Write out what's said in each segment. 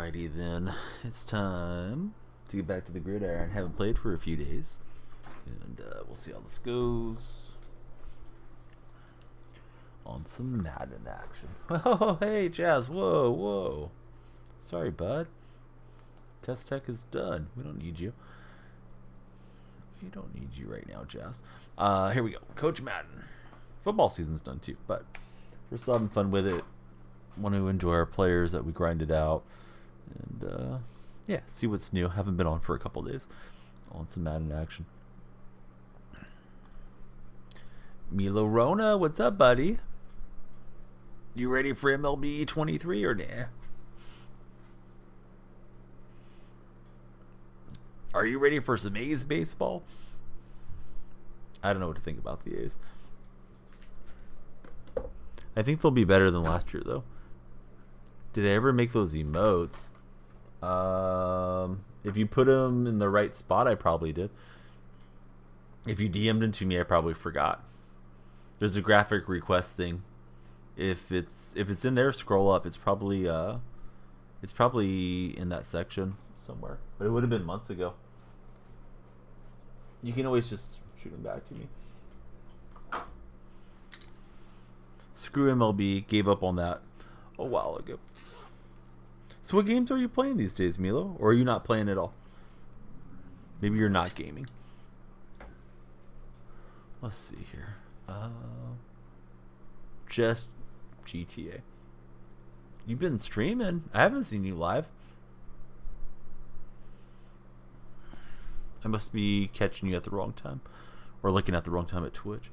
Alrighty then, it's time to get back to the gridiron. Haven't played for a few days, and we'll see how this goes on some Madden action. Oh, hey, Jazz! Whoa, whoa! Sorry, bud. Test tech is done. We don't need you. We don't need you right now, Jazz. Here we go. Coach Madden. Football season's done too, but we're still having fun with it. Want to enjoy our players that we grinded out, and yeah, see what's new. Haven't been on for a couple days on some Madden action. Milo Rona, what's up, buddy? You ready for MLB 23 or nah? Are you ready for some A's baseball? I don't know what to think about the A's. I think they'll be better than last year, though. Did I ever make those emotes? If you put them in the right spot, I probably did. If you DM'd them to me, I probably forgot. There's a graphic request thing. If it's in there, scroll up. It's probably in that section somewhere. But it would have been months ago. You can always just shoot them back to me. Screw MLB. Gave up on that a while ago. So what games are you playing these days, Milo? Or are you not playing at all? Maybe you're not gaming. Let's see here. Just GTA. You've been streaming. I haven't seen you live. I must be catching you at the wrong time. Or looking at the wrong time at Twitch.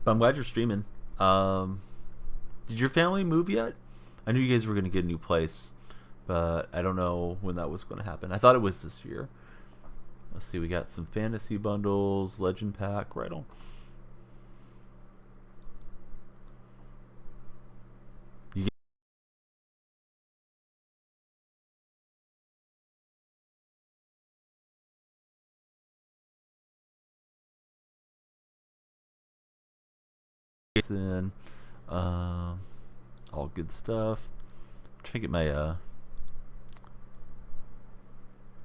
But I'm glad you're streaming. Did your family move yet? I knew you guys were going to get a new place, but I don't know when that was going to happen. I thought it was this year. Let's see, we got some fantasy bundles, legend pack, right on. You get in, all good stuff. I'm trying to get my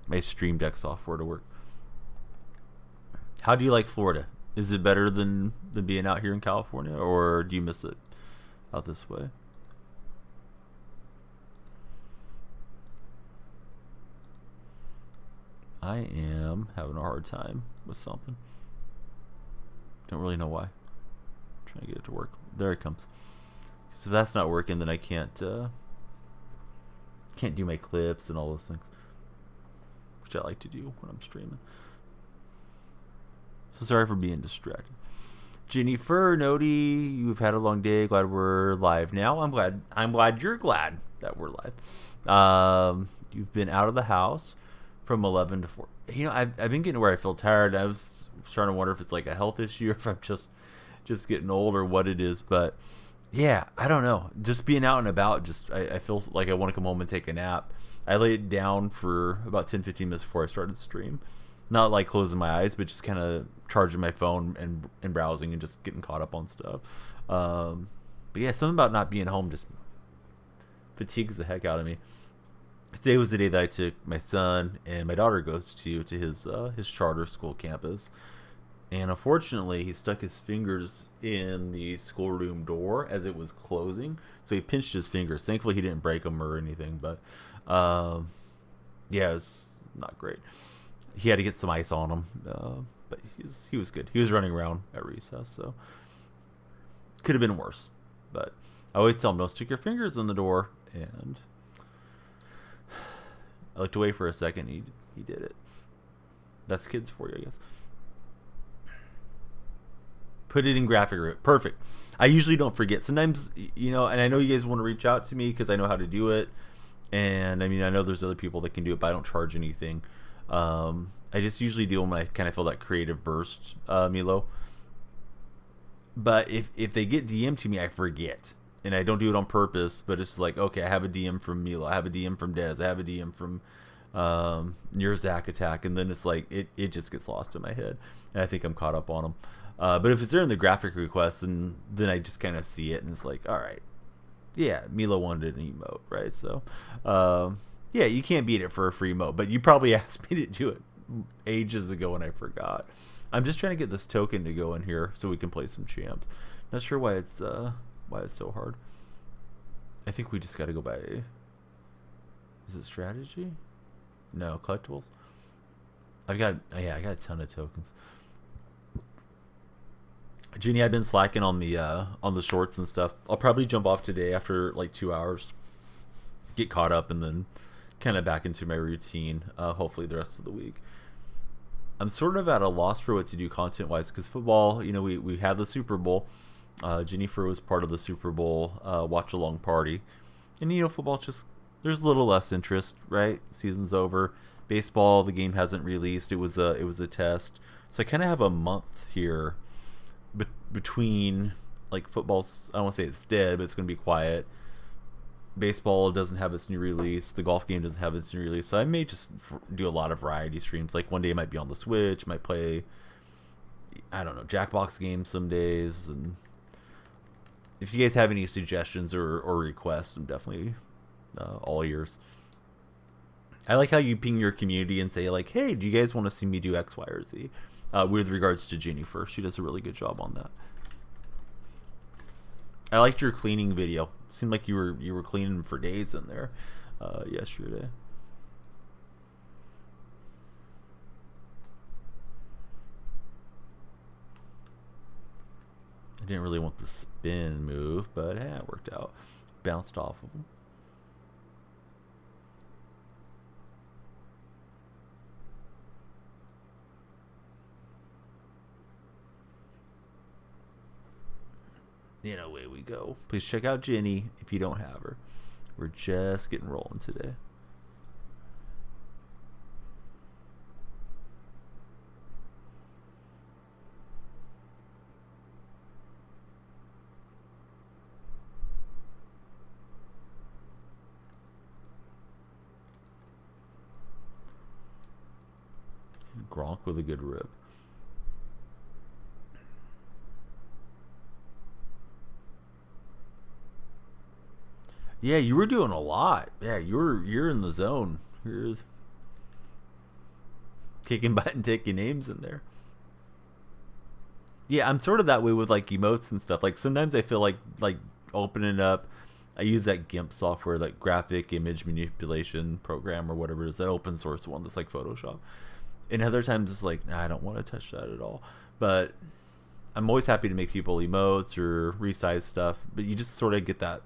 my Stream Deck software to work. How do you like Florida? Is it better than being out here in California, or do you miss it out this way? I am having a hard time with something. Don't really know why. I'm trying to get it to work. There it comes. So if that's not working, then I can't do my clips and all those things, which I like to do when I'm streaming. So sorry for being distracted. Jennifer, Nody, you've had a long day. Glad we're live now. I'm glad you're glad that we're live. You've been out of the house from 11 to 4. You know, I've been getting where I feel tired. I was starting to wonder if it's like a health issue, or if I'm just getting old, or what it is. But yeah, I don't know. Just being out and about, I feel like I want to come home and take a nap. I laid down for about 10-15 minutes before I started the stream. Not like closing my eyes, but just kind of charging my phone and browsing and just getting caught up on stuff. But yeah, something about not being home just fatigues the heck out of me. Today was the day that I took my son, and my daughter goes to his charter school campus. And unfortunately, he stuck his fingers in the schoolroom door as it was closing. So he pinched his fingers. Thankfully, he didn't break them or anything. But yeah, it was not great. He had to get some ice on him. But he was good. He was running around at recess. So could have been worse. But I always tell him, don't stick your fingers in the door. And I looked away for a second. He did it. That's kids for you, I guess. Put it in graphic. Perfect. I usually don't forget. Sometimes, you know, and I know you guys want to reach out to me because I know how to do it. And I mean, I know there's other people that can do it, but I don't charge anything. I just usually do when I kind of feel that creative burst, Milo. But if they get DM to me, I forget. And I don't do it on purpose, but it's like, okay, I have a DM from Milo. I have a DM from Dez. I have a DM from near Zack Attack. And then it's like, it just gets lost in my head. And I think I'm caught up on them. But if it's there in the graphic request, then I just kind of see it, and it's like, all right, Yeah, Milo wanted an emote, right? So, yeah, you can't beat it for a free emote, but you probably asked me to do it ages ago and I forgot. I'm just trying to get this token to go in here so we can play some champs. Not sure why it's so hard. I think we just got to go by. Is it strategy? No, collectibles. I got a ton of tokens. Ginny, I've been slacking on the shorts and stuff. I'll probably jump off today after like 2 hours, get caught up, and then kind of back into my routine. Hopefully the rest of the week. I'm sort of at a loss for what to do content wise because football. You know, we had the Super Bowl. Jennifer was part of the Super Bowl watch along party, and you know, football just there's a little less interest. Right, season's over. Baseball, the game hasn't released. It was a test, so I kind of have a month here between like football's. I don't want to say it's dead, but it's going to be quiet. Baseball doesn't have its new release. The golf game doesn't have its new release. So I may just do a lot of variety streams. Like one day it might be on the Switch. Might play, I don't know, Jackbox games some days. And if you guys have any suggestions or requests, I'm definitely all ears. I like how you ping your community and say like, hey, do you guys want to see me do X, Y, or Z? With regards to Jennifer, she does a really good job on that. I liked your cleaning video. Seemed like you were cleaning for days in there yesterday. I didn't really want the spin move, but hey, it worked out. Bounced off of him. And away we go. Please check out Jenny if you don't have her. We're just getting rolling today. Gronk with a good rip. Yeah, you were doing a lot. Yeah, you're in the zone. You're kicking butt and taking names in there. Yeah, I'm sort of that way with like emotes and stuff. Like sometimes I feel like opening up. I use that GIMP software, that graphic image manipulation program or whatever it is, that open source one that's like Photoshop. And other times it's like, nah, I don't want to touch that at all. But I'm always happy to make people emotes or resize stuff. But you just sort of get that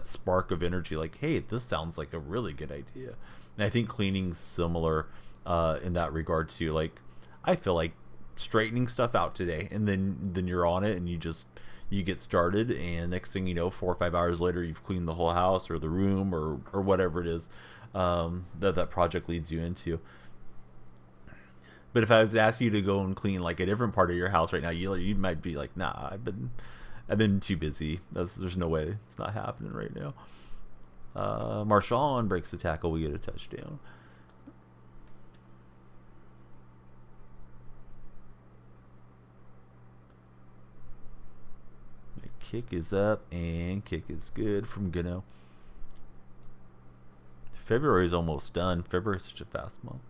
spark of energy, like, hey, this sounds like a really good idea. And I think cleaning's similar in that regard too. Like, I feel like straightening stuff out today, and then you're on it, and you get started, and next thing you know, 4 or 5 hours later, you've cleaned the whole house or the room or whatever it is that project leads you into. But if I was to ask you to go and clean like a different part of your house right now, you might be like, nah, I've been too busy. There's no way it's not happening right now. Marshawn breaks the tackle. We get a touchdown. The kick is up and kick is good from Gano. February is almost done. February is such a fast month.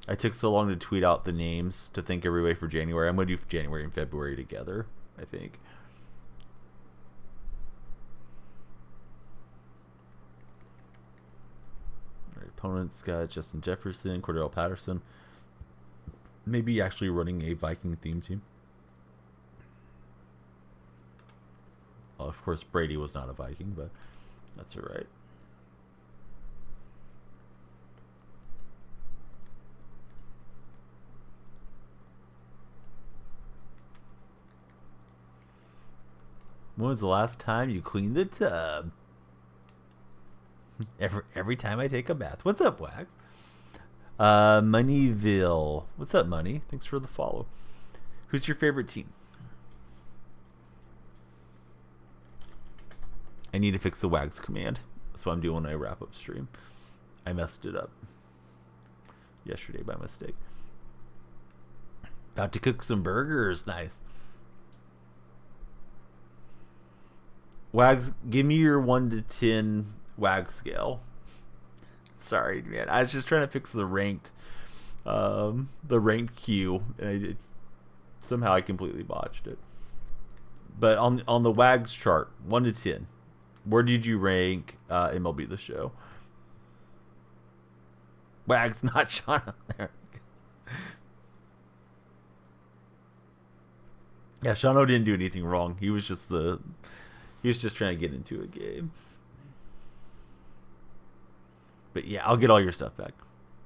I took so long to tweet out the names to think every way for January. I'm going to do January and February together, I think. All right, opponents got Justin Jefferson, Cordell Patterson. Maybe actually running a Viking theme team. Well, of course, Brady was not a Viking, but that's all right. When was the last time you cleaned the tub? Every time I take a bath. What's up, Wax? Moneyville. What's up, Money? Thanks for the follow. Who's your favorite team? I need to fix the Wags command. That's what I'm doing when I wrap up stream. I messed it up yesterday by mistake. About to cook some burgers. Nice. Wags, give me your 1 to 10 Wag scale. Sorry, man. I was just trying to fix the ranked queue, and somehow I completely botched it. But on the Wags chart, 1 to 10, where did you rank MLB The Show? Wags not Sean up there. Yeah, Shano didn't do anything wrong. He was just trying to get into a game. But yeah, I'll get all your stuff back.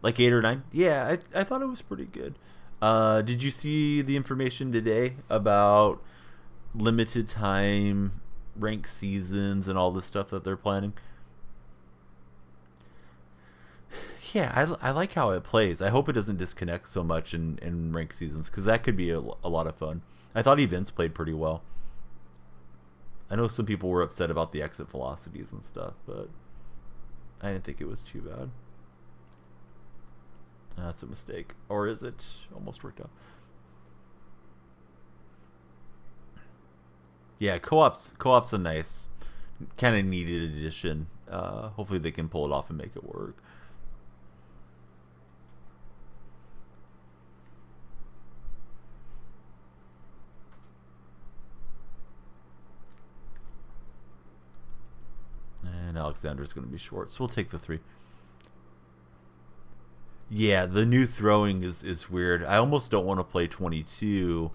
Like 8 or 9? Yeah, I thought it was pretty good. Did you see the information today about limited time ranked seasons and all the stuff that they're planning? Yeah, I like how it plays. I hope it doesn't disconnect so much in ranked seasons, because that could be a lot of fun. I thought events played pretty well. I know some people were upset about the exit velocities and stuff, but I didn't think it was too bad. That's a mistake. Or is it? Almost worked out. Yeah, co-op's a nice, kind of needed addition. Hopefully they can pull it off and make it work. And Alexander's going to be short, so we'll take the 3. Yeah, the new throwing is weird. I almost don't want to play 22,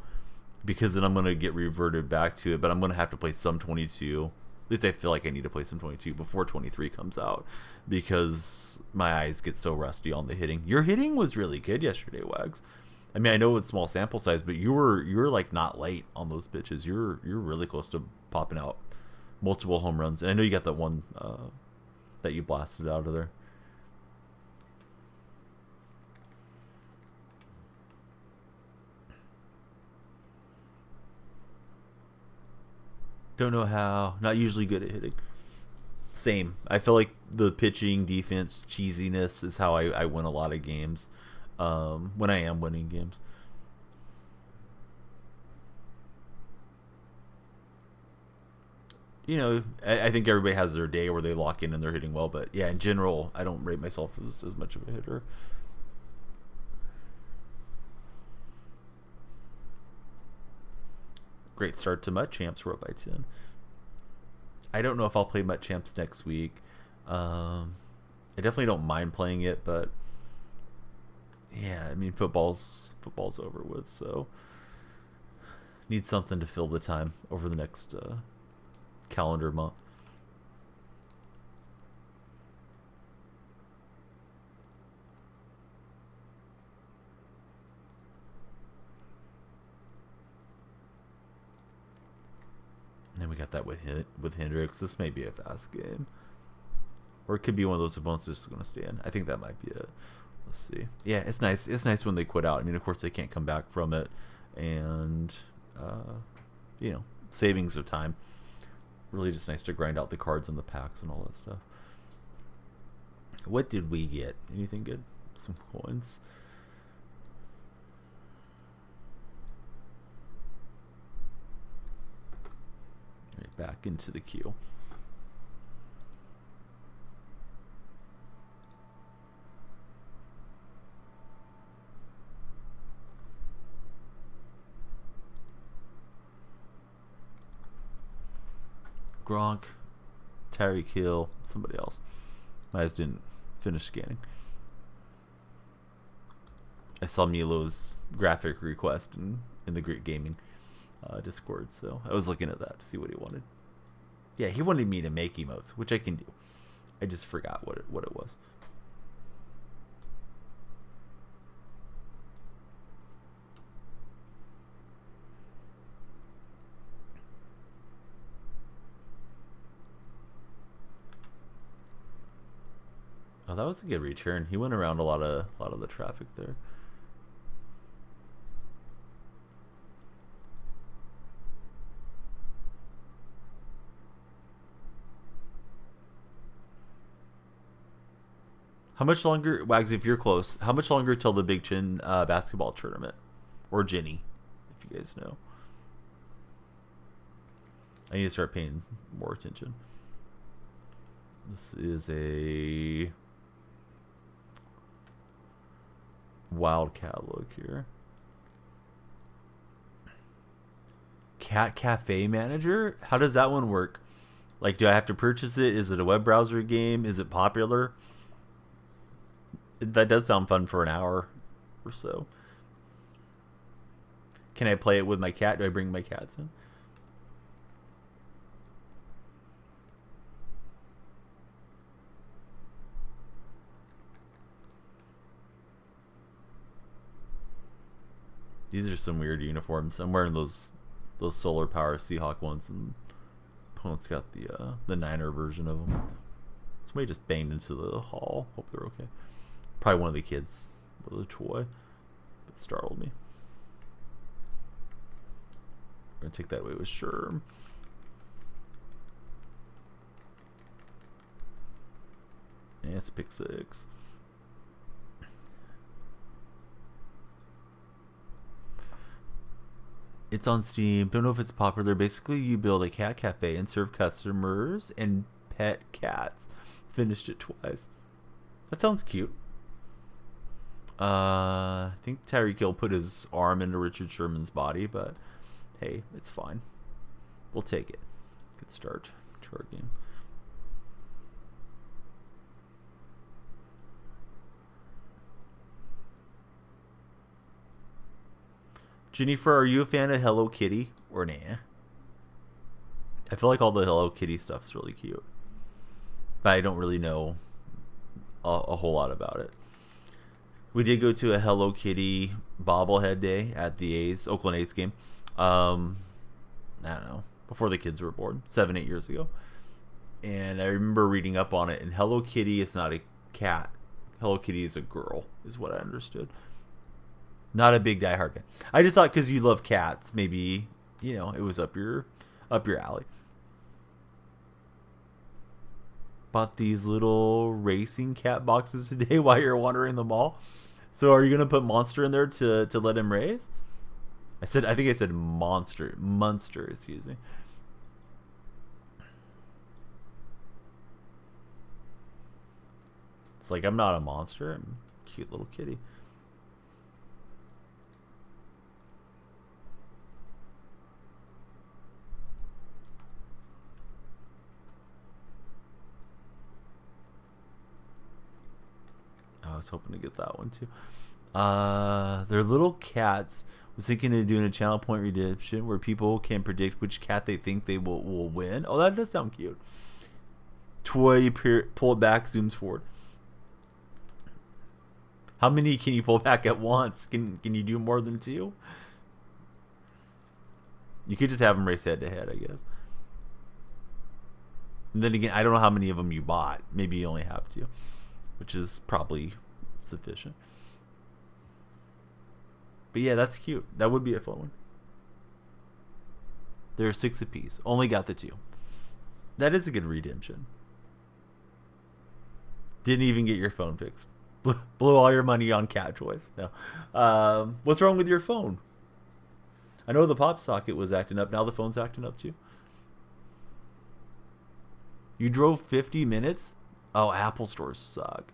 because then I'm going to get reverted back to it, but I'm going to have to play some 22. At least I feel like I need to play some 22 before 23 comes out, because my eyes get so rusty on the hitting. Your hitting was really good yesterday, Wags. I mean, I know it's small sample size, but you were like not late on those pitches. You're really close to popping out multiple home runs. And I know you got that one that you blasted out of there. Don't know how. Not usually good at hitting. Same. I feel like the pitching, defense, cheesiness is how I win a lot of games. When I am winning games. You know, I think everybody has their day where they lock in and they're hitting well. But yeah, in general, I don't rate myself as much of a hitter. Great start to MUT Champs. We're up by 10. I don't know if I'll play MUT Champs next week. I definitely don't mind playing it, but yeah, I mean football's over with, so need something to fill the time over the next calendar month. And we got that with Hendricks. This may be a fast game, or it could be one of those opponents that's just going to stand. I think that might be it. Let's see. Yeah, it's nice. It's nice when they quit out. I mean, of course, they can't come back from it, and you know, savings of time. Really, just nice to grind out the cards and the packs and all that stuff. What did we get? Anything good? Some coins. Right, back into the queue. Gronk, Tyreek Hill, somebody else. My eyes didn't finish scanning. I saw Milo's graphic request in the Great Gaming Discord, so I was looking at that to see what he wanted. Yeah, he wanted me to make emotes, which I can do. I just forgot what it was. Oh, that was a good return. He went around a lot of the traffic there. How much longer, Wags, if you're close, how much longer till the Big Chin basketball tournament? Or Jenny, if you guys know. I need to start paying more attention. This is a Wildcat look here. Cat Cafe Manager? How does that one work? Like, do I have to purchase it? Is it a web browser game? Is it popular? That does sound fun for an hour or so. Can I play it with my cat? Do I bring my cats in? These are some weird uniforms. I'm wearing those solar power Seahawk ones, and opponent's got the Niner version of them. Somebody just banged into the hall. Hope they're okay. Probably one of the kids with a toy. That startled me. I'm gonna take that away with Sherm. Yeah, it's a pick 6. It's on Steam. Don't know if it's popular. Basically, you build a cat cafe and serve customers and pet cats. Finished it twice. That sounds cute. I think Tyreek Hill put his arm into Richard Sherman's body, but hey, it's fine. We'll take it. Good start to our game. Jennifer, are you a fan of Hello Kitty or nah? I feel like all the Hello Kitty stuff is really cute, but I don't really know a whole lot about it. We did go to a Hello Kitty bobblehead day at the Oakland A's game. I don't know, before the kids were born, 7-8 years ago. And I remember reading up on it, and Hello Kitty is not a cat. Hello Kitty is a girl, is what I understood. Not a big diehard fan. I just thought because you love cats, maybe, you know, it was up your alley. Bought these little racing cat boxes today while you're wandering the mall. So are you gonna put Monster in there to let him race? I think I said Munster, excuse me. It's like, I'm not a monster. I'm a cute little kitty. I was hoping to get that one too. They're little cats. Was thinking of doing a channel point redemption where people can predict which cat they think they will win. Oh, that does sound cute. Toy, pull it back, zooms forward. How many can you pull back at once? Can you do more than 2? You could just have them race head to head, I guess. And then again, I don't know how many of them you bought. Maybe you only have 2, which is probably sufficient. But yeah, that's cute. That would be a fun one. There are 6 apiece. Only got the 2. That is a good redemption. Didn't even get your phone fixed. Blew all your money on cat toys. No. What's wrong with your phone? I know the pop socket was acting up. Now the phone's acting up too. You drove 50 minutes? Oh, Apple stores suck.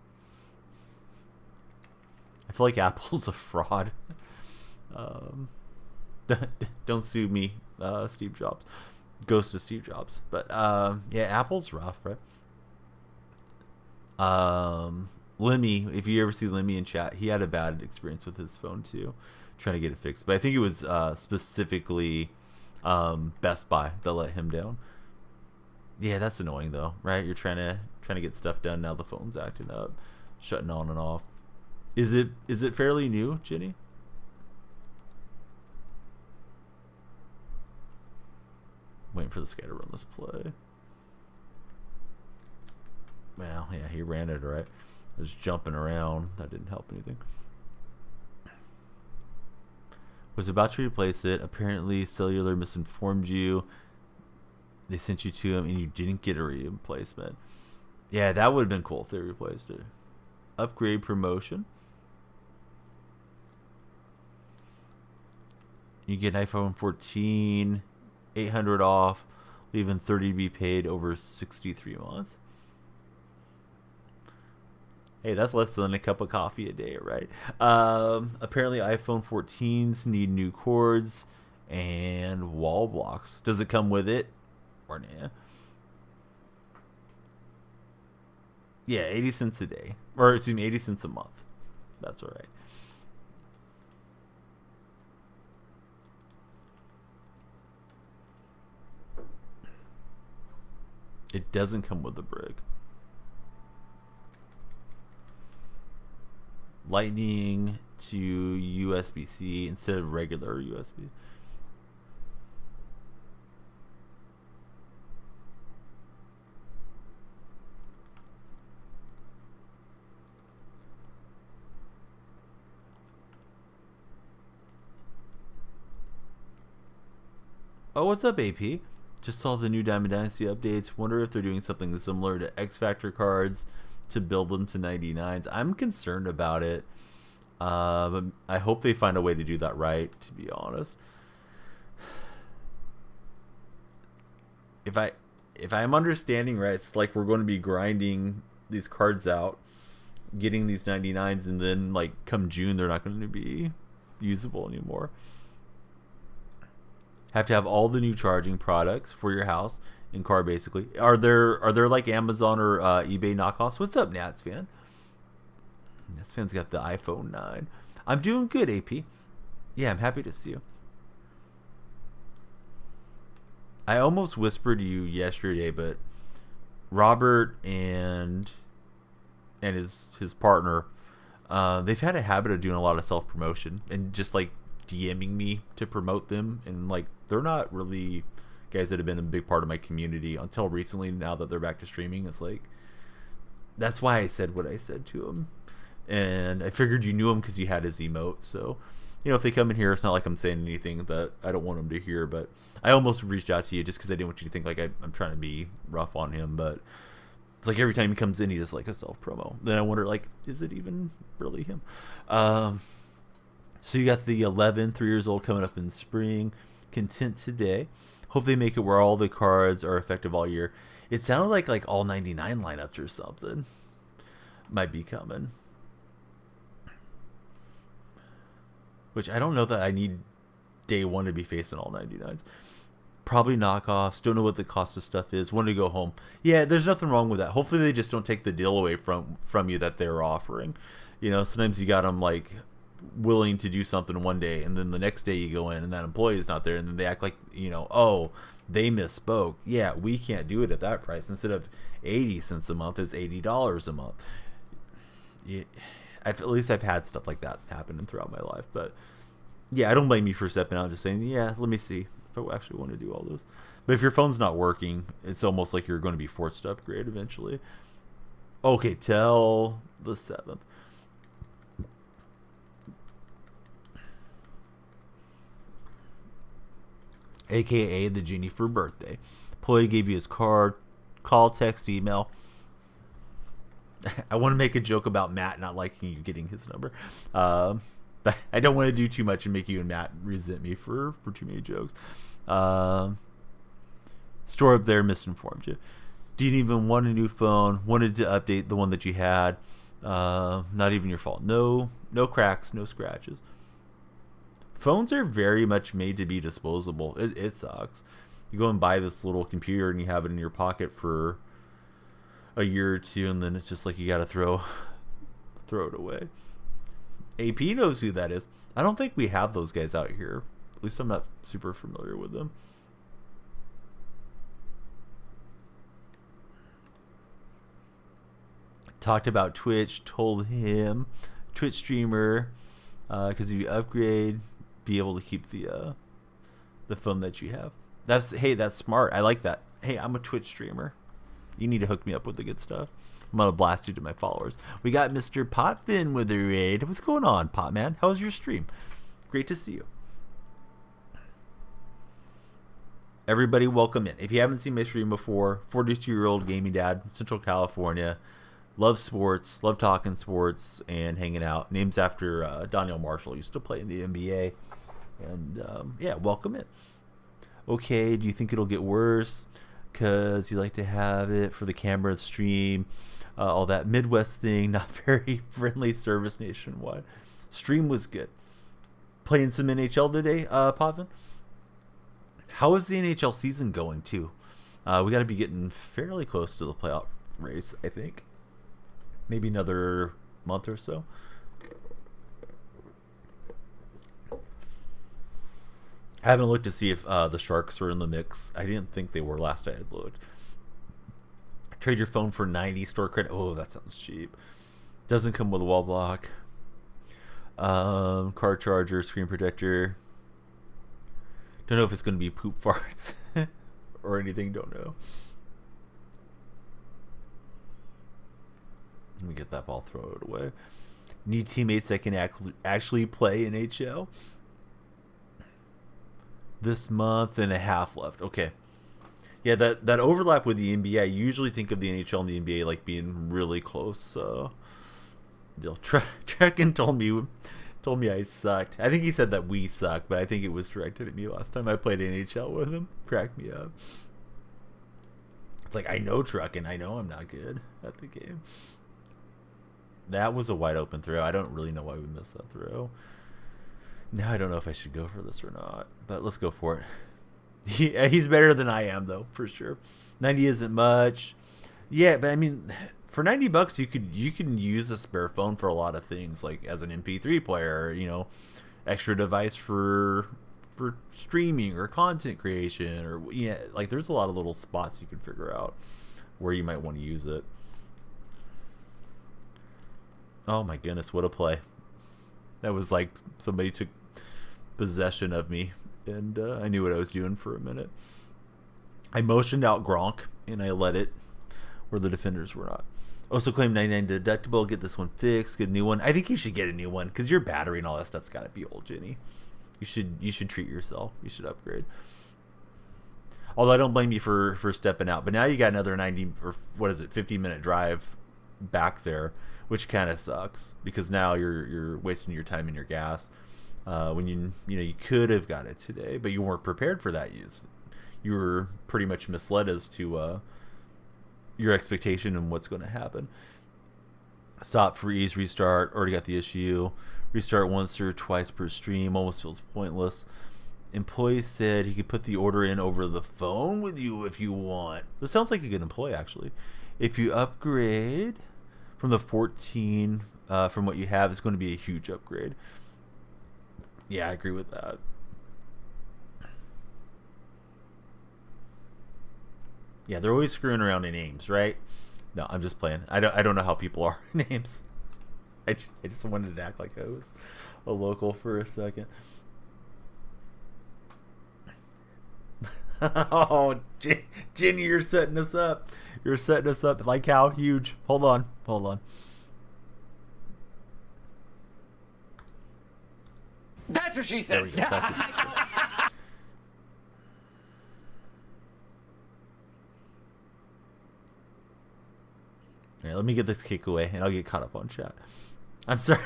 I feel like Apple's a fraud. Don't sue me, Steve Jobs. Ghost of Steve Jobs. But yeah, Apple's rough, right? Lemmy, if you ever see Lemmy in chat, he had a bad experience with his phone too, trying to get it fixed. But I think it was specifically Best Buy that let him down. Yeah, that's annoying though, right? You're trying to get stuff done, now the phone's acting up, shutting on and off. Is it fairly new, Jenny? Waiting for this guy to run this play. Well, yeah, he ran it right. I was jumping around. That didn't help anything. Was about to replace it. Apparently, cellular misinformed you. They sent you to him, and you didn't get a replacement. Yeah, that would have been cool if they replaced it. Upgrade promotion. You get an iPhone 14, 800 off, leaving 30 to be paid over 63 months. Hey, that's less than a cup of coffee a day, right? Apparently, iPhone 14s need new cords and wall blocks. Does it come with it? Or nah? Yeah, 80 cents a day. Or, excuse me, 80 cents a month. That's all right. It doesn't come with the brick. Lightning to USB-C instead of regular USB. Oh, what's up, AP? Just saw the new Diamond Dynasty updates. Wonder if they're doing something similar to X Factor cards to build them to 99s. I'm concerned about it. But I hope they find a way to do that right, to be honest. If I'm understanding right, it's like we're going to be grinding these cards out, getting these 99s, and then like come June they're not going to be usable anymore. Have to have all the new charging products for your house and car, basically. Are there like Amazon or eBay knockoffs? What's up, Nats fan? Nats fan's got the iPhone 9. I'm doing good, AP. Yeah, I'm happy to see you. I almost whispered to you yesterday, but Robert and his partner, they've had a habit of doing a lot of self promotion and just like DMing me to promote them, and like they're not really guys that have been a big part of my community until recently. Now that they're back to streaming, it's like that's why I said what I said to them, and I figured you knew him because you had his emote. So you know, if they come in here, it's not like I'm saying anything that I don't want them to hear, but I almost reached out to you just because I didn't want you to think like I'm trying to be rough on him. But it's like every time he comes in, he does like a self promo. Then I wonder, like, is it even really him? So you got the 11, 3 years old, coming up in spring. Content today. Hope they make it where all the cards are effective all year. It sounded like all 99 lineups or something might be coming. Which I don't know that I need day one to be facing all 99s. Probably knockoffs. Don't know what the cost of stuff is. Want to go home. Yeah, there's nothing wrong with that. Hopefully they just don't take the deal away from you that they're offering. You know, sometimes you got them like willing to do something one day, and then the next day you go in and that employee is not there, and then they act like, you know, oh, they misspoke. Yeah, we can't do it at that price. Instead of 80 cents a month, it's $80 a month. Yeah, at least I've had stuff like that happen throughout my life. But yeah, I don't blame you for stepping out and just saying, yeah, let me see if I actually want to do all this. But if your phone's not working, it's almost like you're going to be forced to upgrade eventually. Okay, till the 7th. AKA the genie for birthday. Employee gave you his card, call, text, email. I want to make a joke about Matt not liking you getting his number. But I don't want to do too much and make you and Matt resent me for too many jokes. Store up there misinformed you. Didn't even want a new phone. Wanted to update the one that you had. Not even your fault. No cracks, no scratches. Phones are very much made to be disposable. It sucks. You go and buy this little computer and you have it in your pocket for a year or two, and then it's just like you gotta throw it away. AP knows who that is. I don't think we have those guys out here. At least I'm not super familiar with them. Talked about Twitch. Told him Twitch streamer, because if you upgrade, be able to keep the phone that you have. That's smart. I like that. Hey, I'm a Twitch streamer. You need to hook me up with the good stuff. I'm gonna blast you to my followers. We got Mr. Potvin with a raid. What's going on, Potman? How was your stream? Great to see you. Everybody, welcome in. If you haven't seen my stream before, 42-year-old gaming dad, Central California. Love sports, love talking sports and hanging out. Name's after Donnell Marshall. Used to play in the NBA. And yeah, welcome in. okay, do you think it'll get worse? Because you like to have it for the camera stream, all that Midwest thing, not very friendly service nationwide. Stream was good. Playing some NHL today, Pavin? How is the NHL season going, too? We got to be getting fairly close to the playoff race, I think. Maybe another month or so. I haven't looked to see if the Sharks are in the mix. I didn't think they were last I had looked. Trade your phone for 90 store credit. Oh, that sounds cheap. Doesn't come with a wall block. Car charger, screen protector. Don't know if it's going to be poop farts or anything. Don't know. Let me get that ball, throw it away. Need teammates that can actually play NHL. This month and a half left. Okay. Yeah, that overlap with the NBA, I usually think of the NHL and the NBA like being really close. Trekken told me I sucked. I think he said that we suck, but I think it was directed at me last time I played NHL with him. Cracked me up. It's like, I know Trekken. I know I'm not good at the game. That was a wide open throw. I don't really know why we missed that throw. Now I don't know if I should go for this or not, but let's go for it. He's better than I am, though, for sure. 90 isn't much. Yeah, but I mean, for $90 you can use a spare phone for a lot of things, like as an MP3 player, you know, extra device for streaming or content creation, or yeah, like there's a lot of little spots you can figure out where you might want to use it. Oh my goodness, what a play. That was like somebody took possession of me, and I knew what I was doing for a minute. I motioned out Gronk, and I let it where the defenders were not. Also claim 99 deductible. Get this one fixed. Get a new one. I think you should get a new one because your battery and all that stuff's got to be old, Jenny. You should treat yourself. You should upgrade. Although I don't blame you for stepping out. But now you got another 90 or what is it, 50-minute drive back there, which kind of sucks because now you're wasting your time and your gas. When you could have got it today, but you weren't prepared for that. You were pretty much misled as to your expectation and what's going to happen. Stop, freeze, restart. Already got the issue. Restart once or twice per stream. Almost feels pointless. Employee said he could put the order in over the phone with you if you want. This sounds like a good employee, actually. If you upgrade from the 14 from what you have, it's going to be a huge upgrade. Yeah, I agree with that. Yeah, they're always screwing around in names, right? No, I'm just playing. I don't know how people are in names. I just wanted to act like I was a local for a second. Oh, Ginny, you're setting us up. You're setting us up like how huge. Hold on. That's what she said. There we go. That's what she said. All right, let me get this kick away, and I'll get caught up on chat. I'm sorry.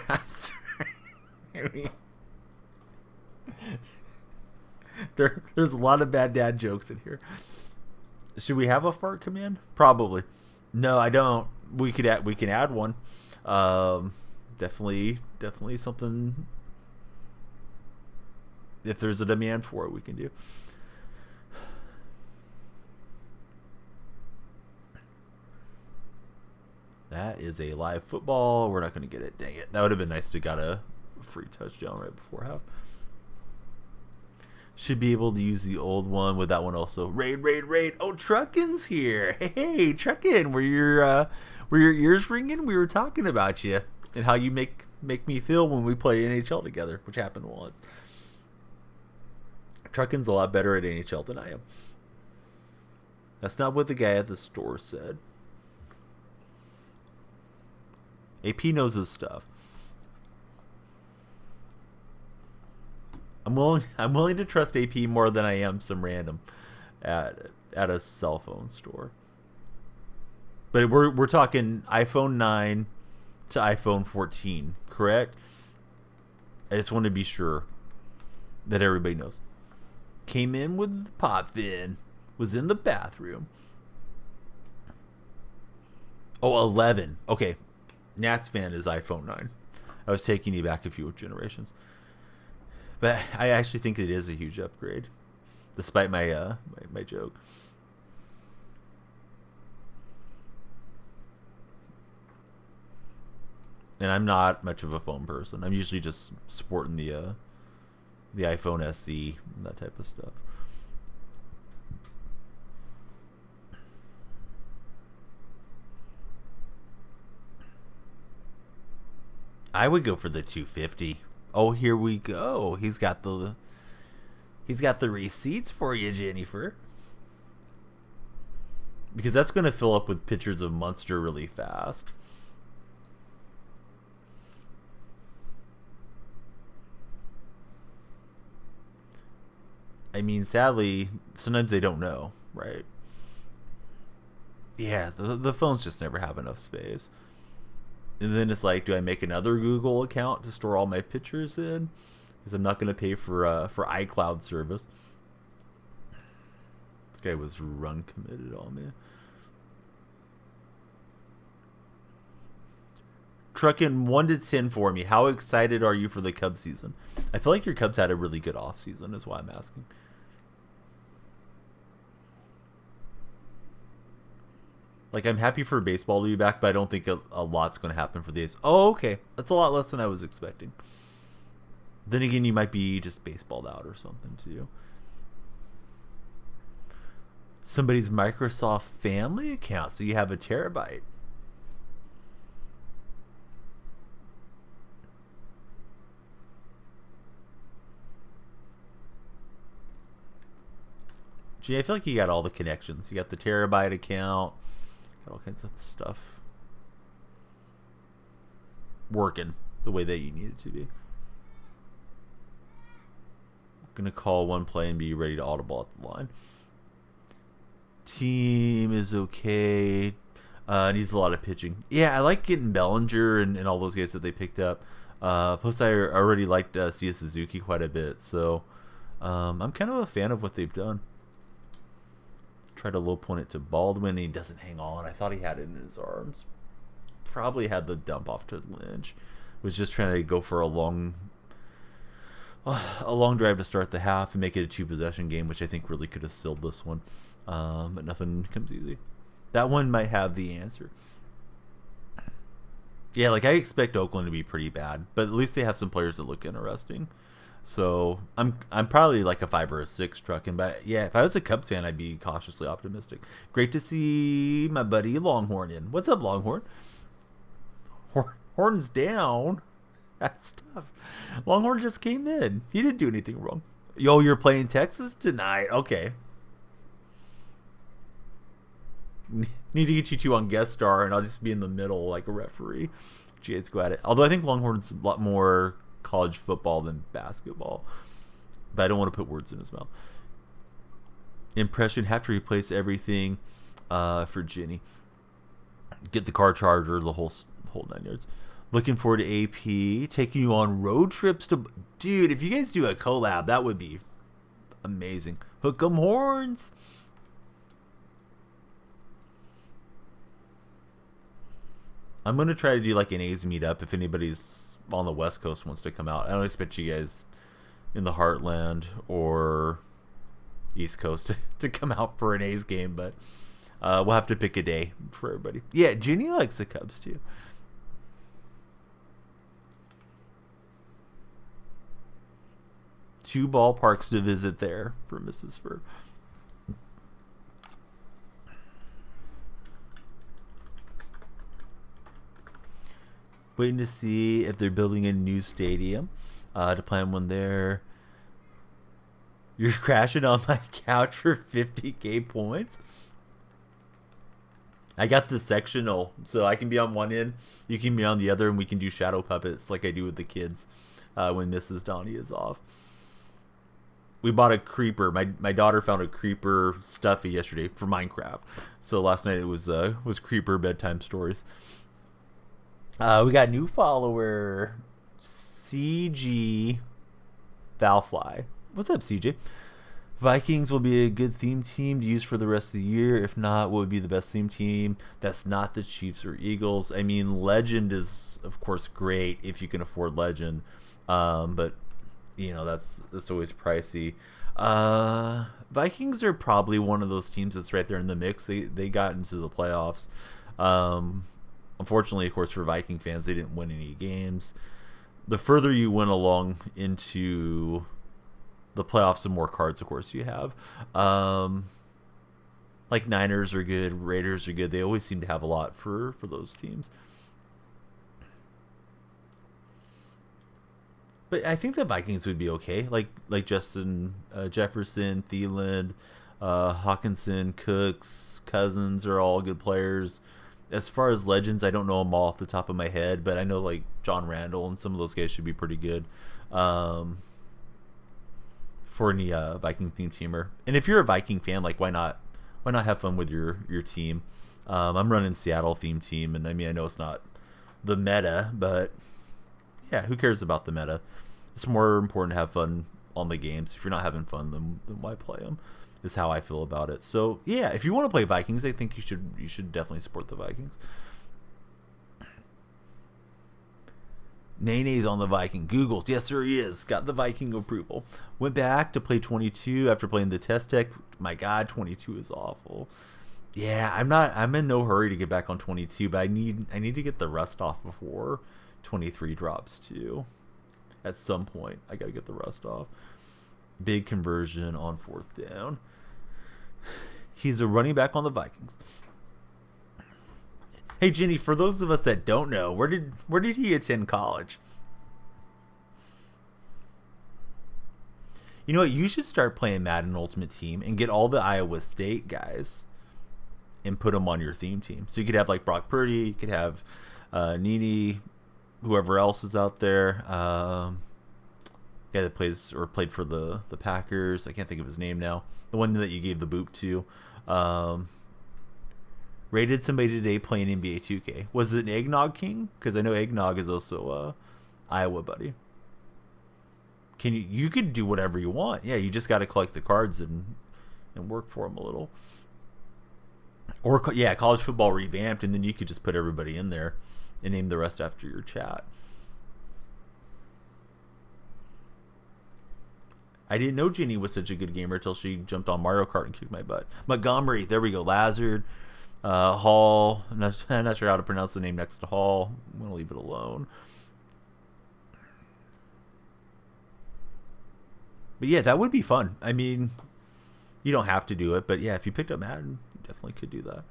There's a lot of bad dad jokes in here. Should we have a fart command? Probably. No, I don't. We can add one. Definitely something. If there's a demand for it, we can do. That is a live football. We're not going to get it. Dang it. That would have been nice to got a free touchdown right before half. Should be able to use the old one with that one also. Raid. Oh, Truckin's here. Hey, Truckin, were your ears ringing? We were talking about you and how you make me feel when we play NHL together, which happened once. Truckin's a lot better at NHL than I am. That's not what the guy at the store said. AP knows his stuff. I'm willing to trust AP more than I am some random at a cell phone store. But we're talking iPhone 9 to iPhone 14, correct? I just want to be sure that everybody knows. Came in with the pot fin. Was in the bathroom. Oh, 11. Okay. Nats fan is iPhone 9. I was taking you back a few generations. But I actually think it is a huge upgrade. Despite my my joke. And I'm not much of a phone person. I'm usually just sporting the iPhone SE and that type of stuff. I would go for the 250. Oh, here we go. He's got the receipts for you, Jennifer. Because that's going to fill up with pictures of Munster really fast. I mean, sadly, sometimes they don't know, right? Yeah, the phones just never have enough space. And then it's like, do I make another Google account to store all my pictures in? Because I'm not going to pay for iCloud service. This guy was run committed on me. Trucking 1 to 10 for me. How excited are you for the Cubs season? I feel like your Cubs had a really good off season, is why I'm asking. Like, I'm happy for baseball to be back, but I don't think a lot's going to happen for the A's. Oh, okay. That's a lot less than I was expecting. Then again, you might be just baseballed out or something, too. Somebody's Microsoft family account, so you have a terabyte. Gee, I feel like you got all the connections. You got the terabyte account. Got all kinds of stuff working the way that you need it to be. Gonna call one play and be ready to audible at the line. Team is okay. Needs a lot of pitching. Yeah, I like getting Bellinger and all those guys that they picked up. Plus, I already liked Sia Suzuki quite a bit, so I'm kind of a fan of what they've done. Tried to low point it to Baldwin, and he doesn't hang on. I thought he had it in his arms. Probably had the dump off to Lynch. Was just trying to go for a long drive to start the half and make it a 2-possession game, which I think really could have sealed this one. But nothing comes easy. That one might have the answer. Yeah, like I expect Oakland to be pretty bad, but at least they have some players that look interesting. So I'm probably like a 5 or a 6 trucking, but yeah, if I was a Cubs fan, I'd be cautiously optimistic. Great to see my buddy Longhorn in. What's up, Longhorn? Horns down. That's tough. Longhorn just came in. He didn't do anything wrong. Yo, you're playing Texas tonight? Okay. Need to get you two on guest star, and I'll just be in the middle like a referee. Jeez, go at it. Although I think Longhorn's a lot more college football than basketball, but I don't want to put words in his mouth. Impression: have to replace everything for Ginny. Get the car charger, the whole 9 yards. Looking forward to AP taking you on road trips to. Dude, if you guys do a collab, that would be amazing. Hook 'em horns. I'm gonna try to do like an A's meetup if anybody's on the West Coast wants to come out. I don't expect you guys in the Heartland or East Coast to come out for an A's game, but we'll have to pick a day for everybody. Yeah, Ginny likes the Cubs too. Two ballparks to visit there for Mrs. Fur. Waiting to see if they're building a new stadium to plan one there. You're crashing on my couch for 50K points? I got the sectional, so I can be on one end, you can be on the other, and we can do shadow puppets like I do with the kids when Mrs. Donnie is off. We bought a creeper. My daughter found a creeper stuffy yesterday for Minecraft. So last night it was creeper bedtime stories. We got a new follower, CG Valfly. What's up, CJ? Vikings will be a good theme team to use for the rest of the year. If not, what would be the best theme team? That's not the Chiefs or Eagles. I mean, Legend is, of course, great if you can afford Legend. But, that's always pricey. Vikings are probably one of those teams that's right there in the mix. They got into the playoffs. Unfortunately, of course, for Viking fans, they didn't win any games. The further you went along into the playoffs, the more cards, of course, you have. Like Niners are good, Raiders are good. They always seem to have a lot for those teams. But I think the Vikings would be okay. Like Justin Jefferson, Thielen, Hawkinson, Cooks, Cousins are all good players. As far as legends, I don't know them all off the top of my head, but I know like John Randall and some of those guys should be pretty good. For any Viking themed teamer. And if you're a Viking fan, like why not have fun with your team? I'm running Seattle themed team, and I mean I know it's not the meta, but yeah, who cares about the meta? It's more important to have fun on the games. If you're not having fun, then why play them? Is how I feel about it. So yeah, if you want to play Vikings, I think you should definitely support the Vikings. Nene's on the Viking. Googles. Yes, sir, he is. Got the Viking approval. Went back to play 22 after playing the test deck. My God, 22 is awful. Yeah, I'm in no hurry to get back on 22, but I need to get the rust off before 23 drops too. At some point, I got to get the rust off. Big conversion on 4th down. He's a running back on the Vikings. Hey Jenny, for those of us that don't know, where did he attend college? You know what? You should start playing Madden Ultimate Team and get all the Iowa State guys and put them on your theme team. So you could have like Brock Purdy, you could have Nene, whoever else is out there. Guy that plays or played for the Packers. I can't think of his name now. The one that you gave the boop to. Rated somebody today playing NBA 2K. Was it Eggnog King? Because I know Eggnog is also Iowa buddy. You could do whatever you want. Yeah, you just got to collect the cards and work for them a little. Or yeah, college football revamped, and then you could just put everybody in there and name the rest after your chat. I didn't know Jenny was such a good gamer until she jumped on Mario Kart and kicked my butt. Montgomery, there we go. Lazard. Hall. I'm not sure how to pronounce the name next to Hall. I'm going to leave it alone. But yeah, that would be fun. I mean, you don't have to do it, but yeah, if you picked up Madden, you definitely could do that.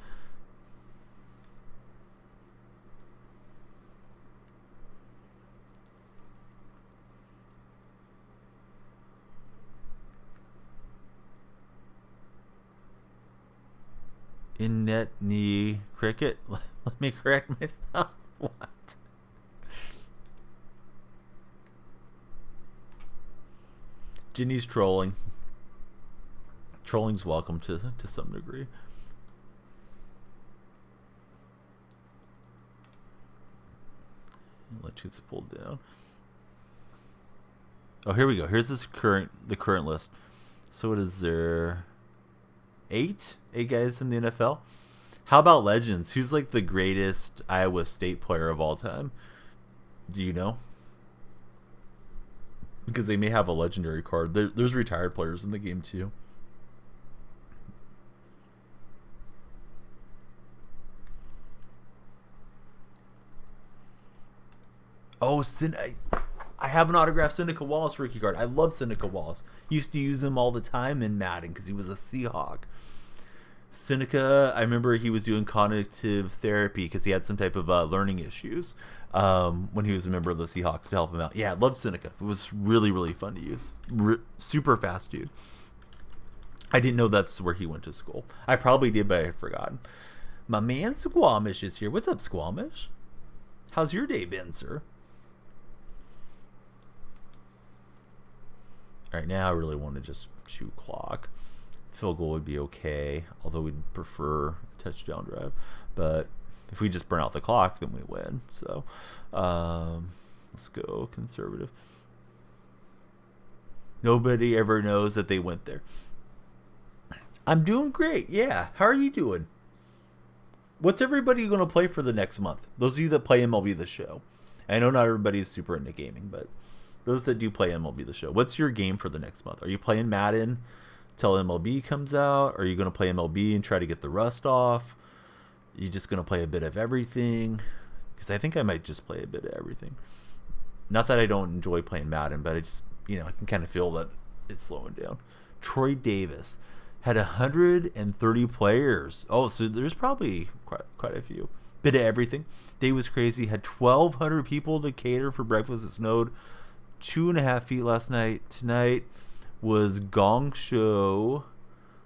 In net knee cricket. Let me correct myself. What? Ginny's trolling. Trolling's welcome to some degree. Let you get pulled down. Oh, here we go. Here's the current list. So what is there? Eight guys in the NFL. How about legends? Who's like the greatest Iowa State player of all time? Do you know? Because they may have a legendary card. There's retired players in the game too. Oh, I have an autographed Seneca Wallace rookie card. I love Seneca Wallace. Used to use him all the time in Madden because he was a Seahawk. Seneca, I remember he was doing cognitive therapy because he had some type of learning issues when he was a member of the Seahawks to help him out. Yeah, I loved Seneca. It was really, really fun to use. Super fast dude. I didn't know that's where he went to school. I probably did, but I had forgotten. My man Squamish is here. What's up, Squamish? How's your day been, sir? All right, now I really want to just shoot clock. Field goal would be okay, although we'd prefer a touchdown drive. But if we just burn out the clock, then we win. So let's go conservative. Nobody ever knows that they went there. I'm doing great. Yeah. How are you doing? What's everybody going to play for the next month? Those of you that play MLB The Show. I know not everybody's super into gaming, but those that do play MLB The Show, what's your game for the next month? Are you playing Madden till MLB comes out? Are you going to play MLB and try to get the rust off? Are you just going to play a bit of everything? Because I think I might just play a bit of everything. Not that I don't enjoy playing Madden, but I just, I can kind of feel that it's slowing down. Troy Davis had 130 players. Oh, so there's probably quite a few. Bit of everything. Day was crazy. Had 1,200 people to cater for breakfast. It snowed 2.5 feet last night. Tonight was Gong Show.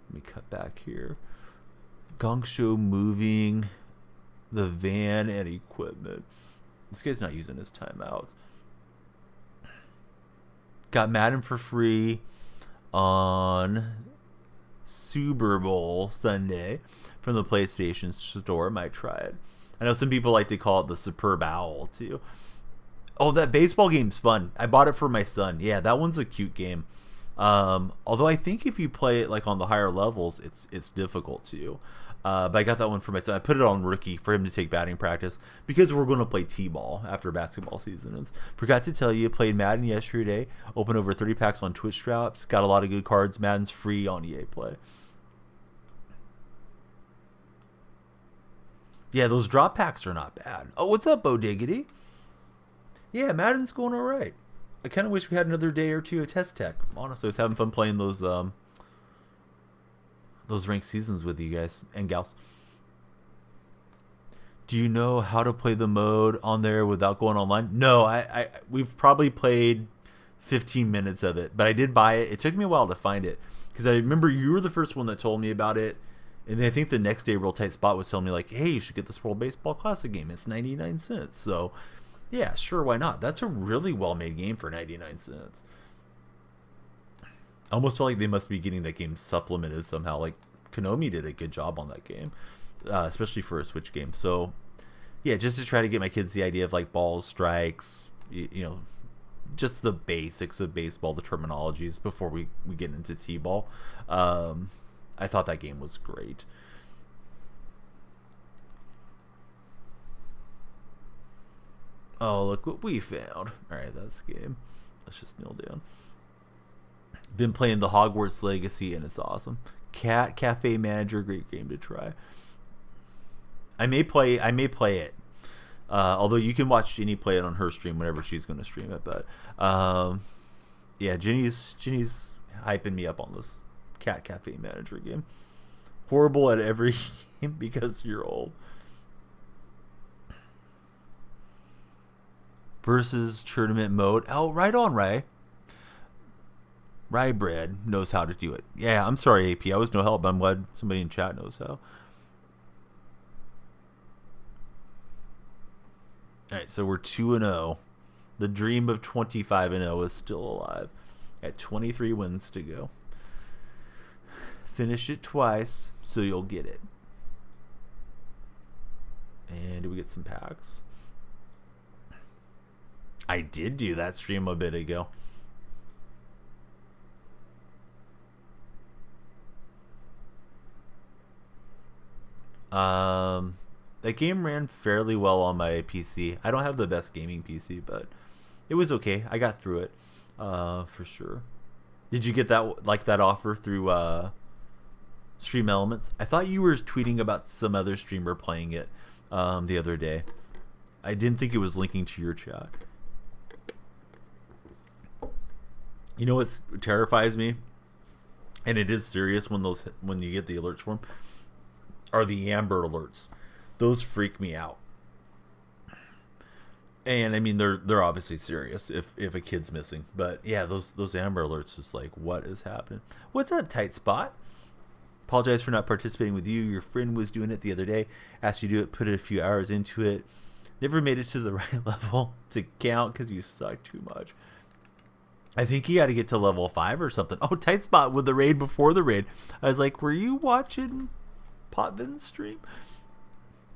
Let me cut back here. Gong Show moving the van and equipment. This guy's not using his timeouts. Got Madden for free on Super Bowl Sunday from the PlayStation Store. Might try it. I know some people like to call it the Superb Owl too. Oh, that baseball game's fun. I bought it for my son. Yeah, that one's a cute game. Although I think if you play it like on the higher levels, it's difficult too. But I got that one for my son. I put it on rookie for him to take batting practice because we're going to play T-ball after basketball season ends. Forgot to tell you, played Madden yesterday. Opened over 30 packs on Twitch Straps. Got a lot of good cards. Madden's free on EA Play. Yeah, those drop packs are not bad. Oh, what's up, Bo Diggity? Yeah, Madden's going all right. I kind of wish we had another day or two of test tech. Honestly, I was having fun playing those ranked seasons with you guys and gals. Do you know how to play the mode on there without going online? No, we've probably played 15 minutes of it, but I did buy it. It took me a while to find it because I remember you were the first one that told me about it. And then I think the next day, Real Tight Spot was telling me like, hey, you should get this World Baseball Classic game. It's 99 cents. So yeah, sure, why not? That's a really well-made game for 99 cents. I almost feel like they must be getting that game supplemented somehow. Like Konami did a good job on that game, especially for a Switch game. So yeah, just to try to get my kids the idea of like balls, strikes, just the basics of baseball, the terminologies before we get into T-ball. I thought that game was great. Oh, look what we found. Alright, that's the game. Let's just kneel down. Been playing the Hogwarts Legacy and it's awesome. Cat Cafe Manager, great game to try. I may play it. Although you can watch Ginny play it on her stream whenever she's going to stream it. But yeah, Ginny's hyping me up on this Cat Cafe Manager game. Horrible at every game because you're old. Versus tournament mode. Oh, right on, Ray. Rye Bread knows how to do it. Yeah, I'm sorry, AP. I was no help. I'm glad somebody in chat knows how. Alright, so we're 2-0. The dream of 25-0 is still alive. At 23 wins to go. Finish it twice, so you'll get it. And do we get some packs? I did do that stream a bit ago. That game ran fairly well on my PC. I don't have the best gaming PC, but it was okay. I got through it, for sure. Did you get that offer through Stream Elements? I thought you were tweeting about some other streamer playing it the other day. I didn't think it was linking to your chat. You know what terrifies me, and it is serious when you get the alerts for them, are the Amber Alerts. Those freak me out. And I mean they're obviously serious if a kid's missing, but yeah, those Amber Alerts is like, what is happening? What's up, Tight Spot? Apologize for not participating with you. Your friend was doing it the other day. Asked you to do it, put a few hours into it. Never made it to the right level to count because you suck too much. I think you got to get to level 5 or something. Oh, Tight Spot with the raid before the raid. I was like, were you watching Potvin's stream?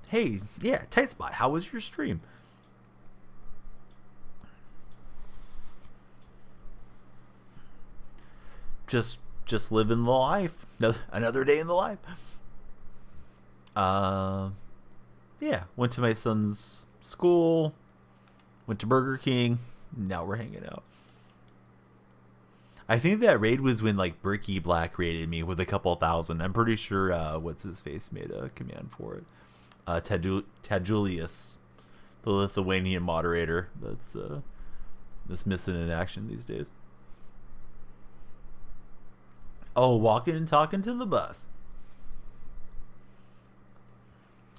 Hey, yeah, Tight Spot, how was your stream? Just just living the life. Another day in the life. Yeah, went to my son's school, went to Burger King. Now we're hanging out. I think that raid was when like Bricky Black raided me with a couple thousand. I'm pretty sure what's his face made a command for it. Tajulius, the Lithuanian moderator that's missing in action these days. Oh, walking and talking to the bus.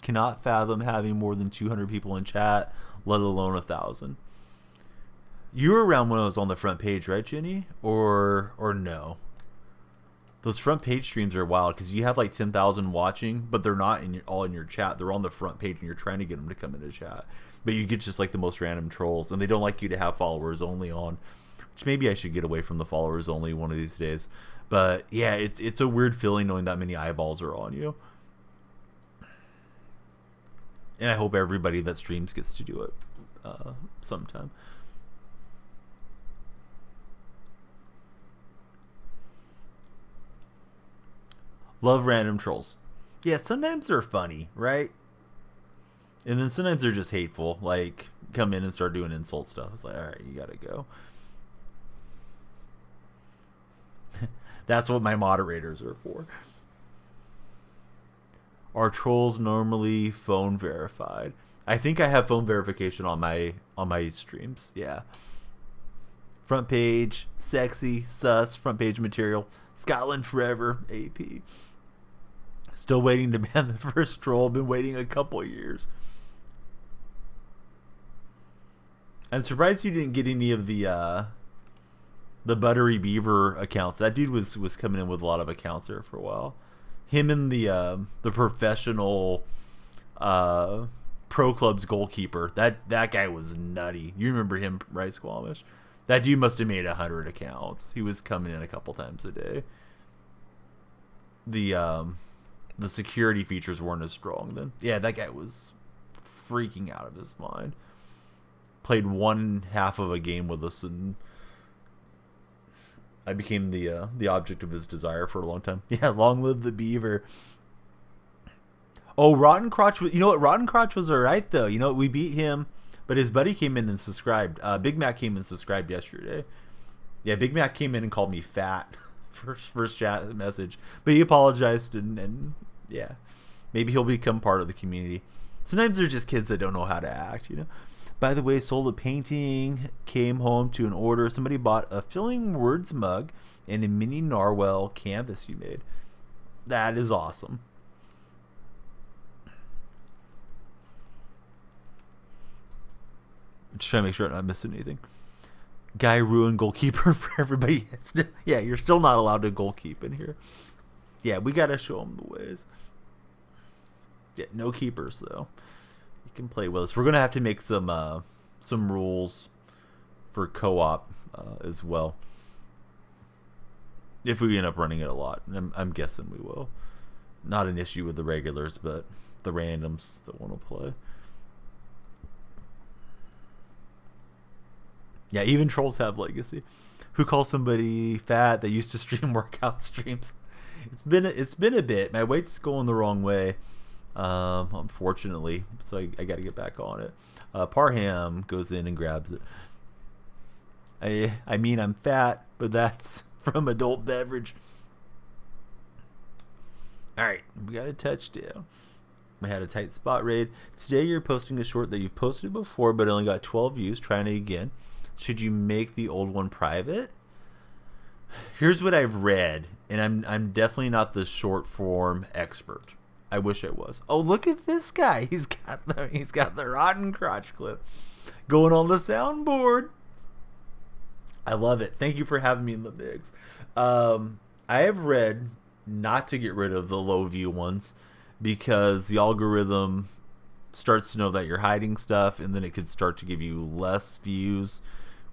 Cannot fathom having more than 200 people in chat, let alone 1,000. You were around when I was on the front page, right, Jenny? Or no? Those front page streams are wild because you have like 10,000 watching, but they're not all in your chat. They're on the front page, and you're trying to get them to come into chat. But you get just like the most random trolls, and they don't like you to have followers only on. Which maybe I should get away from the followers only one of these days. But yeah, it's a weird feeling knowing that many eyeballs are on you. And I hope everybody that streams gets to do it sometime. Love random trolls. Yeah, sometimes they're funny, right? And then sometimes they're just hateful. Like, come in and start doing insult stuff. It's like, alright, you gotta go. That's what my moderators are for. Are trolls normally phone verified? I think I have phone verification on my streams. Yeah. Front page, sexy, sus, front page material, Scotland forever, AP. Still waiting to ban the first troll. Been waiting a couple years. I'm surprised you didn't get any of the Buttery Beaver accounts. That dude was coming in with a lot of accounts there for a while. Him and the professional pro club's goalkeeper. That guy was nutty. You remember him, right, Squamish? That dude must have made 100 accounts. He was coming in a couple times a day. The security features weren't as strong then. Yeah, that guy was freaking out of his mind. Played one half of a game with us, and I became the object of his desire for a long time. Yeah, long live the beaver. Oh, Rotten Crotch. You know what? Rotten Crotch was alright, though. You know what? We beat him, but his buddy came in and subscribed. Big Mac came and subscribed yesterday. Yeah, Big Mac came in and called me fat. First chat message. But he apologized, and yeah. Maybe he'll become part of the community. Sometimes they're just kids that don't know how to act, you know? By the way, sold a painting, came home to an order. Somebody bought a Filling Words mug and a mini Narwhal canvas you made. That is awesome. I'm just trying to make sure I'm not missing anything. Guy ruined goalkeeper for everybody. Yeah, you're still not allowed to goalkeep in here. Yeah, we got to show them the ways. Yeah, no keepers, though. You can play with us. We're going to have to make some rules for co-op as well. If we end up running it a lot. I'm guessing we will. Not an issue with the regulars, but the randoms that want to play. Yeah, even trolls have legacy. Who calls somebody fat that used to stream workout streams? It's been a bit. My weight's going the wrong way, unfortunately. So I got to get back on it. Parham goes in and grabs it. I mean, I'm fat, but that's from adult beverage. All right, we got a touchdown. We had a tight spot raid. Today you're posting a short that you've posted before, but only got 12 views. Trying it again. Should you make the old one private? Here's what I've read, and I'm definitely not the short form expert. I wish I was. Oh, look at this guy. He's got the rotten crotch clip going on the soundboard. I love it. Thank you for having me in the mix. I have read not to get rid of the low view ones because the algorithm starts to know that you're hiding stuff, and then it could start to give you less views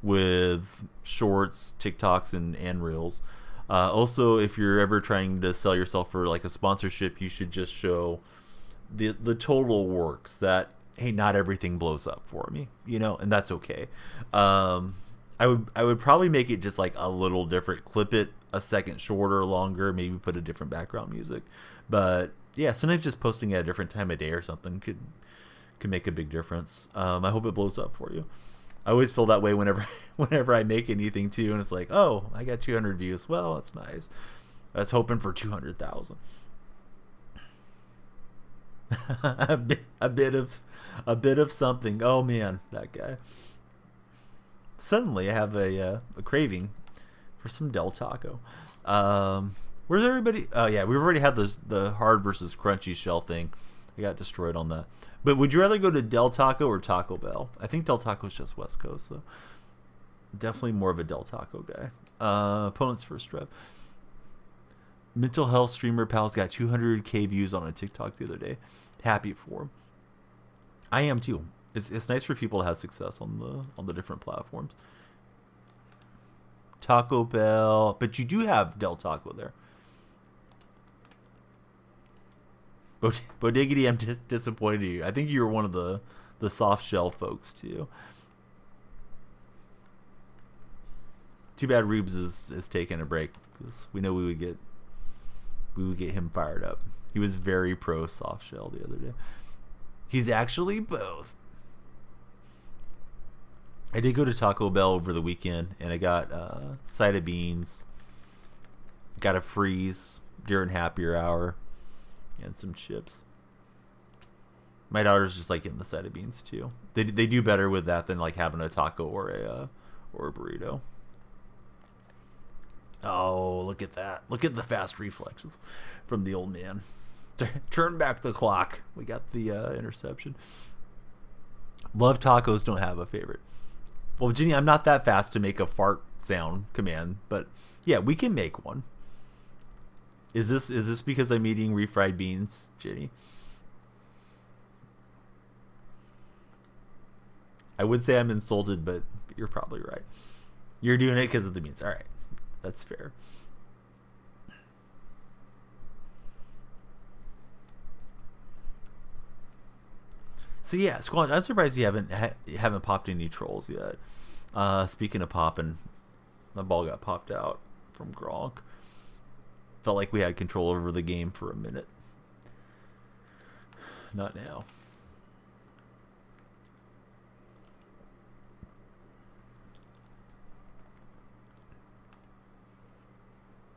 with shorts, TikToks, and reels. Also, if you're ever trying to sell yourself for like a sponsorship, you should just show the total works. That hey, not everything blows up for me, you know, and that's okay. I would probably make it just like a little different, clip it a second shorter, longer, maybe put a different background music. But yeah, sometimes just posting at a different time of day or something could make a big difference. I hope it blows up for you. I always feel that way whenever I make anything too, and it's like, oh, I got 200 views. Well, that's nice. I was hoping for 200,000. a bit of something. Oh man, that guy. Suddenly, I have a craving for some Del Taco. Where's everybody? Oh yeah, we've already had the hard versus crunchy shell thing. I got destroyed on that. But would you rather go to Del Taco or Taco Bell? I think Del Taco is just West Coast, so definitely more of a Del Taco guy. Opponents first rev. Mental health streamer pals got 200K views on a TikTok the other day. Happy for him. I am too. It's nice for people to have success on the different platforms. Taco Bell, but you do have Del Taco there. Bodeggity, I'm disappointed in you. I think you were one of the soft shell folks too. Too bad Rubes is taking a break, because we know we would get him fired up. He was very pro soft shell the other day. He's actually both. I did go to Taco Bell over the weekend, and I got a side of beans, got a freeze during happy hour, and some chips. My daughter's just like getting the side of beans too. They do better with that than like having a taco or a burrito. Oh, look at that. Look at the fast reflexes from the old man. Turn back the clock. We got the interception. Love tacos, don't have a favorite. Well, Ginny, I'm not that fast to make a fart sound command, but yeah, we can make one. Is this because I'm eating refried beans, Ginny? I would say I'm insulted, but you're probably right. You're doing it because of the beans. All right. That's fair. So yeah, Squanch, I'm surprised you haven't popped any trolls yet. Speaking of popping, the ball got popped out from Gronk. Felt like we had control over the game for a minute. Not now.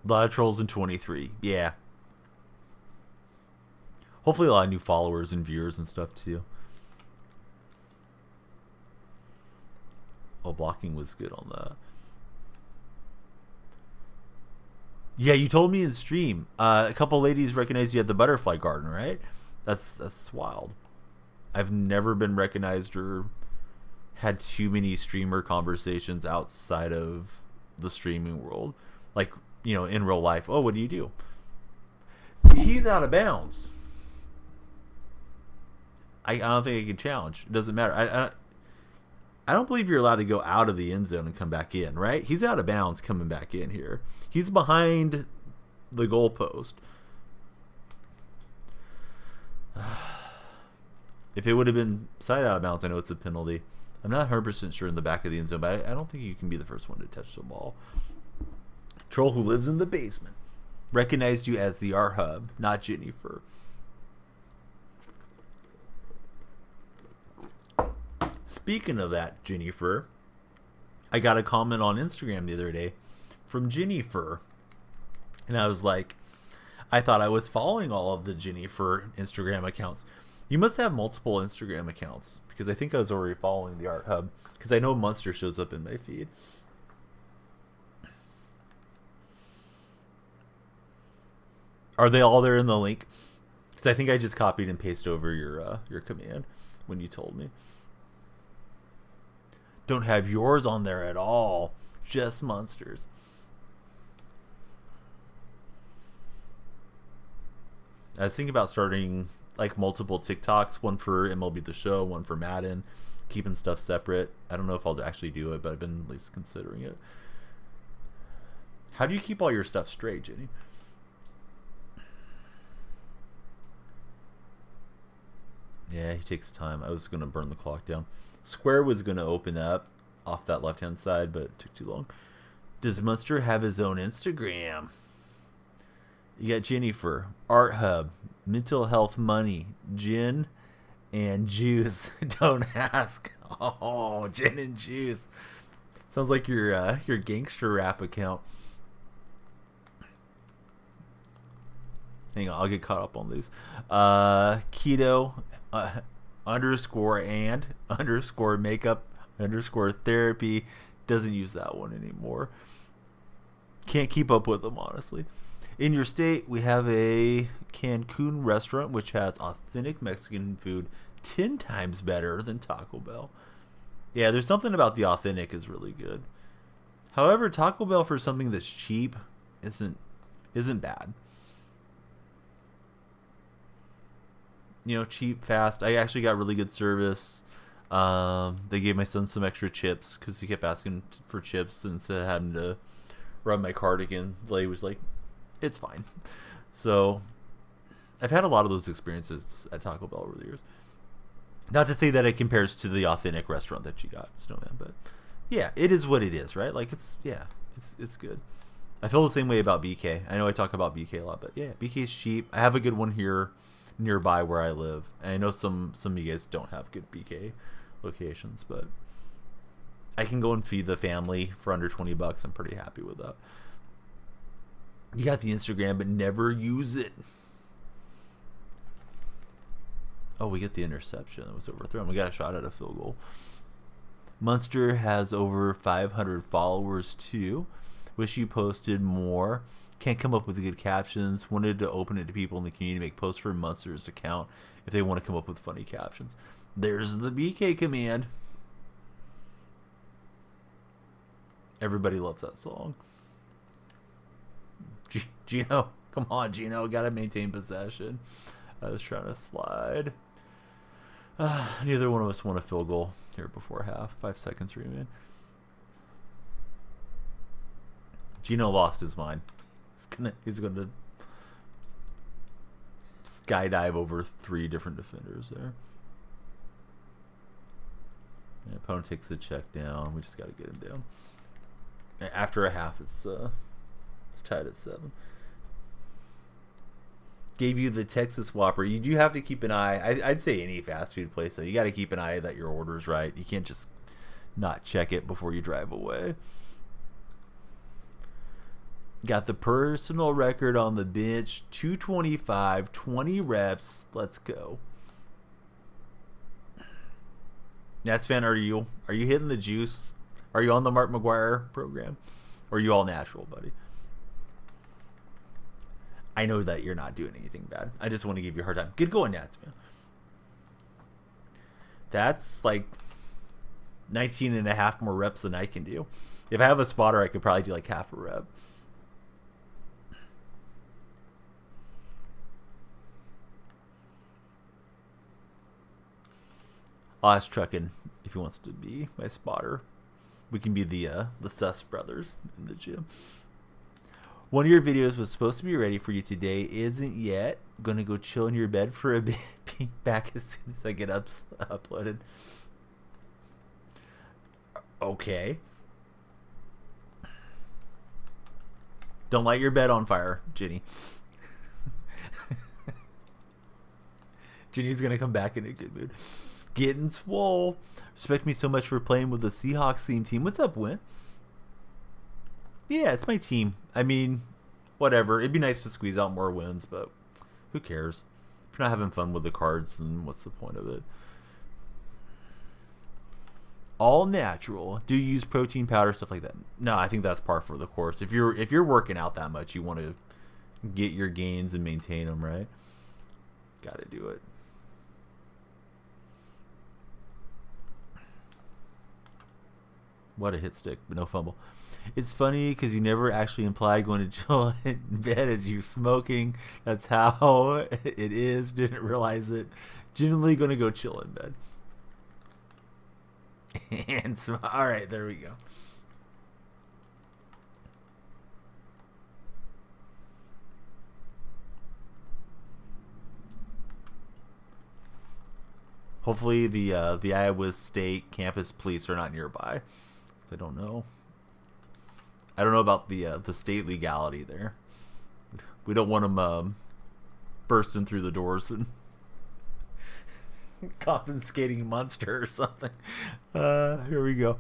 A lot of trolls in 23. Yeah. Hopefully a lot of new followers and viewers and stuff too. Oh, blocking was good on that. Yeah, you told me in stream. A couple ladies recognized you at the butterfly garden, right? That's wild. I've never been recognized or had too many streamer conversations outside of the streaming world. Like, you know, in real life. Oh, what do you do? He's out of bounds. I don't think I can challenge. It doesn't matter. I don't believe you're allowed to go out of the end zone and come back in, right? He's out of bounds coming back in here. He's behind the goalpost. If it would have been side out of bounds, I know it's a penalty. I'm not 100% sure in the back of the end zone, but I don't think you can be the first one to touch the ball. Troll who lives in the basement recognized you as the R Hub, not Jennifer. Speaking of that, Jennifer, I got a comment on Instagram the other day from Jennifer, and I was like, I thought I was following all of the Jennifer Instagram accounts. You must have multiple Instagram accounts, because I think I was already following the Art Hub, because I know Munster shows up in my feed. Are they all there in the link? Because I think I just copied and pasted over your command when you told me. Don't have yours on there at all. Just Munsters. I was thinking about starting like multiple TikToks, one for MLB The Show, one for Madden, keeping stuff separate. I don't know if I'll actually do it, but I've been at least considering it. How do you keep all your stuff straight, Jenny? Yeah, he takes time. I was going to burn the clock down. Square was going to open up off that left-hand side, but it took too long. Does Munster have his own Instagram? You got Jennifer, Art Hub, Mental Health Money, Gin, and Juice. Don't ask. Oh, Gin and Juice. Sounds like your gangster rap account. Hang on, I'll get caught up on these. Keto underscore and underscore makeup underscore therapy. Doesn't use that one anymore. Can't keep up with them, honestly. In your state, we have a Cancun restaurant which has authentic Mexican food 10 times better than Taco Bell. Yeah, there's something about the authentic is really good. However, Taco Bell for something that's cheap isn't bad. You know, cheap, fast. I actually got really good service. They gave my son some extra chips because he kept asking for chips, and instead of having to run my card again, the lady was like, it's fine. So I've had a lot of those experiences at Taco Bell over the years. Not to say that it compares to the authentic restaurant that you got, Snowman, but yeah, it is what it is, right? Like it's good. I feel the same way about BK. I know I talk about BK a lot, but yeah, BK is cheap. I have a good one here nearby where I live. And I know some of you guys don't have good BK locations, but I can go and feed the family for under $20. I'm pretty happy with that. You got the Instagram, but never use it. Oh, we get the interception. It was overthrown. We got a shot at a field goal. Munster has over 500 followers too. Wish you posted more. Can't come up with good captions. Wanted to open it to people in the community to make posts for Munster's account if they want to come up with funny captions. There's the BK command. Everybody loves that song. Gino, come on, Gino. Gotta maintain possession. I was trying to slide. Neither one of us won a field goal here before half. 5 seconds remain. Gino lost his mind. He's gonna skydive over 3 different defenders there. The opponent takes the check down. We just got to get him down. After a half, it's tied at 7. Gave you the Texas Whopper. You do have to keep an eye. I'd say any fast food place, so you got to keep an eye that your order's right. You can't just not check it before you drive away. Got the personal record on the bench. 225, 20 reps. Let's go. Nats fan, are you hitting the juice? Are you on the Mark McGuire program? Or are you all natural, buddy? I know that you're not doing anything bad. I just want to give you a hard time. Get going, Nats, man. That's like 19 and a half more reps than I can do. If I have a spotter, I could probably do like half a rep. I'll ask Truckin if he wants to be my spotter. We can be the Suss brothers in the gym. One of your videos was supposed to be ready for you today. Isn't yet. Gonna go chill in your bed for a bit. Be back as soon as I get uploaded. Okay. Don't light your bed on fire, Jenny. Jenny's gonna come back in a good mood. Getting swole. Respect me so much for playing with the Seahawks team. What's up, Win? Yeah, it's my team. I mean, whatever. It'd be nice to squeeze out more wins, but who cares? If you're not having fun with the cards, then what's the point of it? All natural. Do you use protein powder, stuff like that? No, I think that's par for the course. If you're working out that much, you want to get your gains and maintain them, right? Got to do it. What a hit stick, but no fumble. It's funny because you never actually implied going to chill in bed as you're smoking. That's how it is. Didn't realize it. Generally going to go chill in bed. And so, all right, there we go. Hopefully the Iowa State campus police are not nearby. I don't know. I don't know about the state legality there. We don't want them bursting through the doors and confiscating Munster or something. Here we go.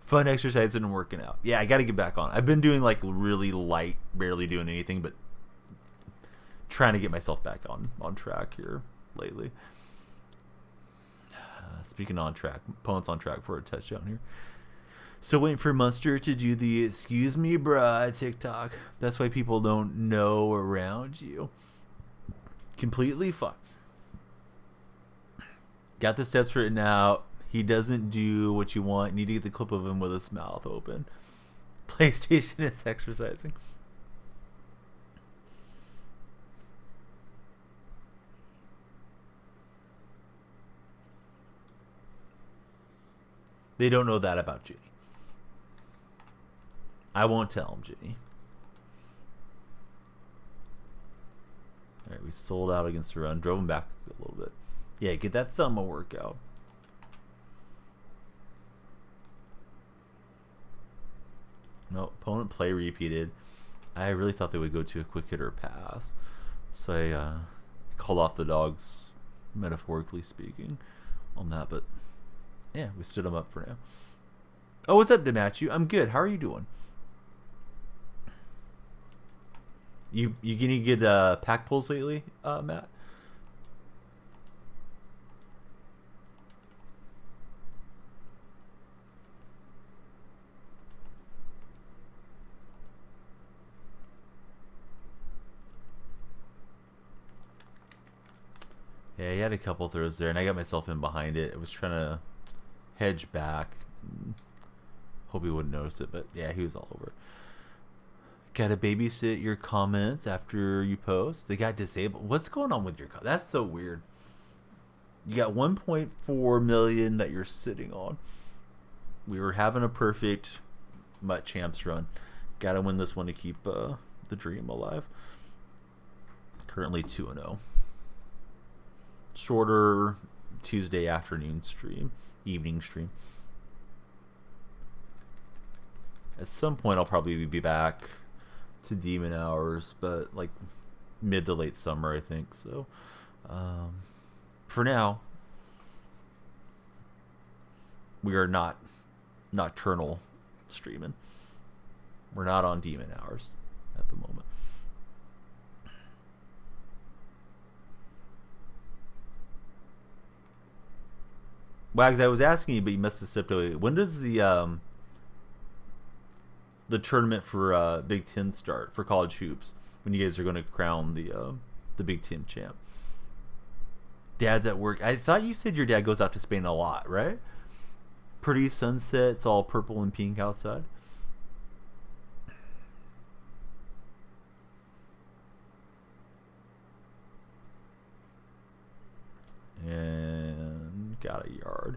Fun exercising and working out. Yeah, I got to get back on. I've been doing like really light, barely doing anything, but trying to get myself back on track here lately. Speaking on track, opponent's on track for a touchdown here. So waiting for Munster to do the "excuse me, bruh" TikTok. That's why people don't know around you. Completely fine. Got the steps written out. He doesn't do what you want. Need to get the clip of him with his mouth open. PlayStation is exercising. They don't know that about Ginny. I won't tell him, Ginny. All right, we sold out against the run. Drove him back a little bit. Yeah, get that thumb a workout. No, opponent play repeated. I really thought they would go to a quick hitter pass. So I called off the dogs, metaphorically speaking, on that. But yeah, we stood them up for now. Oh, what's up, Dematchu? I'm good. How are you doing? You getting good pack pulls lately, Matt? Yeah, he had a couple throws there, and I got myself in behind it. I was trying to hedge back. Hope he wouldn't notice it, but yeah, he was all over. Gotta babysit your comments after you post. They got disabled. What's going on with your comments? That's so weird. You got 1.4 million that you're sitting on. We were having a perfect MUT Champs run. Gotta win this one to keep the dream alive. Currently 2-0. Shorter Tuesday afternoon stream, evening stream. At some point, I'll probably be back to demon hours, but like mid to late summer, I think. So, for now, we are not nocturnal streaming. We're not on demon hours at the moment. Wags, I was asking you, but you must have stepped away. When does the tournament for Big Ten start for college hoops? When you guys are going to crown the Big Ten champ? Dad's at work. I thought you said your dad goes out to Spain a lot, right? Pretty sunset. It's all purple and pink outside. And got a yard.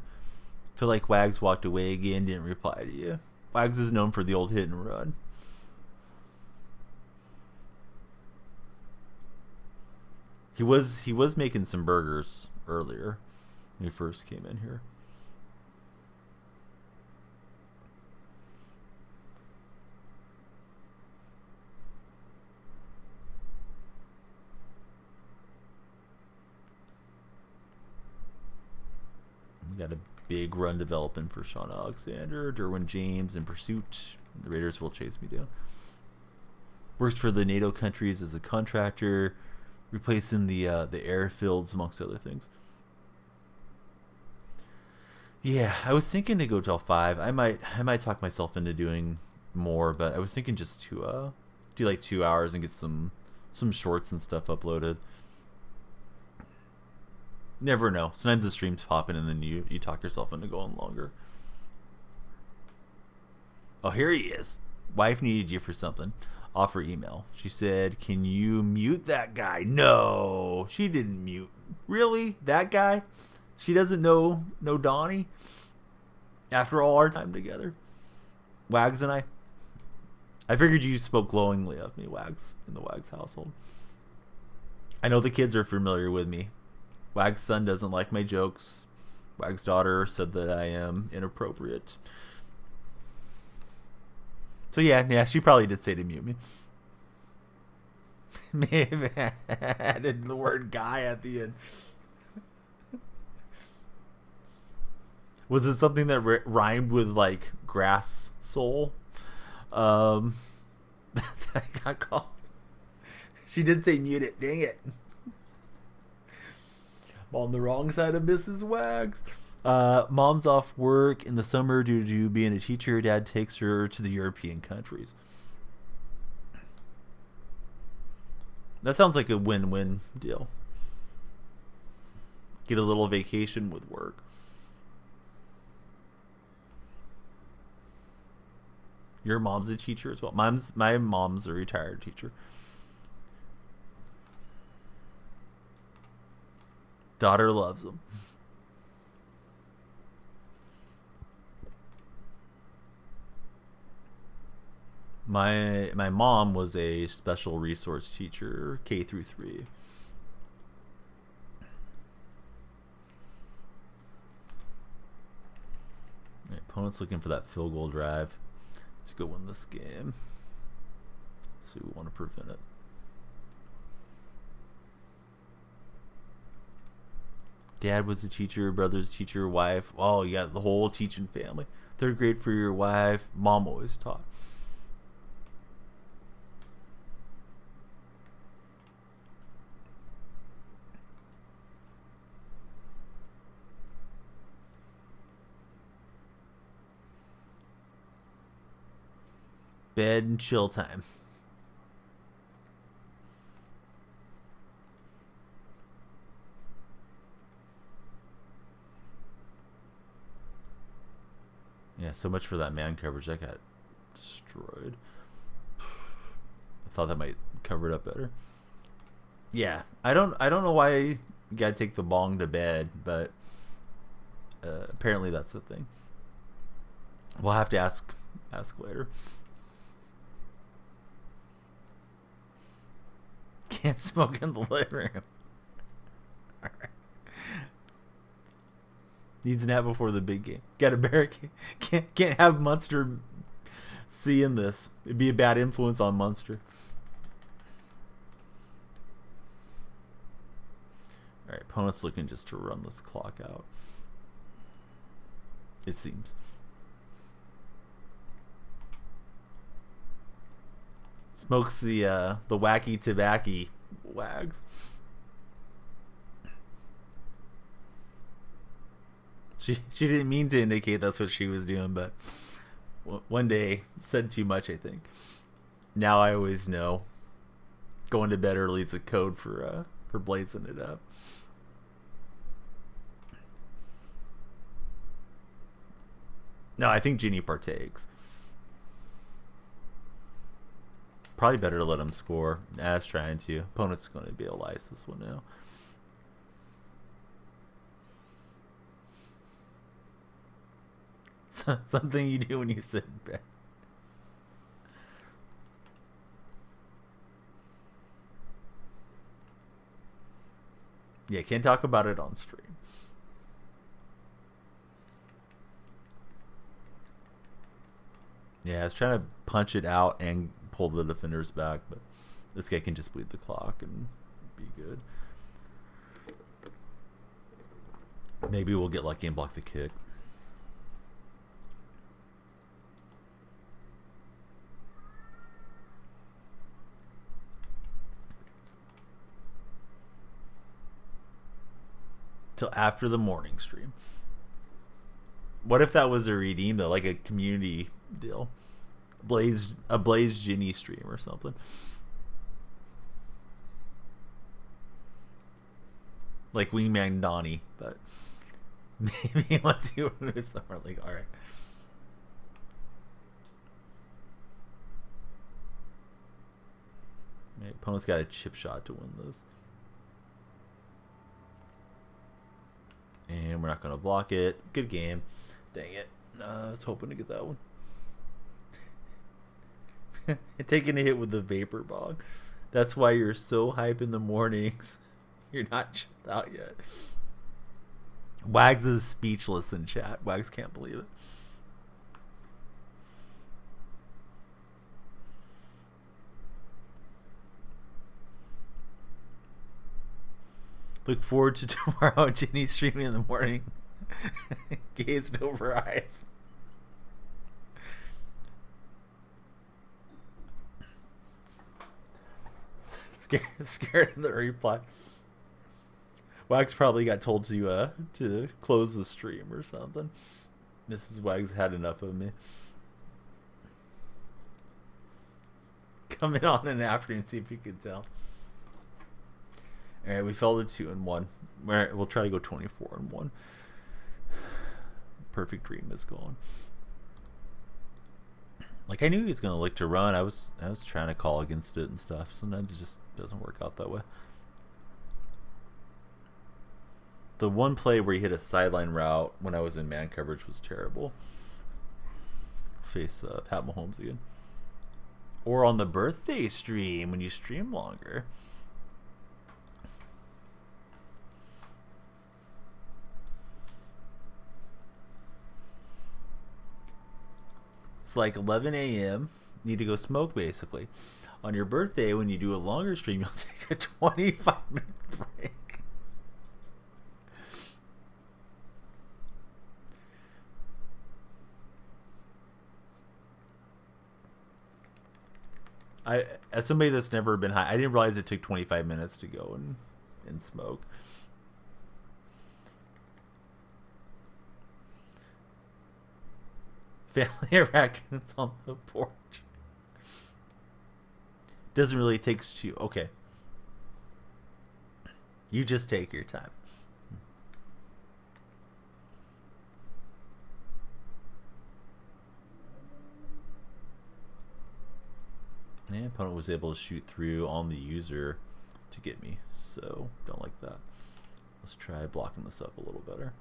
Feel like Wags walked away again, didn't reply to you. Wags is known for the old hit and run. He was making some burgers earlier when he first came in here. We got a big run developing for Sean Alexander, Derwin James in pursuit. The Raiders will chase me down. Works for the NATO countries as a contractor, replacing the airfields amongst other things. Yeah, I was thinking to go till 5. I might talk myself into doing more, but I was thinking just to do like 2 hours and get some shorts and stuff uploaded. Never know. Sometimes the stream's popping and then you talk yourself into going longer. Oh, here he is. Wife needed you for something. Offer email. She said, "Can you mute that guy?" No, she didn't mute. Really? That guy? She doesn't know Donnie? After all our time together? Wags and I figured you spoke glowingly of me, Wags, in the Wags household. I know the kids are familiar with me. Wag's son doesn't like my jokes. Wag's daughter said that I am inappropriate. So yeah, she probably did say to mute me. May have added the word guy at the end. Was it something that rhymed with like grass soul? That I got called. She did say mute it. Dang it. I'm on the wrong side of Mrs. Wags. Mom's off work in the summer due to being a teacher. Dad takes her to the European countries. That sounds like a win-win deal. Get a little vacation with work. Your mom's a teacher as well. My mom's a retired teacher. Daughter loves them. My mom was a special resource teacher, K through 3. My opponent's looking for that field goal drive to go win this game. So we want to prevent it. Dad was a teacher, brother's a teacher, wife. Oh, you got the whole teaching family. 3rd grade for your wife. Mom always taught. Bed and chill time. Yeah, so much for that man coverage. That got destroyed. I thought that might cover it up better. Yeah, I don't know why you gotta take the bong to bed, but apparently that's the thing. We'll have to ask later. Can't smoke in the living room. All right. Needs a nap before the big game. Got a barricade. Can't have Munster seeing this. It'd be a bad influence on Munster. All right, opponent's looking just to run this clock out. It seems. Smokes the wacky tobacco Wags. She didn't mean to indicate that's what she was doing, but one day said too much, I think. Now I always know. Going to bed early is a code for blazing it up. No, I think Ginny partakes. Probably better to let him score. As trying to. Opponent's going to be Elias this one now. Something you do when you sit in bed. Yeah, can't talk about it on stream. Yeah, I was trying to punch it out and pull the defenders back, but this guy can just bleed the clock and be good. Maybe we'll get lucky and block the kick. Till after the morning stream. What if that was a redeem though, like a community deal? A Blaze Ginny stream or something. Like Wingman Donnie, but maybe once you move somewhere, like, alright. My opponent's got a chip shot to win this. And we're not going to block it. Good game. Dang it. I was hoping to get that one. Taking a hit with the vapor bong. That's why you're so hype in the mornings. You're not chipped out yet. Wags is speechless in chat. Wags can't believe it. Look forward to tomorrow. Ginny streaming in the morning. Gazed over eyes. Scared of the reply. Wags probably got told to close the stream or something. Mrs. Wags had enough of me. Come in on an afternoon, see if you can tell. All right, we fell to 2-1. We'll try to go 24-1. Perfect dream is gone. Like, I knew he was gonna look to run. I was trying to call against it and stuff. Sometimes it just doesn't work out that way. The one play where he hit a sideline route when I was in man coverage was terrible. Face Pat Mahomes again. Or on the birthday stream when you stream longer. It's like 11 a.m. Need to go smoke, basically. On your birthday, when you do a longer stream, you'll take a 25-minute break. As somebody that's never been high, I didn't realize it took 25 minutes to go and smoke. Family of raccoons on the porch. Doesn't really take two. Okay. You just take your time. Yeah, opponent was able to shoot through on the user to get me, so don't like that. Let's try blocking this up a little better.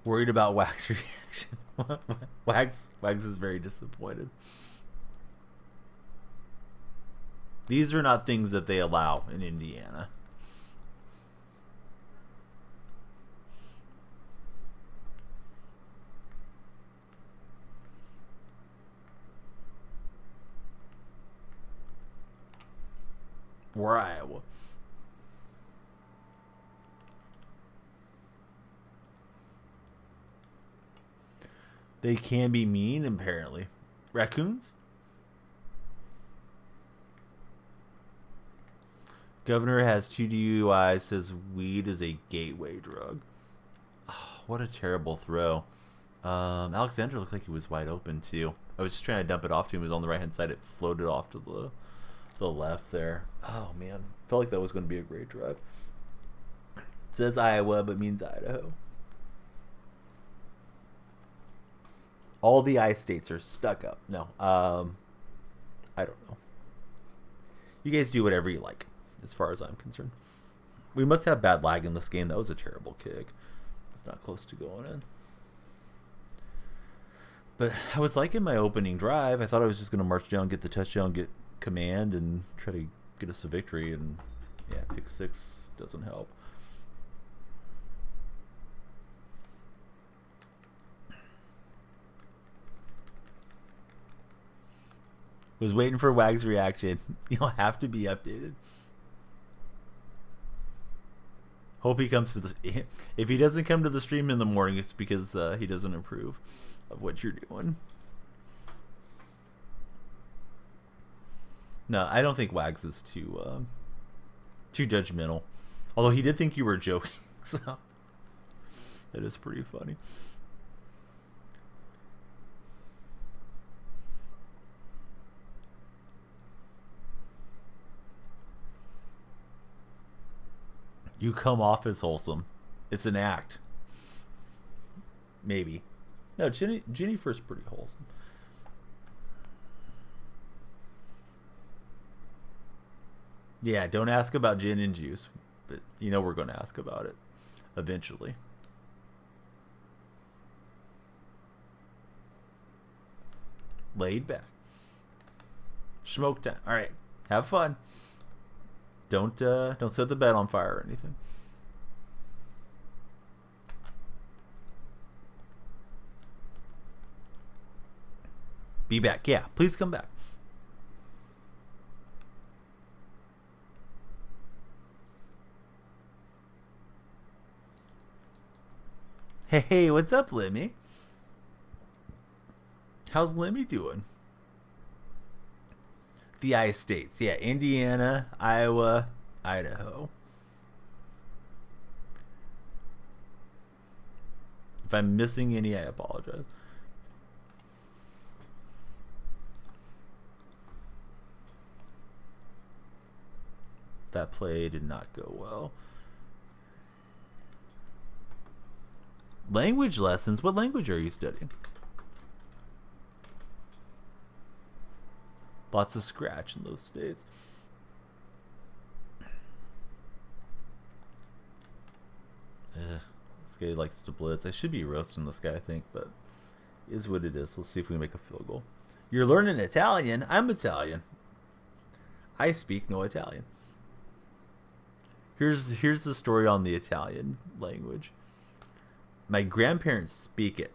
Worried about Wags' reaction. Wags is very disappointed. These are not things that they allow in Indiana. Or Iowa. They can be mean, apparently. Raccoons? Governor has 2 DUIs, says weed is a gateway drug. Oh, what a terrible throw. Alexander looked like he was wide open, too. I was just trying to dump it off to him. He was on the right-hand side. It floated off to the left there. Oh, man. Felt like that was going to be a great drive. It says Iowa, but means Idaho. All the I states are stuck up. No. I don't know. You guys do whatever you like, as far as I'm concerned. We must have bad lag in this game. That was a terrible kick. It's not close to going in. But I was liking my opening drive. I thought I was just going to march down, get the touchdown, get command, and try to get us a victory. And yeah, pick 6 doesn't help. Was waiting for Wag's reaction. You'll have to be updated. Hope he comes to the... If he doesn't come to the stream in the morning, it's because he doesn't approve of what you're doing. No, I don't think Wags is too judgmental. Although he did think you were joking, so that is pretty funny. You come off as wholesome. It's an act. Maybe. No, Jennifer's pretty wholesome. Yeah, don't ask about gin and juice. But you know we're going to ask about it eventually. Laid back. Smoke time. All right. Have fun. Don't set the bed on fire or anything. Be back. Yeah, please come back. Hey, what's up, Lemmy? How's Lemmy doing? The I states. Yeah, Indiana, Iowa, Idaho. If I'm missing any, I apologize. That play did not go well. Language lessons? What language are you studying? Lots of scratch in those states. This guy likes to blitz. I should be roasting this guy, I think, but it is what it is. Let's see if we can make a field goal. You're learning Italian? I'm Italian. I speak no Italian. Here's the story on the Italian language. My grandparents speak it.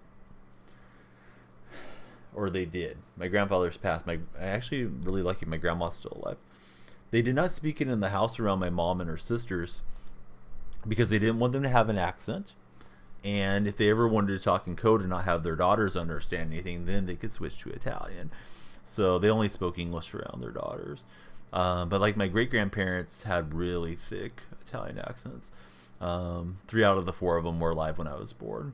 Or they did. My grandfather's passed. I actually really lucky my grandma's still alive. They did not speak it in the house around my mom and her sisters because they didn't want them to have an accent. And if they ever wanted to talk in code and not have their daughters understand anything, then they could switch to Italian. So they only spoke English around their daughters. But like my great-grandparents had really thick Italian accents. 3 out of the 4 of them were alive when I was born.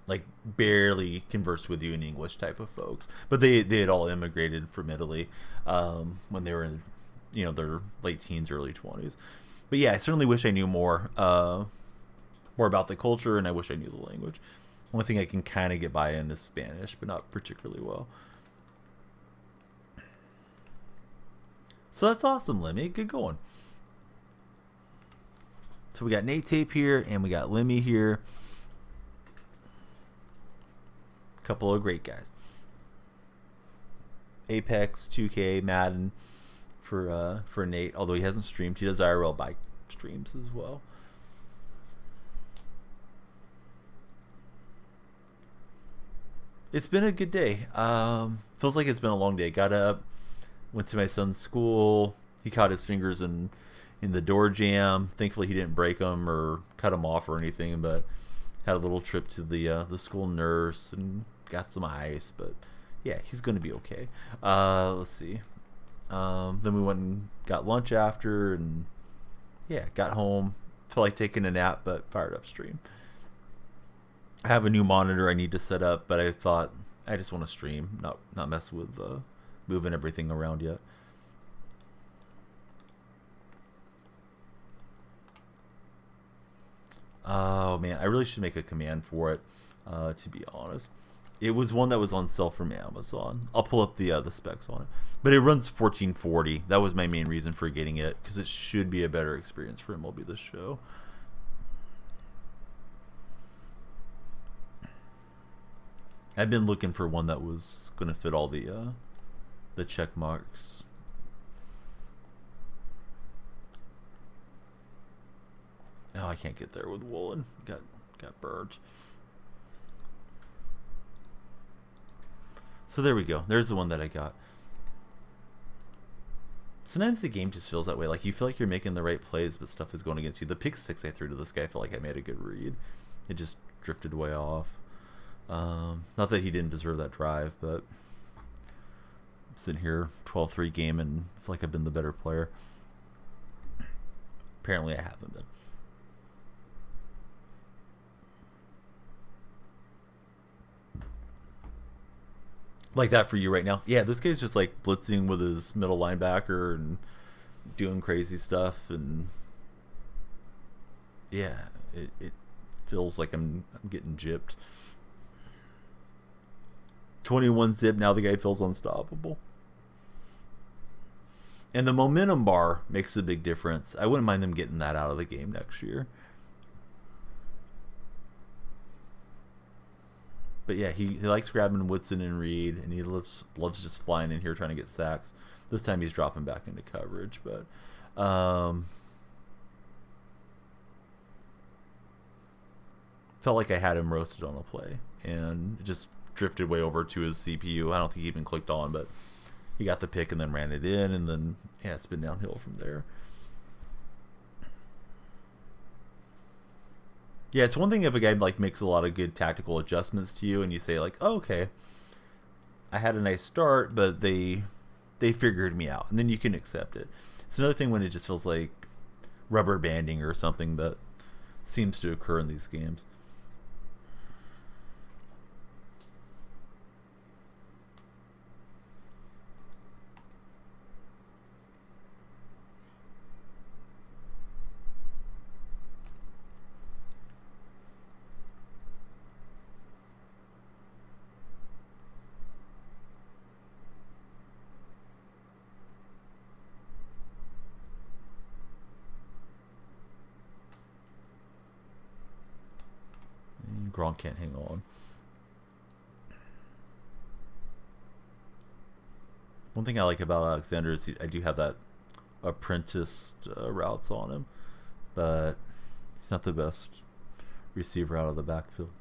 Like barely conversed with you in English type of folks. But they had all immigrated from Italy when they were in their late teens, early 20s. But yeah, I certainly wish I knew more about the culture, and I wish I knew the language. Only thing I can kind of get by in is Spanish, but not particularly well. So that's awesome, Lemmy. Good going. So we got Nate Tape here, and we got Lemmy here. Couple of great guys. Apex, 2K, Madden for Nate, although he hasn't streamed. He does IRL bike streams as well. It's been a good day. Feels like it's been a long day. Got up, went to my son's school. He caught his fingers in the door jam. Thankfully, he didn't break them or cut them off or anything, but had a little trip to the school nurse and got some ice. But yeah, he's going to be okay. Let's see. Then we went and got lunch after, and yeah, got home. Felt like taking a nap, but fired up stream. I have a new monitor I need to set up, but I thought I just want to stream, not mess with moving everything around yet. Oh man, I really should make a command for it. To be honest, it was one that was on sale from Amazon. I'll pull up the specs on it, but it runs 1440. That was my main reason for getting it, because it should be a better experience for MLB The Show. I've been looking for one that was going to fit all the check marks. Oh, I can't get there with woolen. Got birds. So there we go. There's the one that I got. Sometimes the game just feels that way. Like you feel like you're making the right plays, but stuff is going against you. The pick six I threw to this guy, I felt like I made a good read. It just drifted way off. Not that he didn't deserve that drive, but I'm sitting here 12-3 game and feel like I've been the better player. Apparently I haven't been. Like that for you right now. Yeah, this guy's just like blitzing with his middle linebacker and doing crazy stuff, and yeah, it feels like I'm getting gypped. 21 zip, now the guy feels unstoppable. And the momentum bar makes a big difference. I wouldn't mind them getting that out of the game next year. But yeah, he likes grabbing Woodson and Reed, and he loves just flying in here trying to get sacks. This time he's dropping back into coverage, but felt like I had him roasted on the play, and it just drifted way over to his CPU. I don't think he even clicked on, but he got the pick and then ran it in, and then yeah, it's been downhill from there. Yeah, it's one thing if a guy like makes a lot of good tactical adjustments to you, and you say like, oh, okay, I had a nice start, but they figured me out, and then you can accept it. It's another thing when it just feels like rubber banding or something that seems to occur in these games. Gronk can't hang on. One thing I like about Alexander is I do have that apprenticed routes on him, but he's not the best receiver out of the backfield.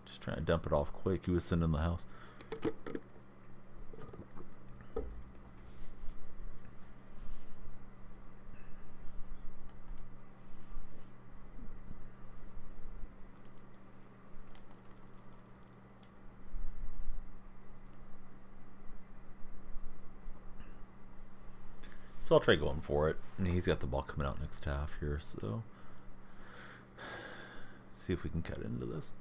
Just trying to dump it off quick. He was sitting in the house. So I'll try going for it. And he's got the ball coming out next half here, so see if we can cut into this.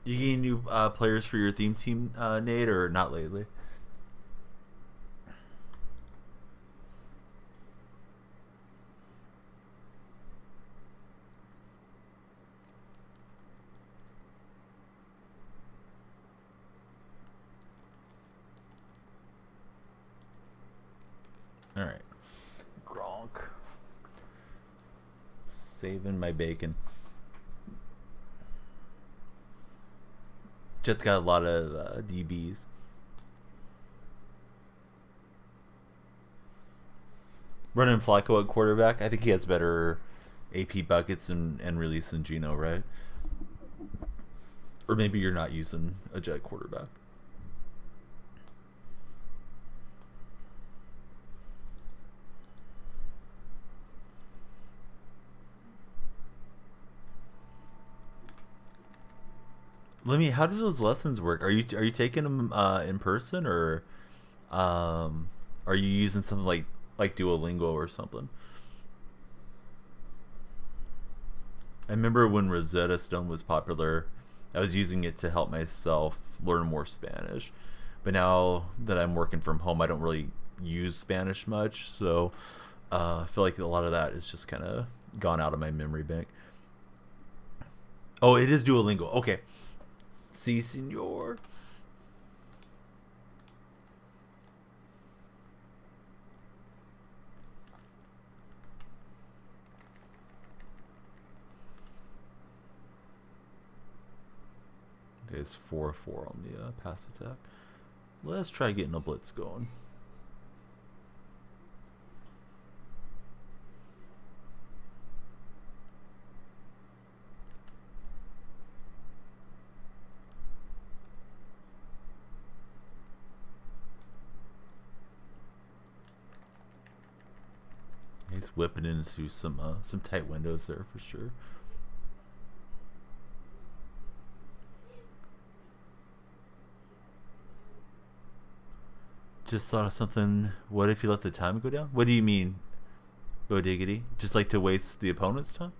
You getting new players for your theme team, Nate, or not lately? All right, Gronk, saving my bacon. Jets got a lot of DBs. Running Flacco at quarterback. I think he has better AP buckets and release than Geno, right? Or maybe you're not using a Jet quarterback. How do those lessons work? Are you taking them in person, or are you using something like Duolingo or something? I remember when Rosetta Stone was popular, I was using it to help myself learn more Spanish. But now that I'm working from home, I don't really use Spanish much, so I feel like a lot of that is just kind of gone out of my memory bank. Oh, it is Duolingo. Okay. Si, senor. There's 4-4 on the pass attack. Let's try getting a blitz going. He's whipping into some tight windows there for sure. Just thought of something. What if you let the time go down? What do you mean, Bodiggity? Just like to waste the opponent's time?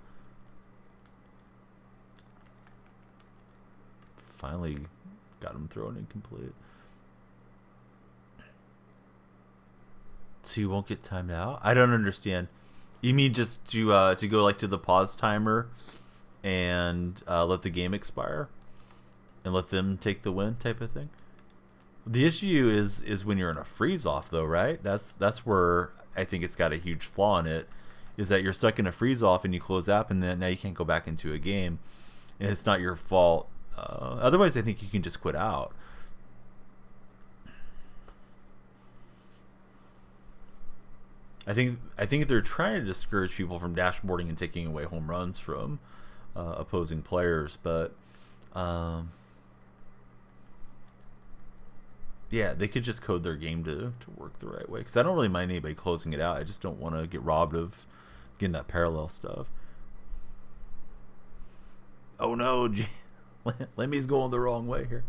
Finally got him thrown incomplete. So you won't get timed out? I don't understand. You mean just to go like to the pause timer and let the game expire? and let them take the win type of thing. The issue is when you're in a freeze off though, right? That's where I think it's got a huge flaw in it, is that you're stuck in a freeze off and you close app and then now you can't go back into a game, and it's not your fault. Otherwise, I think you can just quit out. I think they're trying to discourage people from dashboarding and taking away home runs from opposing players, but yeah, they could just code their game to work the right way. Because I don't really mind anybody closing it out. I just don't want to get robbed of getting that parallel stuff. Oh no, Lemmy's going the wrong way here.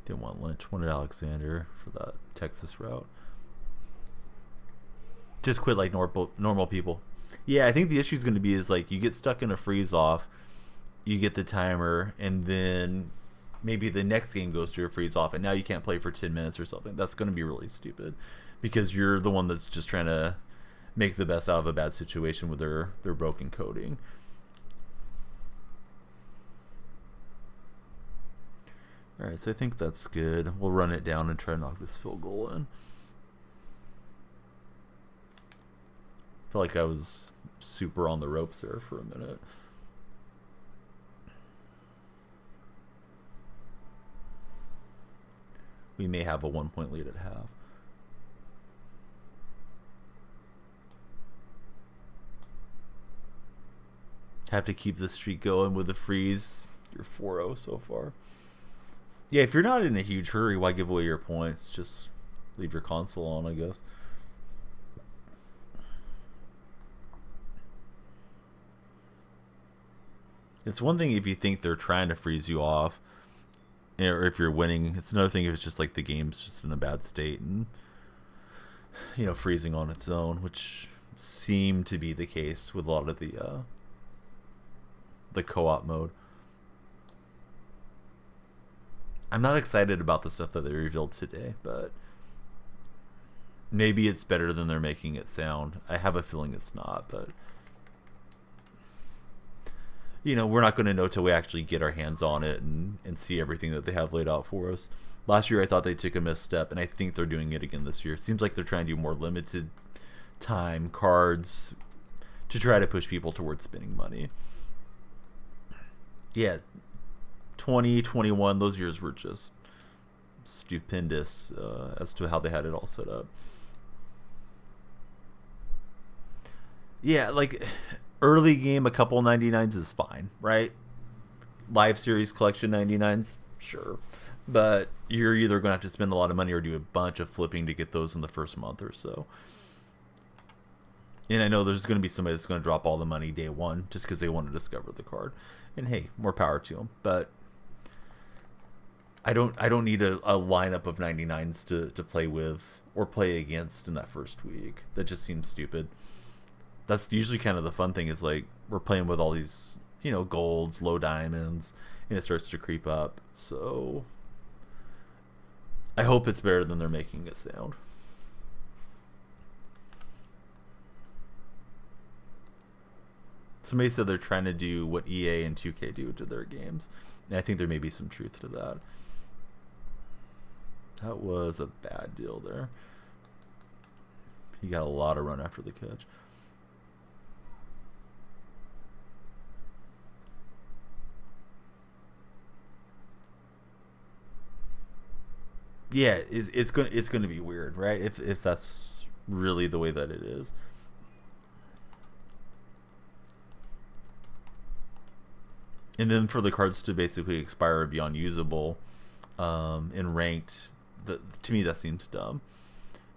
Didn't want Lynch, wanted Alexander for that Texas route. Just quit like normal people. Yeah, I think the issue is going to be is like you get stuck in a freeze off, you get the timer, and then maybe the next game goes to a freeze off, and now you can't play for 10 minutes or something. That's going to be really stupid because you're the one that's just trying to make the best out of a bad situation with their broken coding. Alright, so I think that's good. We'll run it down and try to knock this field goal in. I feel like I was super on the ropes there for a minute. We may have a 1-point lead at half. Have to keep the streak going with the freeze. You're 4-0 so far. Yeah, if you're not in a huge hurry, why give away your points? Just leave your console on, I guess. It's one thing if you think they're trying to freeze you off, or if you're winning. It's another thing if it's just like the game's just in a bad state and, you know, freezing on its own, which seemed to be the case with a lot of the co-op mode. I'm not excited about the stuff that they revealed today, but maybe it's better than they're making it sound. I have a feeling it's not, but you know, we're not going to know till we actually get our hands on it and see everything that they have laid out for us. Last year I thought they took a misstep, and I think they're doing it again this year. It seems like they're trying to do more limited time cards to try to push people towards spending money. Yeah, 2021, those years were just stupendous as to how they had it all set up. Yeah, like early game, a couple 99s is fine, right? Live series collection 99s, sure. But you're either going to have to spend a lot of money or do a bunch of flipping to get those in the first month or so. And I know there's going to be somebody that's going to drop all the money day one just because they want to discover the card. And hey, more power to them. But I don't need a lineup of 99s to play with or play against in that first week. That just seems stupid. That's usually kind of the fun thing, is like we're playing with all these, you know, golds, low diamonds, and it starts to creep up. So I hope it's better than they're making it sound. Somebody said they're trying to do what EA and 2K do to their games, and I think there may be some truth to that. That was a bad deal there. He got a lot of run after the catch. Yeah, it's going to be weird, right? If that's really the way that it is. And then for the cards to basically expire or be unusable in ranked, to me that seems dumb.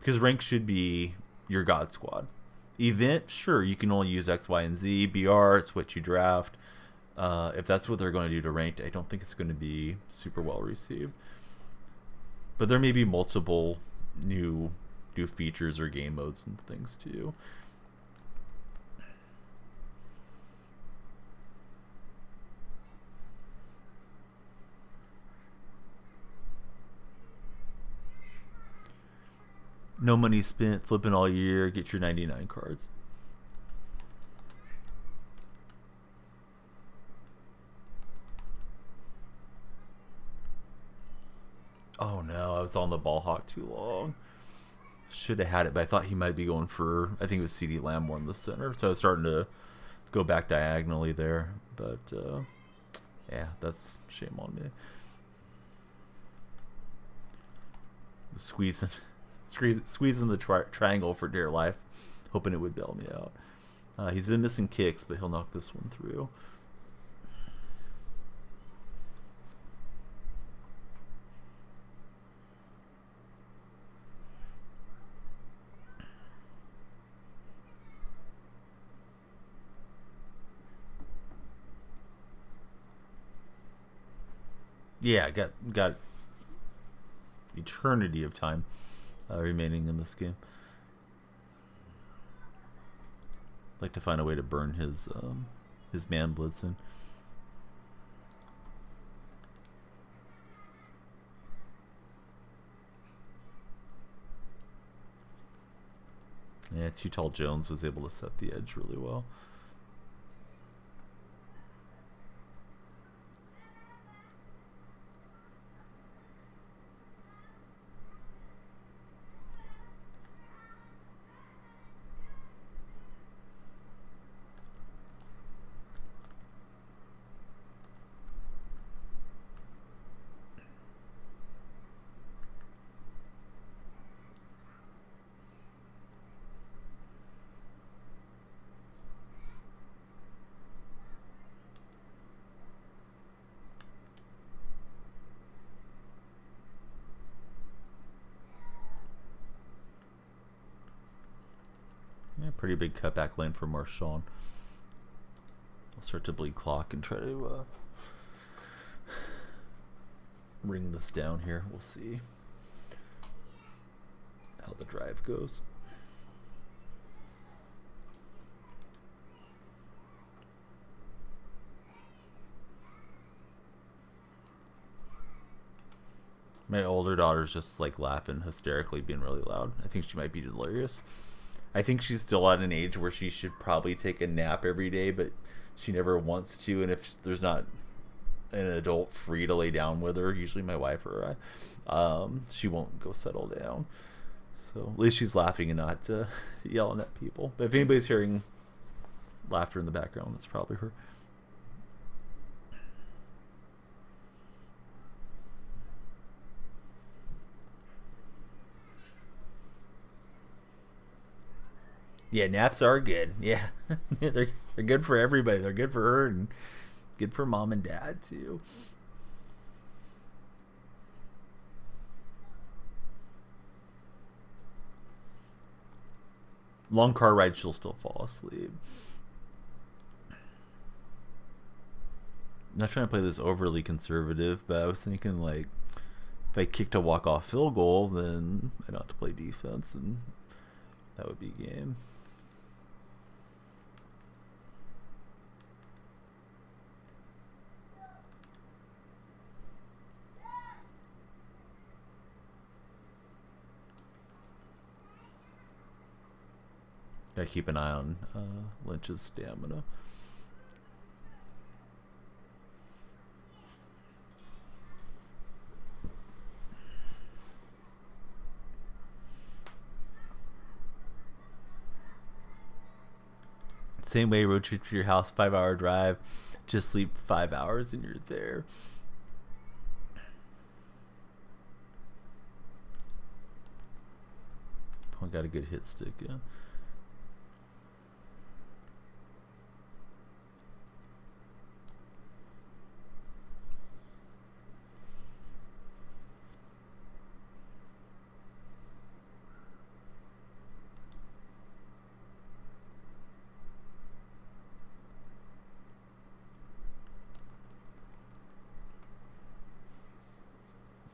Because ranked should be your God Squad. Event, sure, you can only use X, Y, and Z. BR, it's what you draft. If that's what they're going to do to ranked, I don't think it's going to be super well received. But there may be multiple new features or game modes and things too. No money spent, flipping all year, get your 99 cards. Oh no, I was on the ball hawk too long. Should have had it, but I thought he might be going for, I think it was CD Lamb more in the center. So I was starting to go back diagonally there. But yeah, that's shame on me. Squeezing the triangle for dear life, hoping it would bail me out. He's been missing kicks, but he'll knock this one through. Yeah, got eternity of time remaining in this game. I'd like to find a way to burn his man blitzing. Yeah, Too Tall Jones was able to set the edge really well. Yeah, pretty big cutback lane for Marshawn. I'll start to bleed clock and try to ring this down here. We'll see how the drive goes. My older daughter's just like laughing hysterically, being really loud. I think she might be delirious. I think she's still at an age where she should probably take a nap every day, but she never wants to. And if there's not an adult free to lay down with her, usually my wife or I, she won't go settle down. So at least she's laughing and not yelling at people. But if anybody's hearing laughter in the background, that's probably her. Yeah, naps are good. Yeah, they're good for everybody. They're good for her and good for mom and dad too. Long car ride, she'll still fall asleep. I'm not trying to play this overly conservative, but I was thinking like if I kicked a walk-off field goal, then I don't have to play defense, and that would be game. Gotta keep an eye on Lynch's stamina. Same way, road trip to your house, 5-hour drive. Just sleep 5 hours and you're there. Oh, got a good hit stick, yeah.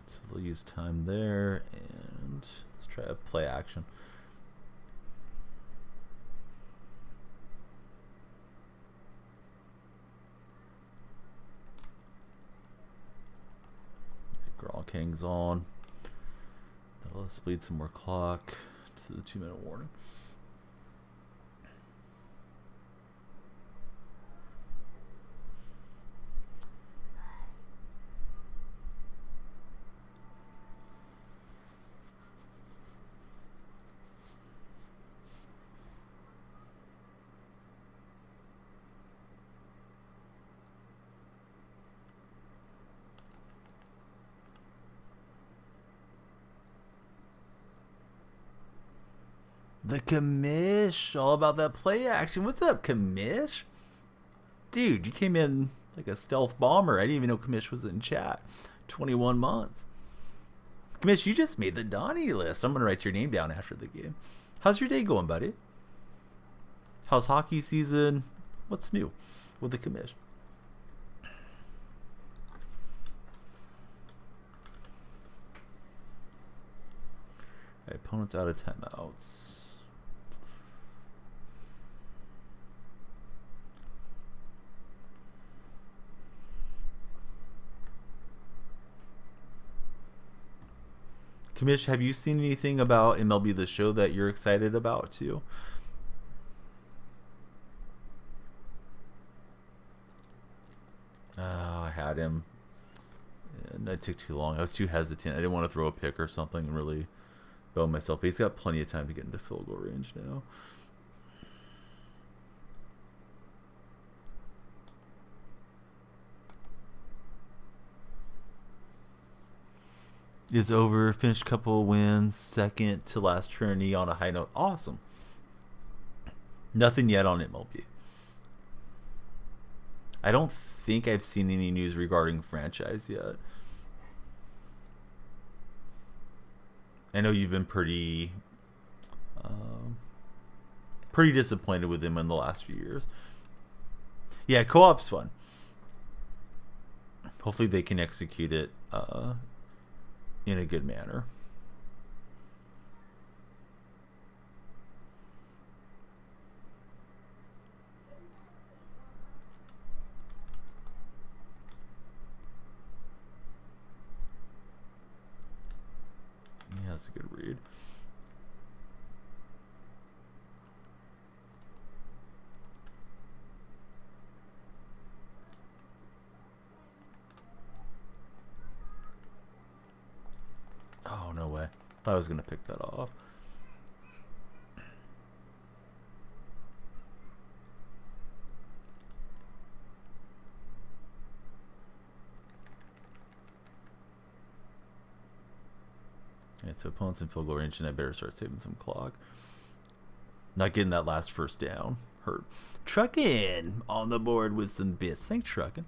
So they'll use time there, and let's try a play action. Gronk hangs on. That'll let's bleed some more clock. So the 2-minute warning. The commish, all about that play action. What's up, commish? Dude, you came in like a stealth bomber. I didn't even know commish was in chat. 21 months. Commish, you just made the Donnie list. I'm going to write your name down after the game. How's your day going, buddy? How's hockey season? What's new with the commish? Right, opponent's out of timeouts. Commish, have you seen anything about MLB The Show that you're excited about too? I had him, and it took too long. I was too hesitant. I didn't want to throw a pick or something and really bone myself. But he's got plenty of time to get into field goal range now. Is over. Finished couple wins. Second to last tourney on a high note. Awesome. Nothing yet on MLB. I don't think I've seen any news regarding franchise yet. I know you've been pretty disappointed with him in the last few years. Yeah, co-op's fun. Hopefully they can execute it in a good manner. Yeah, that's a good read. Oh, no way. Thought I was going to pick that off. Alright, so opponent's in field goal range, and I better start saving some clock. Not getting that last first down. Hurt. Truckin' on the board with some bits. Thanks, Truckin'.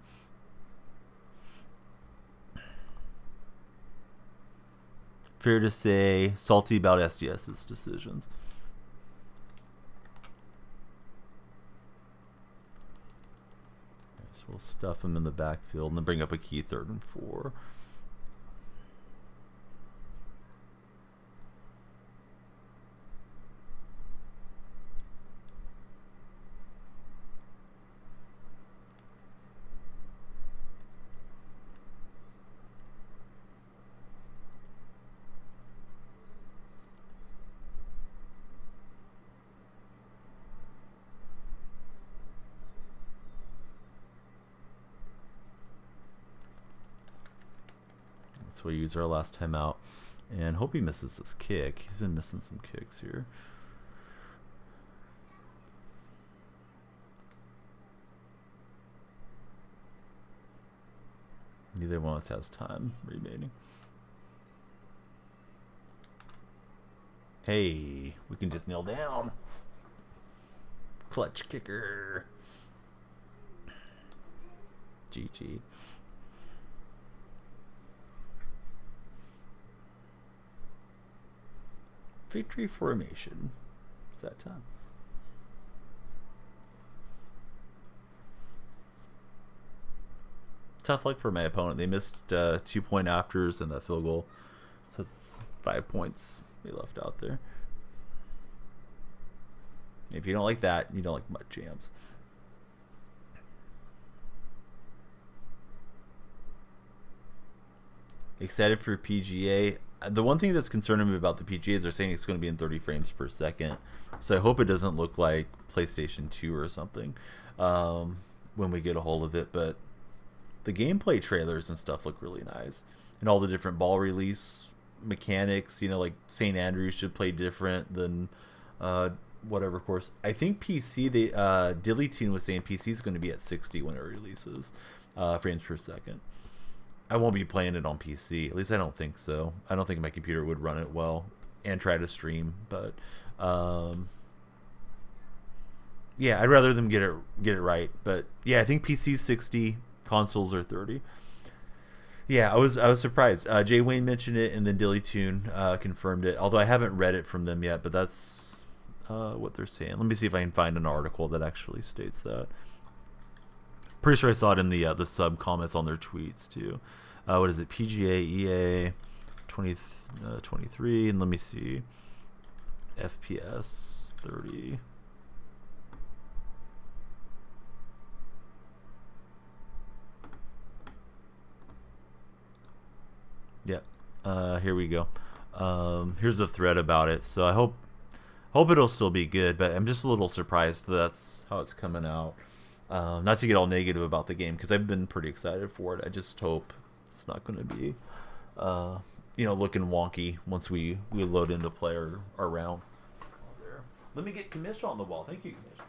Fair to say, salty about SDS's decisions. Okay, so we'll stuff him in the backfield and then bring up a key 3rd and 4. So we'll use our last timeout and hope he misses this kick. He's been missing some kicks here. Neither one of us has time remaining. Hey, we can just kneel down. Clutch kicker. GG. Victory formation. It's that time. Tough luck for my opponent. They missed 2-point afters and that field goal. So it's 5 points they left out there. If you don't like that, you don't like MUT Champs. Excited for PGA? The one thing that's concerning me about the PGA is they're saying it's going to be in 30 frames per second. So I hope it doesn't look like PlayStation 2 or something when we get a hold of it. But the gameplay trailers and stuff look really nice. And all the different ball release mechanics, like St. Andrews should play different than whatever course. I think PC, Dilly Tune was saying PC is going to be at 60 when it releases frames per second. I won't be playing it on PC. At least I don't think so. I don't think my computer would run it well and try to stream. But yeah, I'd rather them get it right. But yeah, I think PC's 60, consoles are 30. Yeah, I was surprised. Jay Wayne mentioned it, and then Dilly Tune confirmed it. Although I haven't read it from them yet, but that's what they're saying. Let me see if I can find an article that actually states that. Pretty sure I saw it in the sub comments on their tweets too. What is it? PGA EA 23, and let me see. FPS 30. Yep. Here we go. Here's a thread about it. So I hope it'll still be good, but I'm just a little surprised that's how it's coming out. Not to get all negative about the game, because I've been pretty excited for it. I just hope it's not going to be, looking wonky once we load into play our rounds. Let me get Commish on the wall. Thank you, Commish.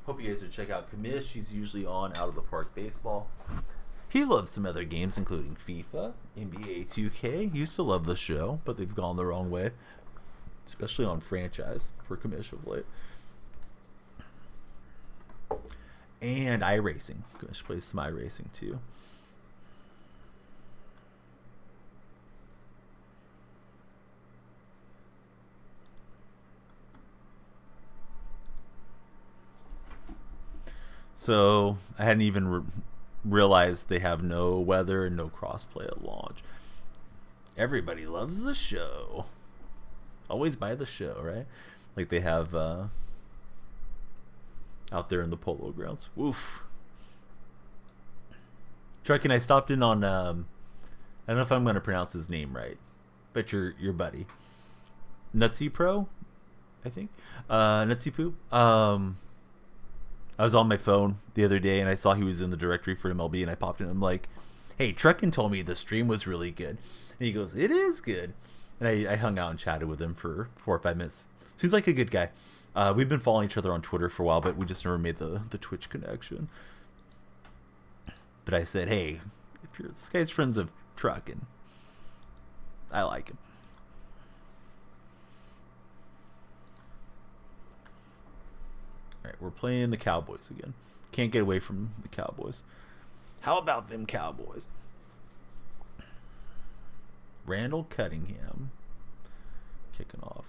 Hope you guys would check out Commish. He's usually on Out of the Park Baseball. He loves some other games, including FIFA, NBA 2K. Used to love the show, but they've gone the wrong way, especially on franchise for Commish of late. And iRacing. Commish plays some iRacing too. So I hadn't even realized they have no weather and no crossplay at launch. Everybody loves the show. Always buy the show, right? Like they have out there in the polo grounds. Woof. Truck and I stopped in on I don't know if I'm going to pronounce his name right, but your buddy Nutsy Pro, I think. Nutsy Poo. I was on my phone the other day and I saw he was in the directory for MLB, and I popped in. I'm like, hey, Truckin told me the stream was really good. And he goes, it is good. And I hung out and chatted with him for 4 or 5 minutes. Seems like a good guy. We've been following each other on Twitter for a while, but we just never made the Twitch connection. But I said, hey, if this guy's friends of Truckin, I like him. Alright, we're playing the Cowboys again. Can't get away from the Cowboys. How about them Cowboys? Randall Cunningham kicking off.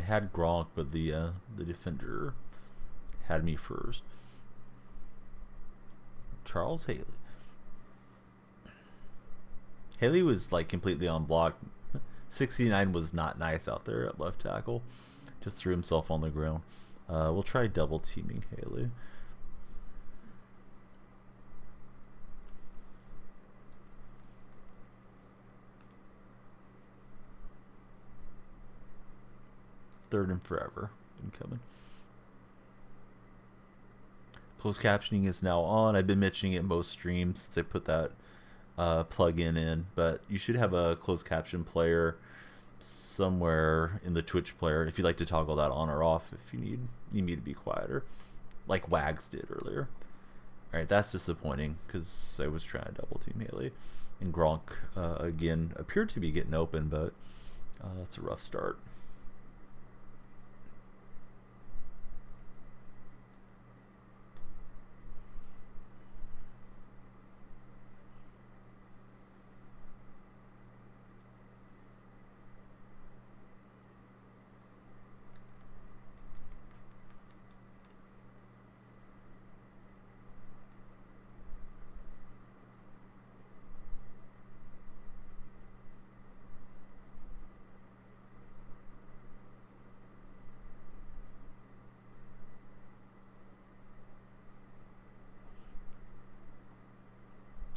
Had Gronk, but the defender had me first. Charles Haley. Haley was like completely unblocked. 69 was not nice out there at left tackle. Just threw himself on the ground. We'll try double teaming Haley. Third and forever incoming. Closed captioning is now on. I've been mentioning it in most streams since I put that plug-in in, but you should have a closed caption player somewhere in the Twitch player if you'd like to toggle that on or off if you need me to be quieter, like Wags did earlier. Alright, that's disappointing because I was trying to double team Haley. And Gronk again appeared to be getting open, but that's a rough start.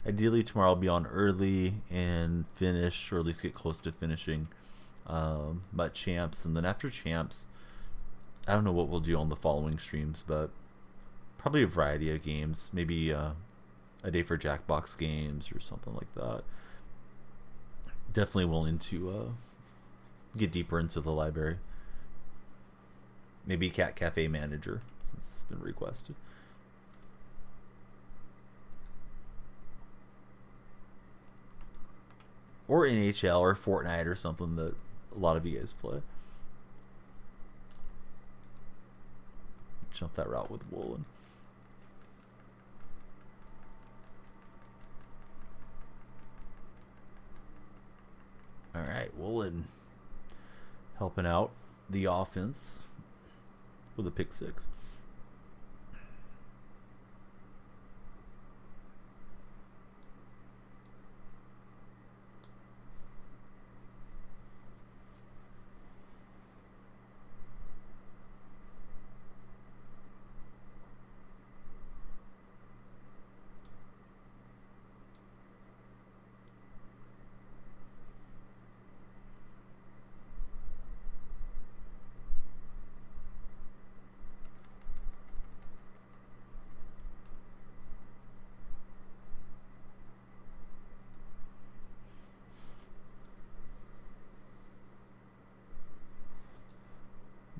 Ideally, tomorrow I'll be on early and finish, or at least get close to finishing MUT Champs. And then after Champs, I don't know what we'll do on the following streams, but probably a variety of games. Maybe a day for Jackbox games or something like that. Definitely willing to get deeper into the library. Maybe Cat Cafe Manager, since it's been requested. Or NHL or Fortnite or something that a lot of you guys play. Jump that route with Woolen. Alright, Woolen helping out the offense with a pick six.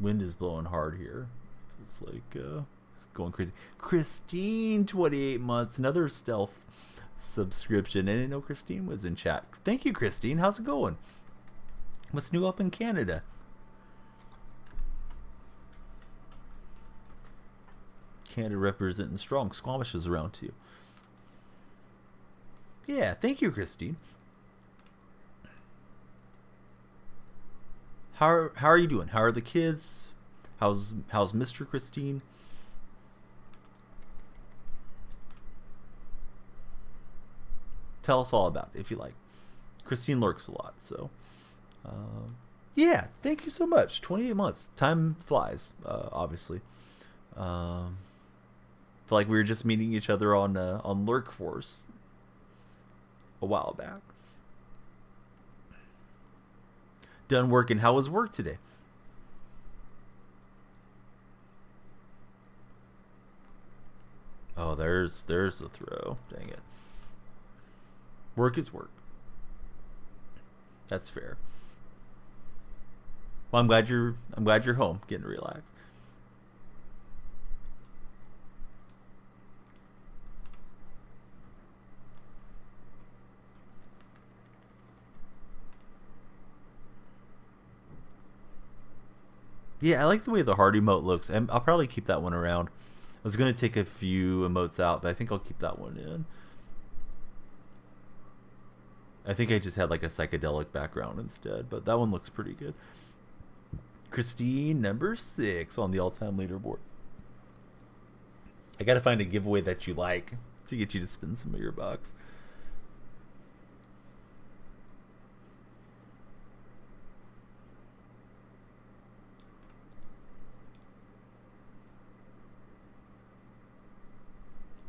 Wind is blowing hard here. It's like it's going crazy. Christine, 28 months, another stealth subscription. I didn't know Christine was in chat. Thank you, Christine. How's it going? What's new up in Canada? Canada representing strong. Squamish is around too. Yeah, thank you, Christine. How are you doing? How are the kids? How's Mr. Christine? Tell us all about it if you like. Christine lurks a lot, so yeah. Thank you so much. 28 months. Time flies. Obviously. Feel like we were just meeting each other on Lurk Force a while back. Done working. How was work today? Oh, there's the throw. Dang it. Work is work. That's fair. Well, I'm glad you're home, getting relaxed. Yeah, I like the way the heart emote looks. And I'll probably keep that one around. I was going to take a few emotes out, but I think I'll keep that one in. I think I just had like a psychedelic background instead, but that one looks pretty good. Christine, number 6 on the all-time leaderboard. I got to find a giveaway that you like to get you to spend some of your bucks.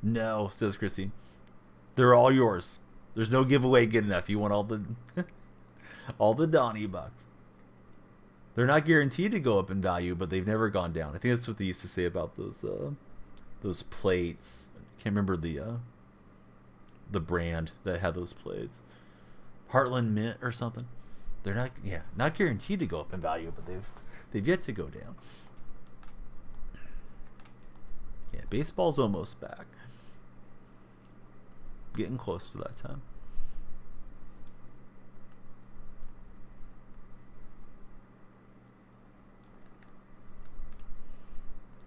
No, says Christine. They're all yours. There's no giveaway good enough. You want all the all the Donnie bucks. They're not guaranteed to go up in value, but they've never gone down. I think that's what they used to say about those plates. I can't remember the brand that had those plates. Heartland Mint or something. They're not guaranteed to go up in value, but they've yet to go down. Yeah, baseball's almost back. Getting close to that time.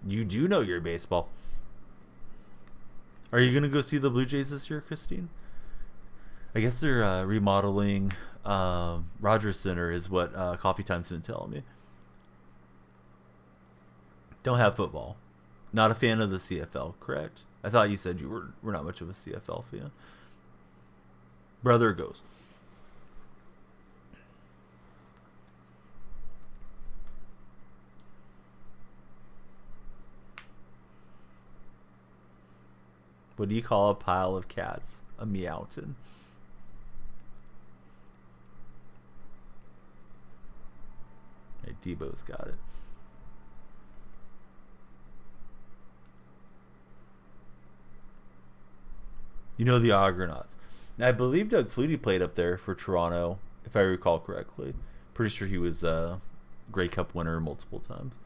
You do know your baseball. Are you going to go see the Blue Jays this year, Christine? I guess they're remodeling Rogers Center is what Coffee Time's been telling me. Don't have football. Not a fan of the CFL, correct? I thought you said you were not much of a CFL fan. Brother goes. What do you call a pile of cats? A meowton. Hey, Debo's got it. You know the Argonauts. Now, I believe Doug Flutie played up there for Toronto, if I recall correctly. Pretty sure he was a Grey Cup winner multiple times.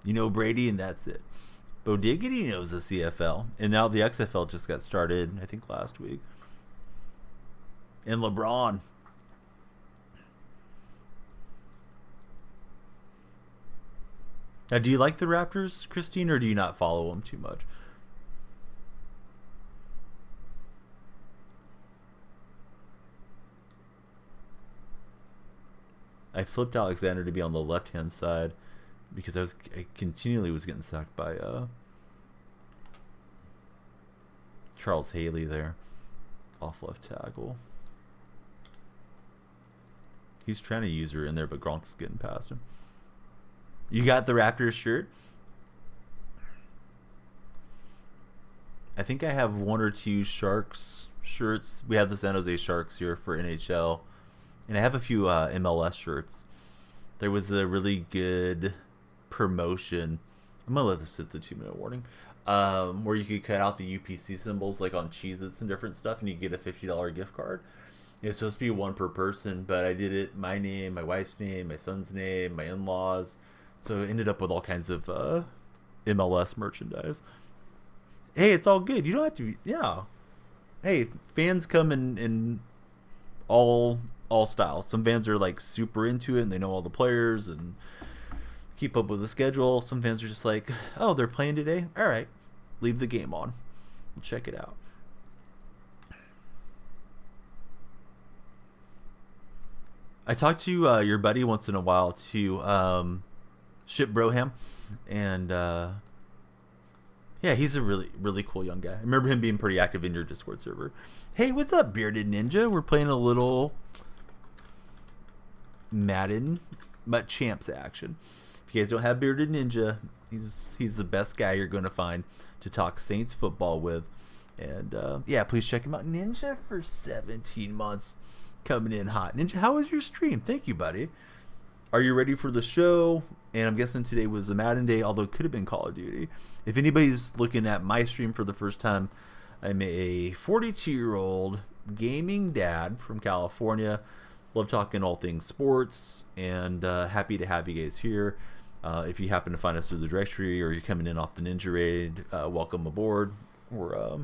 You know Brady, and that's it. Bo Diggity knows the CFL, and now the XFL just got started, I think, last week. And LeBron. Now, do you like the Raptors, Christine, or do you not follow them too much? I flipped Alexander to be on the left-hand side because I continually was getting sacked by Charles Haley there, off left tackle. He's trying to use her in there, but Gronk's getting past him. You got the Raptors shirt? I think I have one or two Sharks shirts. We have the San Jose Sharks here for NHL. And I have a few MLS shirts. There was a really good promotion. I'm going to let this hit the 2-minute warning. Where you could cut out the UPC symbols like on Cheez-Its and different stuff, and you get a $50 gift card. It's supposed to be one per person, but I did it my name, my wife's name, my son's name, my in-laws. So I ended up with all kinds of MLS merchandise. Hey, it's all good. You don't have to be, yeah. Hey, fans come in all styles. Some fans are like super into it and they know all the players and keep up with the schedule. Some fans are just like, oh, they're playing today? All right, leave the game on. Check it out. I talk to your buddy once in a while to Ship Broham, and yeah, he's a really cool young guy. I remember him being pretty active in your Discord server. Hey, what's up, Bearded Ninja? We're playing a little Madden MUT Champs action. If you guys don't have Bearded Ninja, he's the best guy you're going to find to talk Saints football with. And yeah, please check him out. Ninja for 17 months. Coming in hot. Ninja, how was your stream? Thank you, buddy. Are you ready for the show? And I'm guessing today was a Madden day, although it could have been Call of Duty. If anybody's looking at my stream for the first time, I'm a 42-year-old gaming dad from California. Love talking all things sports, and happy to have you guys here. If you happen to find us through the directory or you're coming in off the Ninja Raid, welcome aboard. We're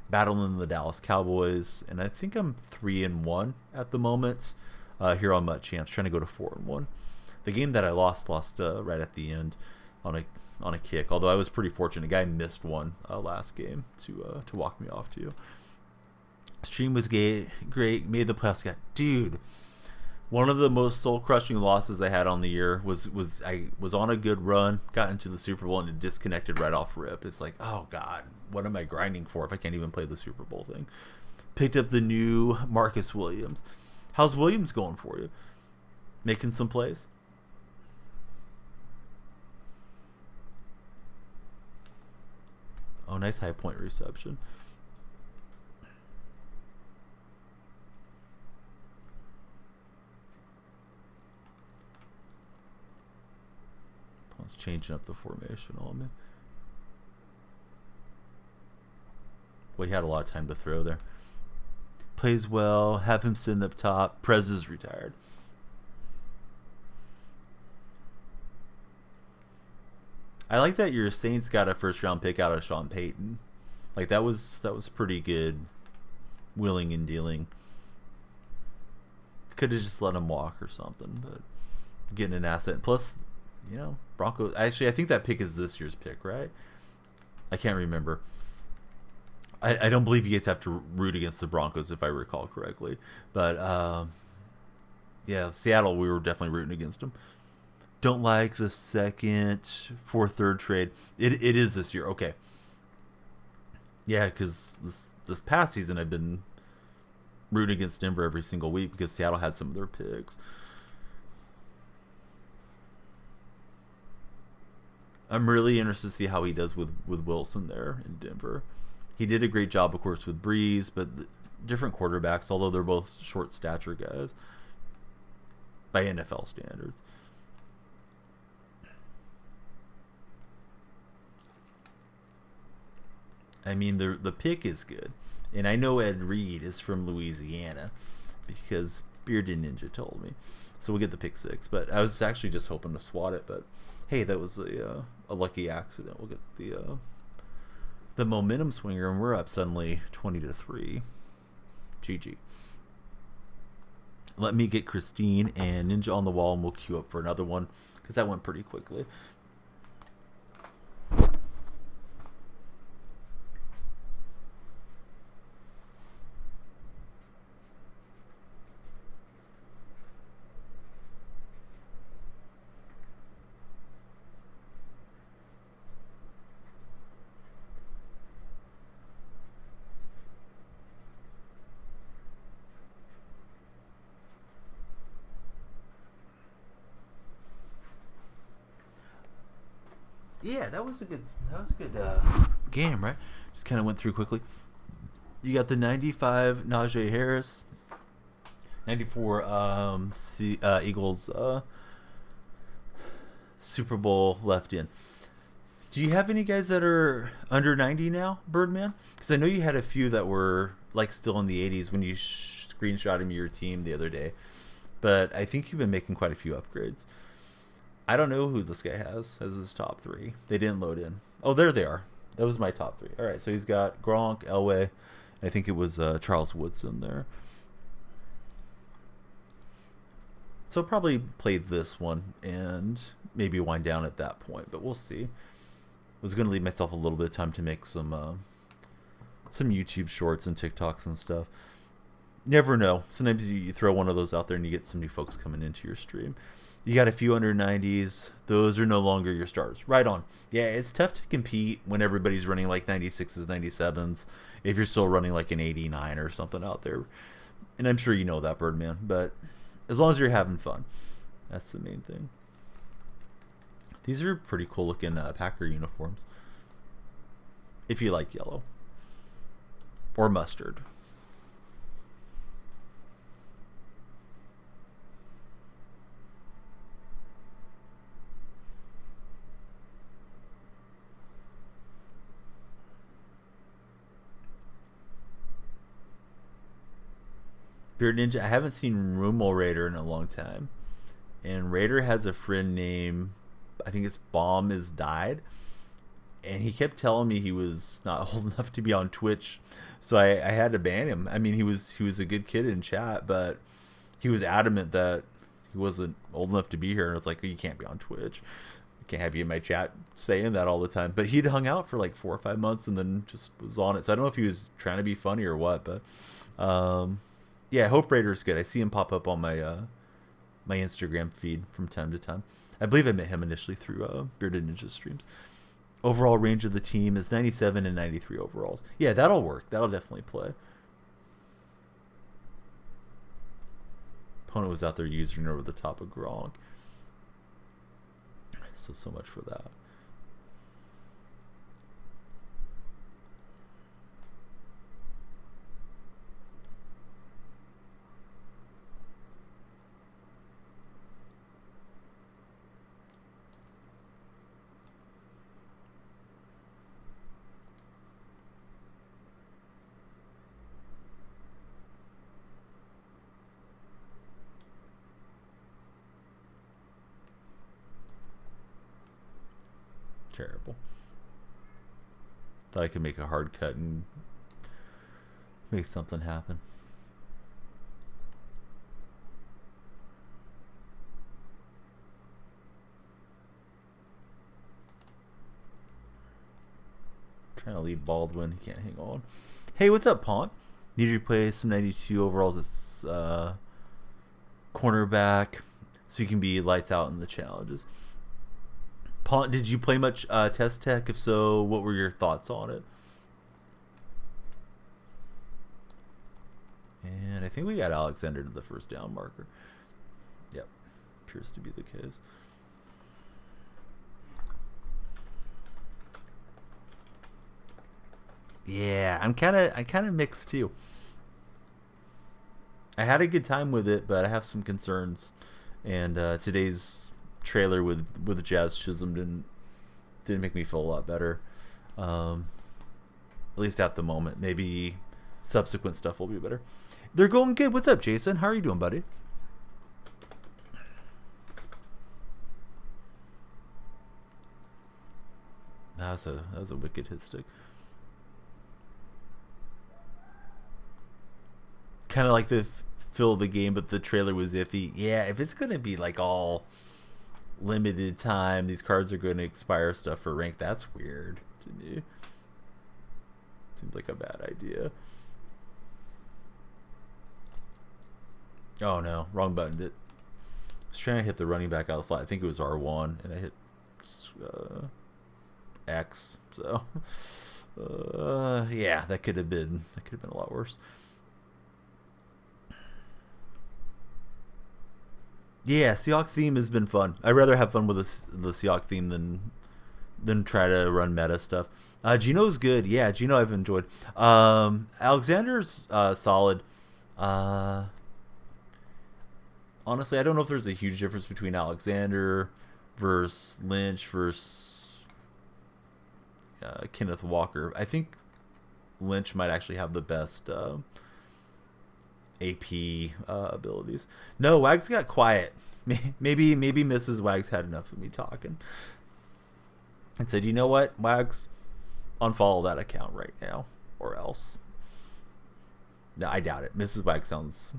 battling the Dallas Cowboys, and I think I'm 3-1 at the moment here on MUT Champs, trying to go to 4-1. The game that I lost right at the end on a kick. Although I was pretty fortunate, a guy missed one last game to walk me off to. Stream was great, made the playoffs. Dude, one of the most soul crushing losses I had on the year was I was on a good run, got into the Super Bowl, and it disconnected right off rip. It's like, oh god, what am I grinding for if I can't even play the Super Bowl thing? Picked up the new Marcus Williams. How's Williams going for you? Making some plays? Oh, nice high point reception. It's changing up the formation on me. Well, he had a lot of time to throw there. Plays well. Have him sitting up top. Prez is retired. I like that your Saints got a first-round pick out of Sean Payton. Like that was pretty good, willing and dealing. Could have just let him walk or something, but getting an asset. Plus, you know, Broncos. Actually, I think that pick is this year's pick, right? I can't remember. I don't believe you guys have to root against the Broncos, if I recall correctly. But yeah, Seattle, we were definitely rooting against them. Don't like the second for third trade. It is this year. Okay. Yeah, because this past season I've been root against Denver every single week because Seattle had some of their picks. I'm really interested to see how he does with Wilson there in Denver. He did a great job, of course, with Breeze, but different quarterbacks, although they're both short stature guys by NFL standards. I mean, the pick is good. And I know Ed Reed is from Louisiana because Bearded Ninja told me. So we'll get the pick 6. But I was actually just hoping to swat it. But hey, that was a lucky accident. We'll get the momentum swinger, and we're up suddenly 20-3. GG. Let me get Christine and Ninja on the wall, and we'll queue up for another one because that went pretty quickly. Yeah, that was a good game, right? Just kind of went through quickly. You got the 95 Najee Harris, 94 Eagles Super Bowl left in. Do you have any guys that are under 90 now, Birdman? Because I know you had a few that were like still in the 80s when you screenshotted me your team the other day. But I think you've been making quite a few upgrades. I don't know who this guy has as his top 3. They didn't load in. Oh, there they are. That was my top 3. All right, so he's got Gronk, Elway. I think it was Charles Woodson there. So I'll probably play this one and maybe wind down at that point, but we'll see. I was going to leave myself a little bit of time to make some YouTube shorts and TikToks and stuff. Never know. Sometimes you throw one of those out there and you get some new folks coming into your stream. You got a few under 90s. Those are no longer your stars. Right on. Yeah, it's tough to compete when everybody's running like 96s, 97s, if you're still running like an 89 or something out there. And I'm sure you know that, Birdman. But as long as you're having fun, that's the main thing. These are pretty cool looking Packer uniforms. If you like yellow. Or mustard. Beard Ninja, I haven't seen Rumo Raider in a long time. And Raider has a friend named, I think it's Bomb is Died. And he kept telling me he was not old enough to be on Twitch. So I had to ban him. I mean, he was a good kid in chat, but he was adamant that he wasn't old enough to be here. And I was like, you can't be on Twitch. I can't have you in my chat saying that all the time. But he'd hung out for like 4 or 5 months and then just was on it. So I don't know if he was trying to be funny or what, but yeah, I hope Raider's good. I see him pop up on my my Instagram feed from time to time. I believe I met him initially through Bearded Ninja streams. Overall range of the team is 97 and 93 overalls. Yeah, that'll work. That'll definitely play. Opponent was out there using over the top of Gronk. So much for that. Terrible. Thought I could make a hard cut and make something happen. Trying to lead Baldwin. He can't hang on. Hey, what's up, Pont? Need to play some 92 overalls as cornerback so you can be lights out in the challenges. Pont, did you play much Test Tech? If so, what were your thoughts on it? And I think we got Alexander to the first down marker. Yep, appears to be the case. Yeah, I'm kind of mixed too. I had a good time with it, but I have some concerns. And today's trailer with Jazz Chisholm didn't make me feel a lot better. At least at the moment. Maybe subsequent stuff will be better. They're going good. What's up, Jason? How are you doing, buddy? That was a wicked hit stick. Kind of like the feel of the game, but the trailer was iffy. Yeah, if it's gonna be like all limited time, these cards are going to expire stuff for rank. That's weird to me. Seems like a bad idea. Oh no, wrong button. I was trying to hit the running back out of the flat. I think it was R1, and I hit X. So yeah, that could have been a lot worse. Yeah, Seahawks theme has been fun. I'd rather have fun with the Seahawks theme than try to run meta stuff. Gino's good. Yeah, Gino I've enjoyed. Alexander's solid. Honestly, I don't know if there's a huge difference between Alexander versus Lynch versus Kenneth Walker. I think Lynch might actually have the best AP abilities. No, Wags got quiet. Maybe Mrs. Wags had enough of me talking and said, you know what, Wags, unfollow that account right now or else. No, I doubt it. Mrs. Wags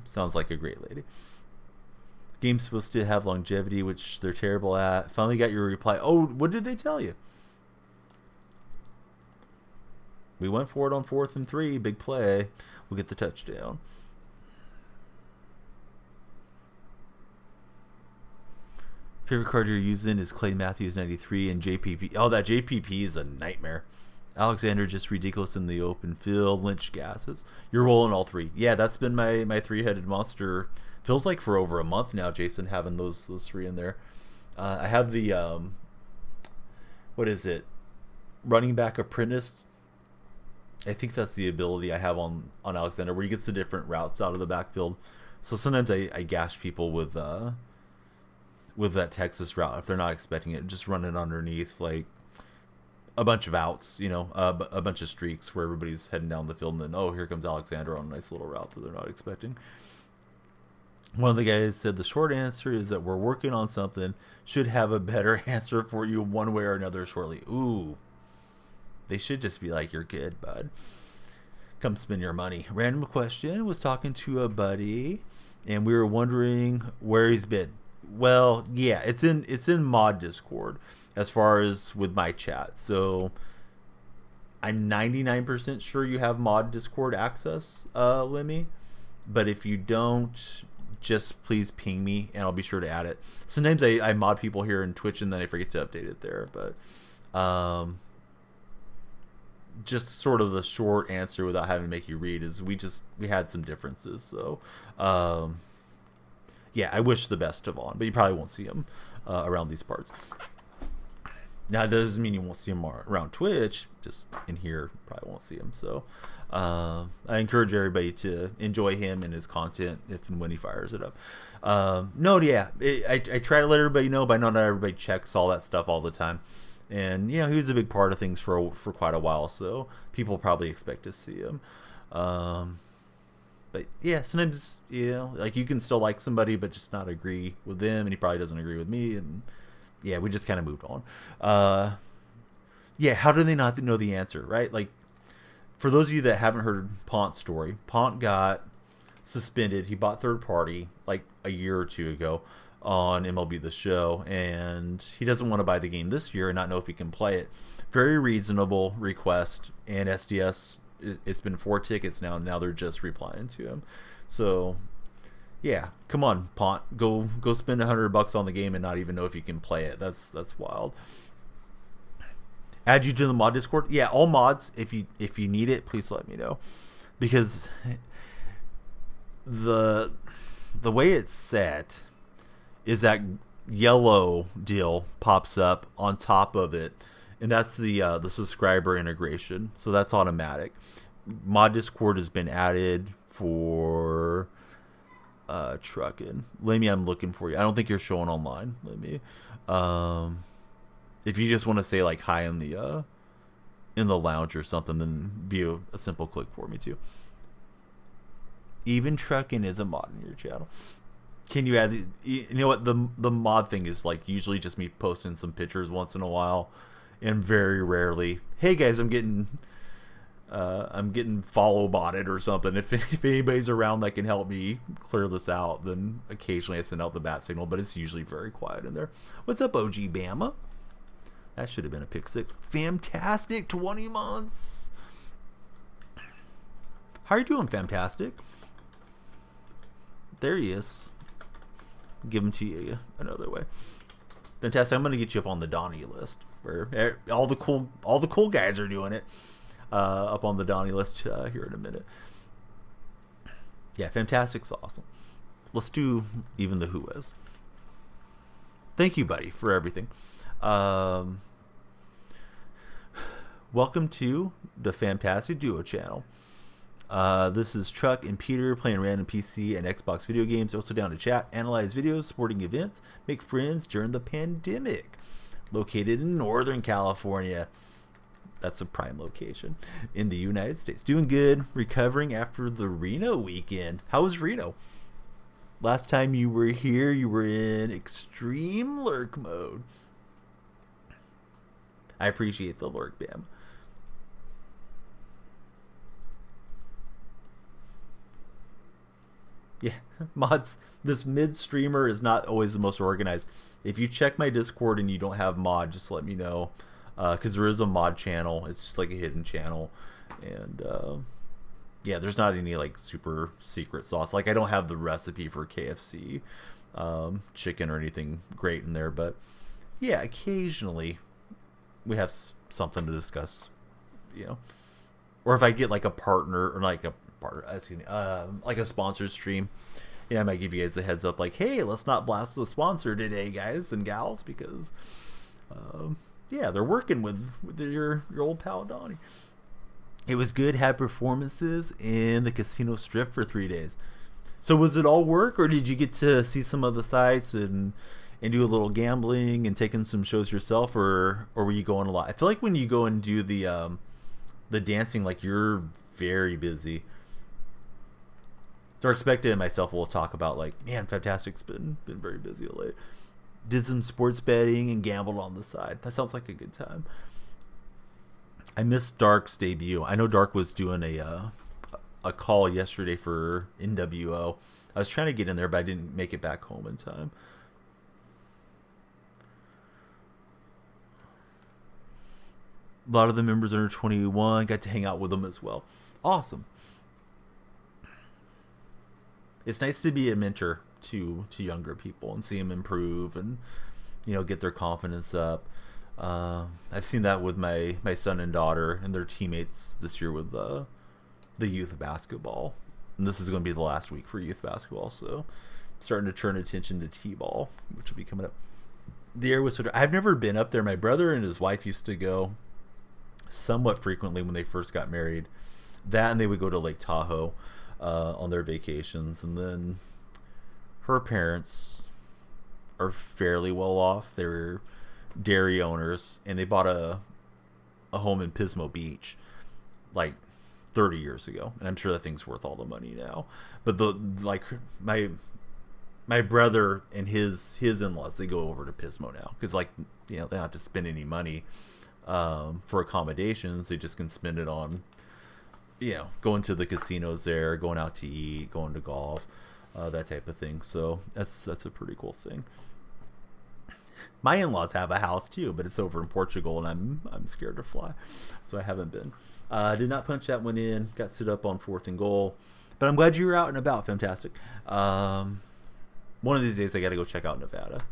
sounds like a great lady. Game's supposed to have longevity, which they're terrible at. Finally got your reply. Oh, what did they tell you? We went for it on 4th and 3. Big play. We'll get the touchdown. Favorite card you're using is Clay Matthews 93 and JPP. Oh, that JPP is a nightmare. Alexander just ridiculous in the open field. Lynch gases. You're rolling all 3. Yeah, that's been my three-headed monster. Feels like for over a month now, Jason, having those 3 in there. I have the what is it? Running back apprentice. I think that's the ability I have on Alexander, where he gets the different routes out of the backfield. So sometimes I gash people with that Texas route if they're not expecting it. Just run it underneath like a bunch of outs, a bunch of streaks where everybody's heading down the field, and then oh, here comes Alexander on a nice little route that they're not expecting. One of the guys said the short answer is that we're working on something. Should have a better answer for you one way or another shortly. Ooh. They should just be like, you're good, bud. Come spend your money. Random question. Was talking to a buddy, and we were wondering where he's been. Well, yeah, it's in mod Discord as far as with my chat. So I'm 99% sure you have mod Discord access, Lemmy. But if you don't, just please ping me and I'll be sure to add it. Sometimes I mod people here in Twitch and then I forget to update it there. But just sort of the short answer without having to make you read is we had some differences. So yeah, I wish the best to Vaughn, but you probably won't see him around these parts. Now, that doesn't mean you won't see him around Twitch. Just in here, probably won't see him. So I encourage everybody to enjoy him and his content if and when he fires it up. I try to let everybody know, but not everybody checks all that stuff all the time. And, he was a big part of things for quite a while, so people probably expect to see him. But, yeah, sometimes, like you can still like somebody but just not agree with them, and he probably doesn't agree with me, and, yeah, we just kind of moved on. How do they not know the answer, right? Like, for those of you that haven't heard Pont's story, Pont got suspended. He bought third party, like, a year or two ago on MLB The Show, and he doesn't want to buy the game this year and not know if he can play it. Very reasonable request, and SDS, it's been 4 tickets now, and now they're just replying to him. So, yeah, come on, Pont, go spend $100 on the game and not even know if you can play it. That's wild. Add you to the mod Discord? Yeah, all mods, if you need it, please let me know, because the way it's set is that yellow deal pops up on top of it, and that's the subscriber integration. So that's automatic. Mod Discord has been added for trucking. Lemmy, I'm looking for you. I don't think you're showing online, Lemmy. If you just want to say like hi in the lounge or something, then be a simple click for me too. Even trucking is a mod in your channel. Can you add? You know what, the mod thing is like usually just me posting some pictures once in a while, and very rarely, hey guys, I'm getting follow botted or something. If anybody's around that can help me clear this out, then occasionally I send out the bat signal, but it's usually very quiet in there. What's up, OG Bama? That should have been a pick 6. Fantastic, 20 months. How are you doing, Fantastic? There he is. Give him to you another way. Fantastic. I'm gonna get you up on the Donnie list, where all the cool guys are doing it. Up on the Donnie list here in a minute. Yeah, Fantastic's awesome. Let's do even the Who Is. Thank you, buddy, for everything. Welcome to the Fantastic Duo channel. This is Truck and Peter playing random PC and Xbox video games. Also down to chat, analyze videos, sporting events, make friends during the pandemic. Located in Northern California. That's a prime location in the United States. Doing good, recovering after the Reno weekend. How was Reno? Last time you were here, you were in extreme lurk mode. I appreciate the lurk, Bam. Yeah, mods. This mid streamer is not always the most organized. If you check my Discord and you don't have mod, just let me know. Because there is a mod channel. It's just like a hidden channel. And yeah, there's not any like super secret sauce. Like I don't have the recipe for KFC chicken or anything great in there. But yeah, occasionally we have something to discuss, you know. Or if I get like a partner or like a partner, like a sponsored stream, yeah, I might give you guys a heads up like, hey, let's not blast the sponsor today, guys and gals, because yeah, they're working with your old pal Donnie. It was good. Had performances in the casino strip for 3 days. So was it all work, or did you get to see some of the sites and do a little gambling and taking some shows yourself, or were you going a lot? I feel like when you go and do the dancing, like you're very busy. They're expected, and myself will talk about like, man, Fantastic's been very busy of late. Did some sports betting and gambled on the side. That sounds like a good time. I missed Dark's debut. I know Dark was doing a call yesterday for NWO. I was trying to get in there, but I didn't make it back home in time. A lot of the members under 21. Got to hang out with them as well. Awesome. It's nice to be a mentor to younger people and see them improve and, you know, get their confidence up. I've seen that with my son and daughter and their teammates this year with the youth basketball. And this is going to be the last week for youth basketball, so starting to turn attention to T-ball, which will be coming up. The air was sort of, I've never been up there. My brother and his wife used to go somewhat frequently when they first got married. That, and they would go to Lake Tahoe on their vacations. And then her parents are fairly well off. They're dairy owners, and they bought a home in Pismo Beach like 30 years ago, and I'm sure that thing's worth all the money now. But my brother and his in-laws, they go over to Pismo now because, like, you know, they don't have to spend any money for accommodations. They just can spend it on, you know, going to the casinos there, going out to eat, going to golf, that type of thing. So that's a pretty cool thing. My in-laws have a house too, but it's over in Portugal, and I'm scared to fly, so I haven't been. Did not punch that one in. Got sit up on 4th and goal, but I'm glad you were out and about. Fantastic. One of these days I got to go check out Nevada.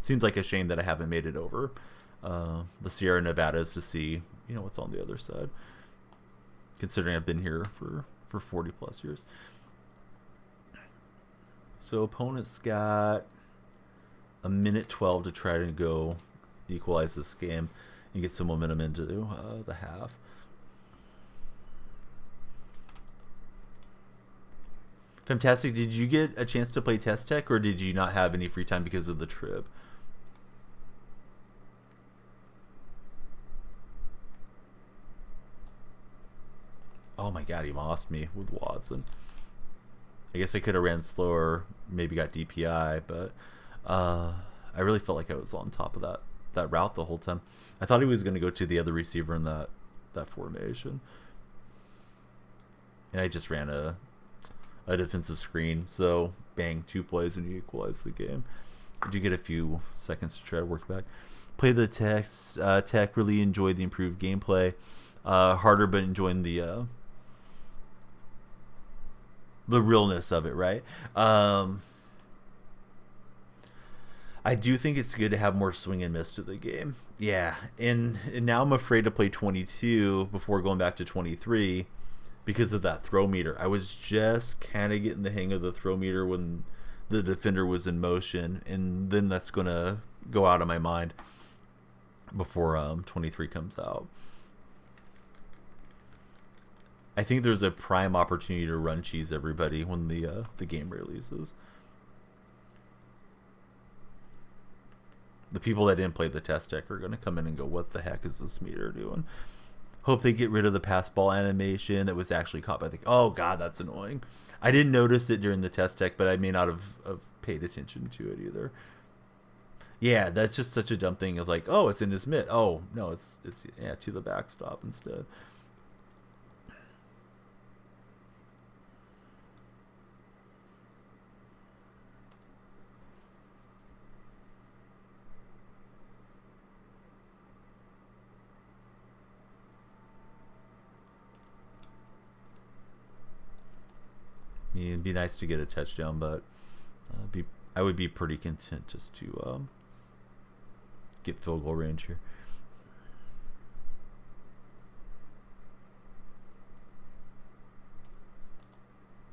Seems like a shame that I haven't made it over the Sierra Nevadas to see, you know, what's on the other side, considering I've been here for 40 plus years. So opponent's got a minute 12 to try to go equalize this game and get some momentum into the half. Fantastic. Did you get a chance to play Test Tech, or did you not have any free time because of the trip? Oh my god, he lost me with Watson. I guess I could have ran slower, maybe got DPI, but I really felt like I was on top of that route the whole time. I thought he was going to go to the other receiver in that formation. And I just ran a defensive screen, so bang, 2 plays and you equalize the game. I do get a few seconds to try to work back. Play the tech, really enjoyed the improved gameplay. Harder, but enjoying the realness of it, right? I do think it's good to have more swing and miss to the game. Yeah, and now I'm afraid to play 22 before going back to 23 because of that throw meter. I was just kind of getting the hang of the throw meter when the defender was in motion, and then that's going to go out of my mind before 23 comes out. I think there's a prime opportunity to run cheese everybody when the game releases. The people that didn't play the test deck are going to come in and go, what the heck is this meter doing? Hope they get rid of the pass ball animation that was actually caught by the... Oh, God, that's annoying. I didn't notice it during the test deck, but I may not have paid attention to it either. Yeah, that's just such a dumb thing. It's like, oh, it's in his mitt. Oh, no, it's to the backstop instead. It'd be nice to get a touchdown, but I would be pretty content just to get field goal range here.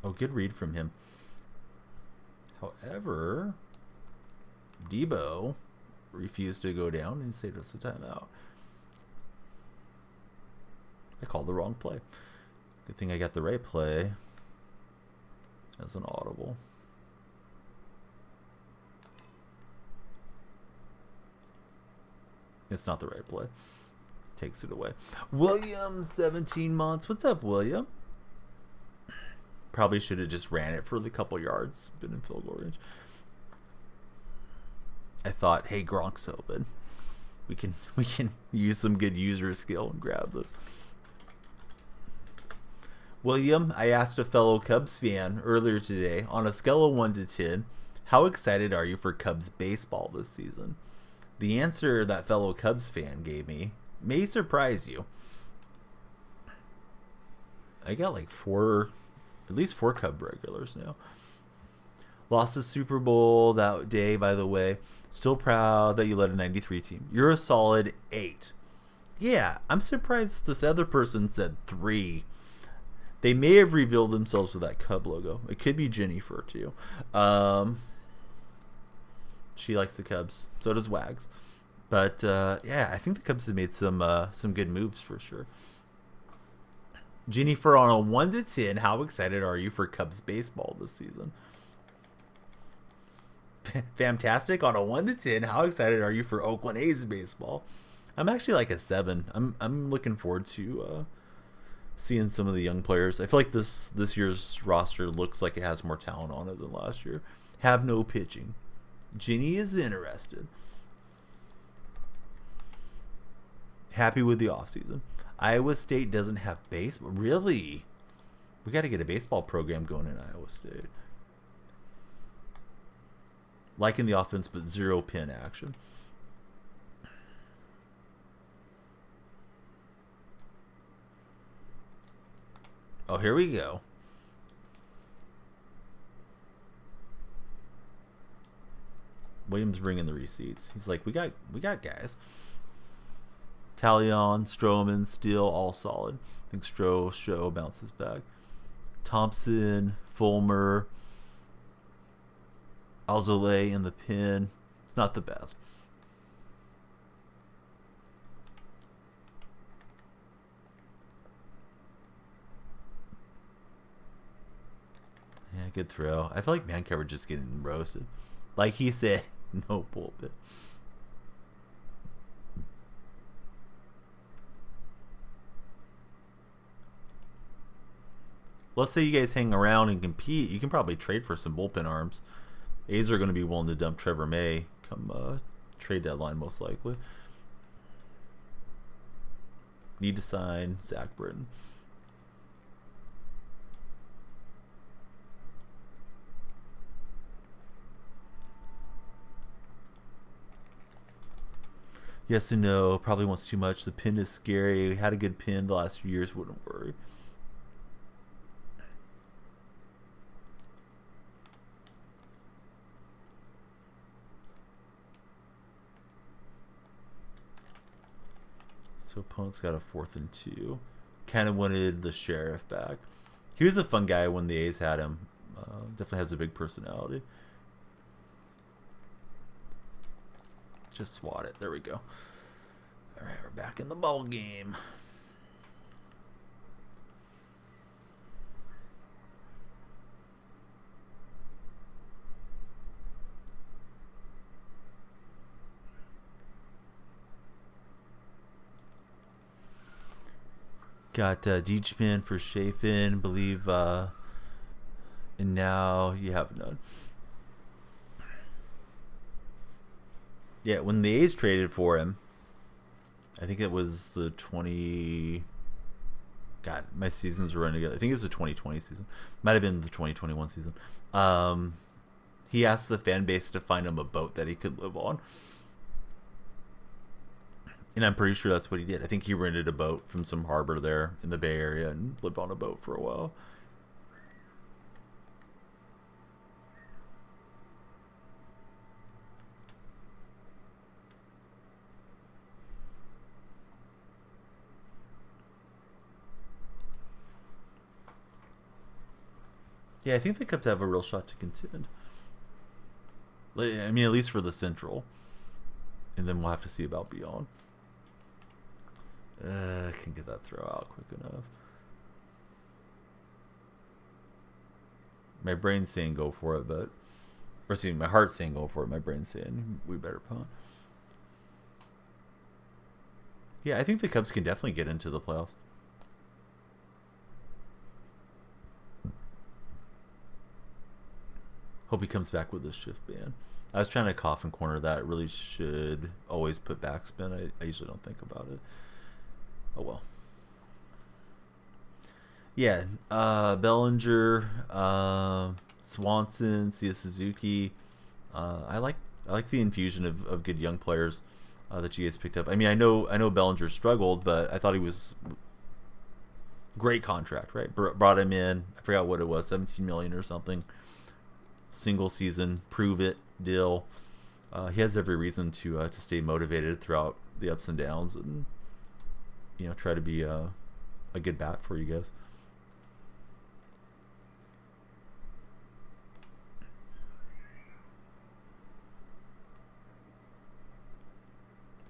Oh, good read from him. However, Debo refused to go down and saved us a timeout. I called the wrong play. Good thing I got the right play as an audible. It's not the right play. Takes it away. William, 17 months. What's up, William? Probably should have just ran it for the couple yards. Been in field goal range. I thought, hey, Gronk's open. We can use some good user skill and grab this. William, I asked a fellow Cubs fan earlier today, on a scale of 1 to 10, how excited are you for Cubs baseball this season? The answer that fellow Cubs fan gave me may surprise you. I got like at least four Cub regulars now. Lost the Super Bowl that day, by the way. Still proud that you led a 93 team. You're a solid 8. Yeah, I'm surprised this other person said 3. They may have revealed themselves with that Cub logo. It could be Jennifer, too. She likes the Cubs. So does Wags. But, yeah, I think the Cubs have made some good moves for sure. Jennifer, on a 1 to 10, how excited are you for Cubs baseball this season? Fantastic. On a 1 to 10, how excited are you for Oakland A's baseball? I'm actually like a 7. I'm looking forward to seeing some of the young players. I feel like this year's roster looks like it has more talent on it than last year. Have no pitching. Ginny is interested. Happy with the offseason. Iowa State doesn't have baseball. Really? We got to get a baseball program going in Iowa State. Liking the offense, but 0 pin action. Oh, here we go. Williams bringing the receipts. He's like, we got guys. Talion, Stroman, Steele, all solid. I think Show bounces back. Thompson, Fulmer. Alzolay in the pin. It's not the best. Yeah, good throw. I feel like man coverage is getting roasted. Like he said, no pulpit. Let's say you guys hang around and compete. You can probably trade for some bullpen arms. A's are going to be willing to dump Trevor May come trade deadline, most likely. Need to sign Zach Britton. Yes and no. Probably wants too much. The pin is scary. We had a good pin the last few years. Wouldn't worry. So opponent's got a 4th and 2. Kind of wanted the Sheriff back. He was a fun guy when the A's had him. Definitely has a big personality. Just swat it. There we go. All right, we're back in the ball game. Got Deechman for Chafin, believe, and now you have none. Yeah, when the A's traded for him, I think it was the 20. God, my seasons are running together. I think it was the 2020 season. Might have been the 2021 season. He asked the fan base to find him a boat that he could live on. And I'm pretty sure that's what he did. I think he rented a boat from some harbor there in the Bay Area and lived on a boat for a while. Yeah, I think the Cubs have a real shot to contend. I mean, at least for the Central. And then we'll have to see about beyond. I can get that throw out quick enough. My brain's saying go for it, but... Or excuse me, my heart's saying go for it. My brain's saying we better punt. Yeah, I think the Cubs can definitely get into the playoffs. Hope he comes back with this shift ban. I was trying to coffin corner that. It really should always put backspin. I usually don't think about it. Oh well. Yeah, Bellinger, Swanson, Sia Suzuki. I like the infusion of good young players that you guys picked up. I mean, I know Bellinger struggled, but I thought he was great contract, right? Brought him in. I forgot what it was, 17 million or something. Single season, prove it deal. He has every reason to stay motivated throughout the ups and downs, and try to be a good bat for you guys.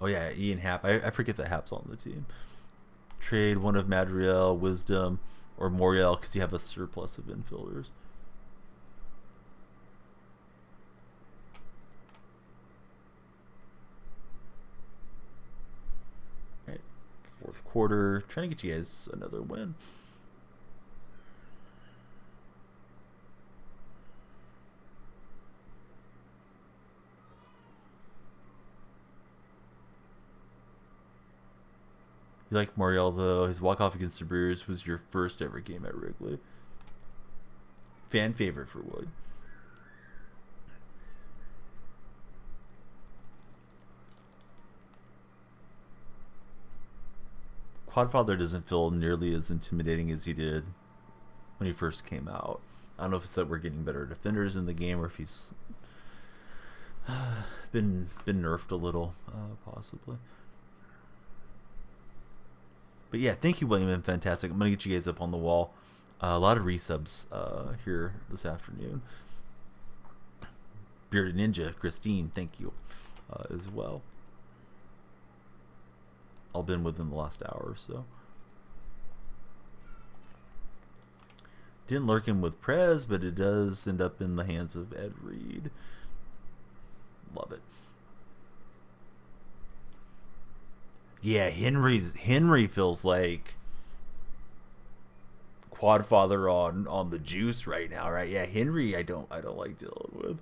Oh yeah, Ian Happ. I forget that Happ's on the team. Trade one of Madriel, Wisdom, or Moriel because you have a surplus of infielders. All right, fourth quarter. Trying to get you guys another win. You like Moriel, though. His walk-off against the Brewers was your first ever game at Wrigley. Fan favorite for Wood. Quadfather doesn't feel nearly as intimidating as he did when he first came out. I don't know if it's that we're getting better defenders in the game or if he's been nerfed a little, possibly. But yeah, thank you, William, and fantastic. I'm going to get you guys up on the wall. A lot of resubs here this afternoon. Bearded Ninja, Christine, thank you as well. All been within the last hour or so. Didn't lurk in with Prez, but it does end up in the hands of Ed Reed. Love it. Yeah, Henry feels like Quadfather on the juice right now, right? Yeah, Henry I don't like dealing with.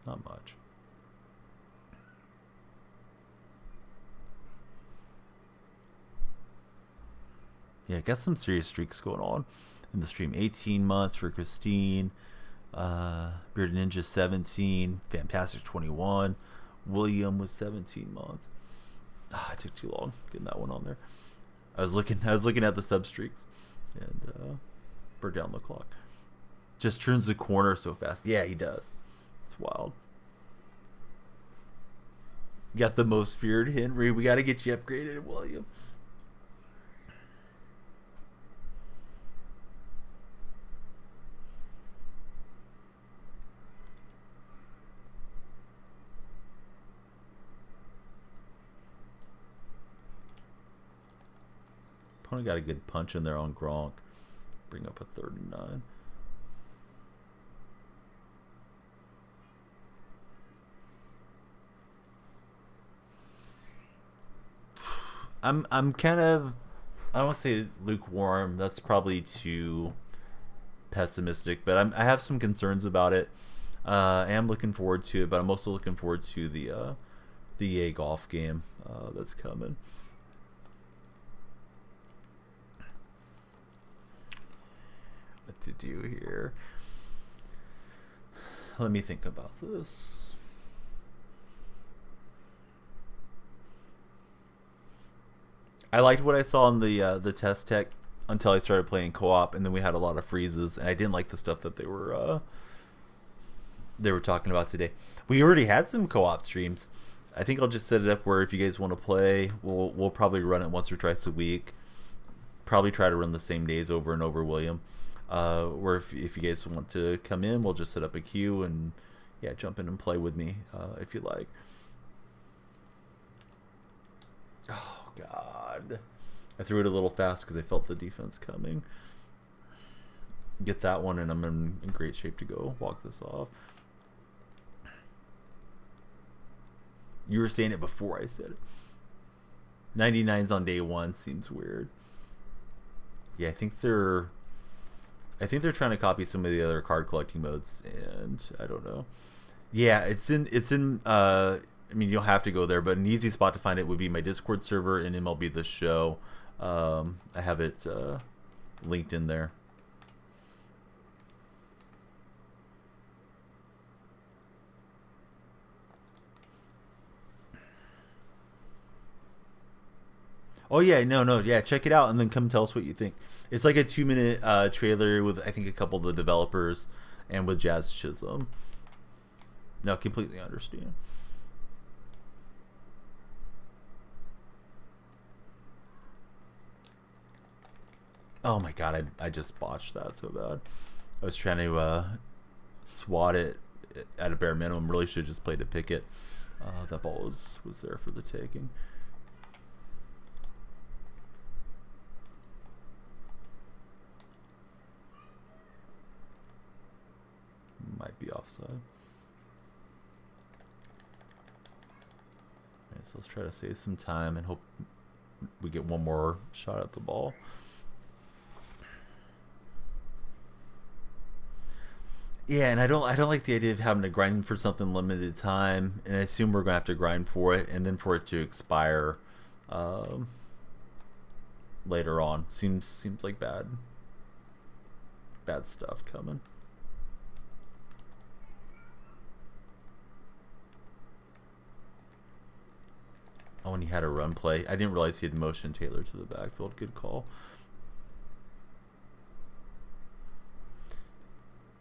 Not much. Yeah, got some serious streaks going on in the stream. 18 months for Christine. Bearded Ninja 17. Fantastic 21. William was 17 months. It took too long getting that one on there. I was looking at the sub streaks and burned down the clock. Just turns the corner so fast. Yeah, he does. It's wild. Got the most feared Henry. We got to get you upgraded, William. Opponent got a good punch in there on Gronk. Bring up a 39. I'm kind of, I don't want to say lukewarm. That's probably too pessimistic, but I have some concerns about it. I am looking forward to it, but I'm also looking forward to the EA golf game that's coming. What to do here? Let me think about this. I liked what I saw in the test tech until I started playing co-op, and then we had a lot of freezes, and I didn't like the stuff that they were talking about today. We already had some co-op streams. I think I'll just set it up where if you guys want to play, we'll probably run it once or twice a week. Probably try to run the same days over and over, William. Where if you guys want to come in, we'll just set up a queue and yeah, jump in and play with me if you like. Oh God, I threw it a little fast because I felt the defense coming. Get that one, and I'm in great shape to go walk this off. You were saying it before I said it. 99's on day one seems weird. Yeah, I think they're trying to copy some of the other card collecting modes, and I don't know. Yeah, it's in I mean, you don't have to go there, but an easy spot to find it would be my Discord server in MLB The Show. I have it linked in there. Oh yeah, no, yeah, check it out and then come tell us what you think. It's like a 2-minute trailer with I think a couple of the developers and with Jazz Chisholm. No, completely understand. Oh my god, I just botched that so bad. I was trying to swat it at a bare minimum. Really should have just played a picket. That ball was there for the taking. Might be offside. Alright, so let's try to save some time and hope we get one more shot at the ball. Yeah, and I don't like the idea of having to grind for something limited time, and I assume we're gonna have to grind for it, and then for it to expire later on. Seems like bad stuff coming. Oh, and he had a run play. I didn't realize he had motion Taylor to the backfield. Good call.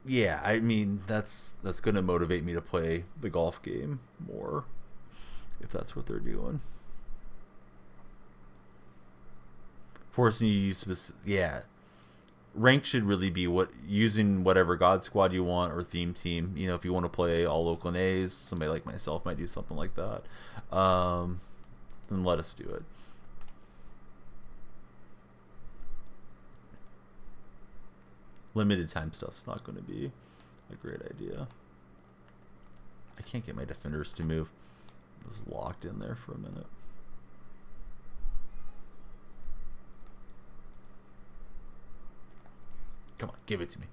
Yeah, I mean that's going to motivate me to play the golf game more if that's what they're doing. Forcing you to use specific, yeah. Rank should really be using whatever God Squad you want or theme team. You know, if you want to play all Oakland A's, somebody like myself might do something like that. Then let us do it. Limited time stuff's not going to be a great idea. I can't get my defenders to move. I was locked in there for a minute. Come on, give it to me.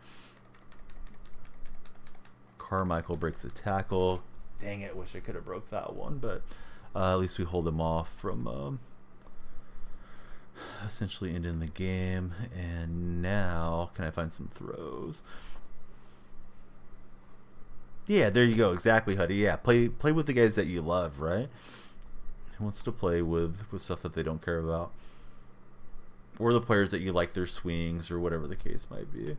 Carmichael breaks a tackle. Dang it, wish I could have broke that one, but at least we hold him off from essentially ending the game. And now, can I find some throws? Yeah, there you go. Exactly, Huddy. Yeah, play with the guys that you love, right? Who wants to play with stuff that they don't care about? Or the players that you like their swings or whatever the case might be.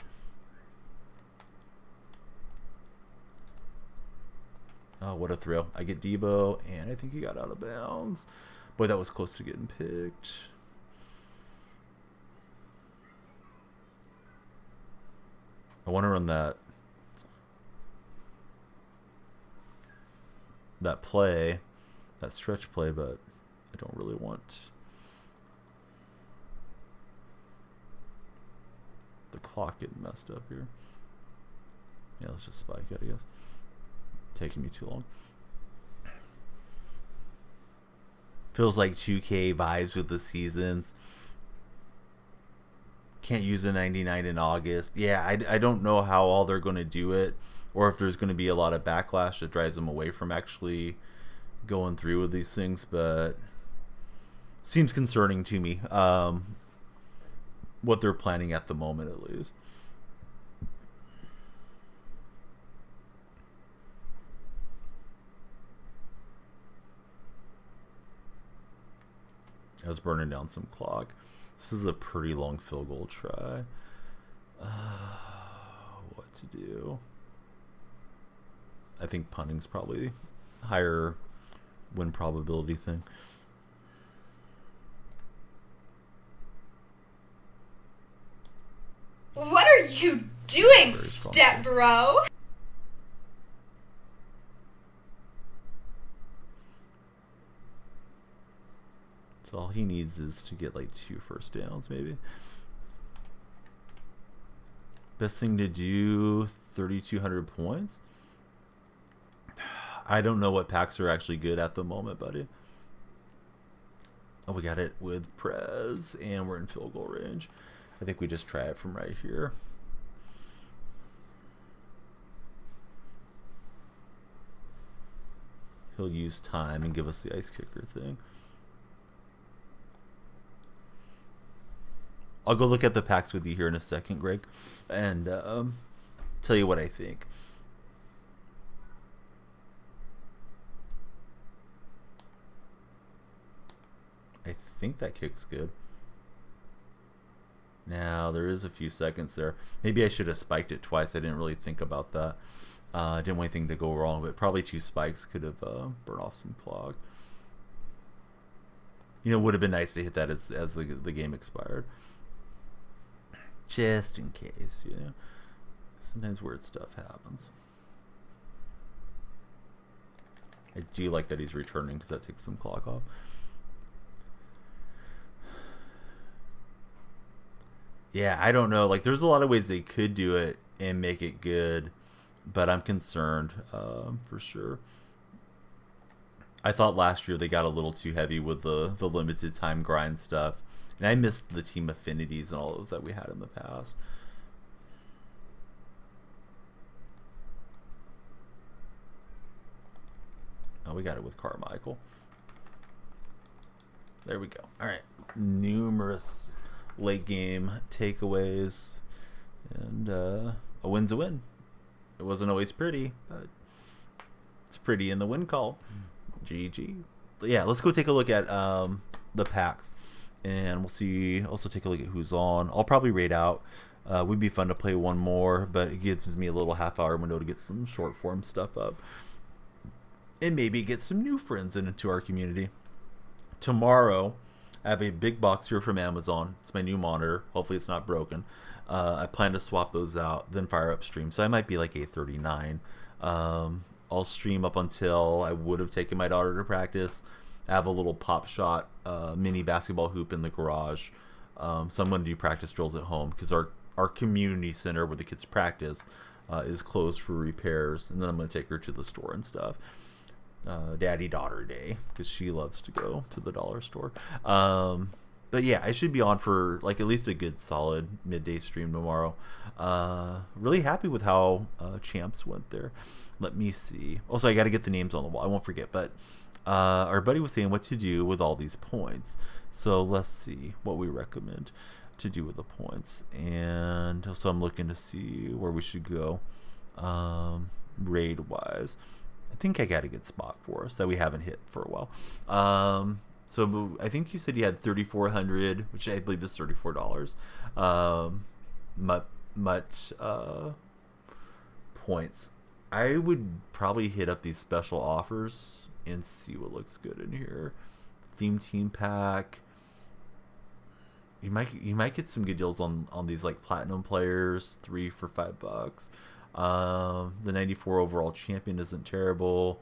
Oh, what a thrill. I get Debo, and I think he got out of bounds. Boy, that was close to getting picked. I want to run that play, that stretch play, but I don't really want the clock getting messed up here. Yeah, let's just spike it, I guess. Taking me too long. Feels like 2K vibes with the seasons. Can't use a 99 in August. Yeah, I don't know how all they're going to do it, or if there's going to be a lot of backlash that drives them away from actually going through with these things, but seems concerning to me. What they're planning at the moment, at least. I was burning down some clock. This is a pretty long field goal try. What to do? I think punting's probably higher win probability thing. What are you doing, step bro? So all he needs is to get like 2 first downs, maybe. Best thing to do, 3,200 points. I don't know what packs are actually good at the moment, buddy. Oh, we got it with Prez, and we're in field goal range. I think we just try it from right here. He'll use time and give us the ice kicker thing. I'll go look at the packs with you here in a second, Greg, and tell you what I think. I think that kick's good. Now, there is a few seconds there. Maybe I should have spiked it twice. I didn't really think about that. I didn't want anything to go wrong, but probably 2 spikes could have burned off some clock. You know, it would have been nice to hit that as the game expired. Just in case, you know. Sometimes weird stuff happens. I do like that he's returning because that takes some clock off. Yeah, I don't know. Like, there's a lot of ways they could do it and make it good, but I'm concerned for sure. I thought last year they got a little too heavy with the limited time grind stuff, and I missed the team affinities and all those that we had in the past. Oh, we got it with Carmichael. There we go. All right, numerous late game takeaways, and a win's a win. It wasn't always pretty, but it's pretty in the win call. GG. Yeah, let's go take a look at the packs, and we'll see. Also take a look at who's on. I'll probably raid out. Would be fun to play one more, but it gives me a little half-hour window to get some short form stuff up, and maybe get some new friends into our community. Tomorrow, I have a big box here from Amazon. It's my new monitor. Hopefully it's not broken. I plan to swap those out, then fire up stream. So I might be like 8:39. I'll stream up until I would have taken my daughter to practice. I have a little pop shot mini basketball hoop in the garage. So I'm going to do practice drills at home because our community center where the kids practice is closed for repairs. And then I'm going to take her to the store and stuff. Daddy-daughter day because she loves to go to the dollar store. But yeah, I should be on for like at least a good solid midday stream tomorrow. Really happy with how Champs went there. Let me see. Also, I got to get the names on the wall. I won't forget. But our buddy was saying what to do with all these points. So let's see what we recommend to do with the points. And so I'm looking to see where we should go raid-wise. I think I got a good spot for us that we haven't hit for a while. So I think you said you had 3,400, which I believe is $34. MUT points. I would probably hit up these special offers and see what looks good in here. Theme team pack. You might get some good deals on these like platinum players, 3 for $5. The 94 overall champion isn't terrible.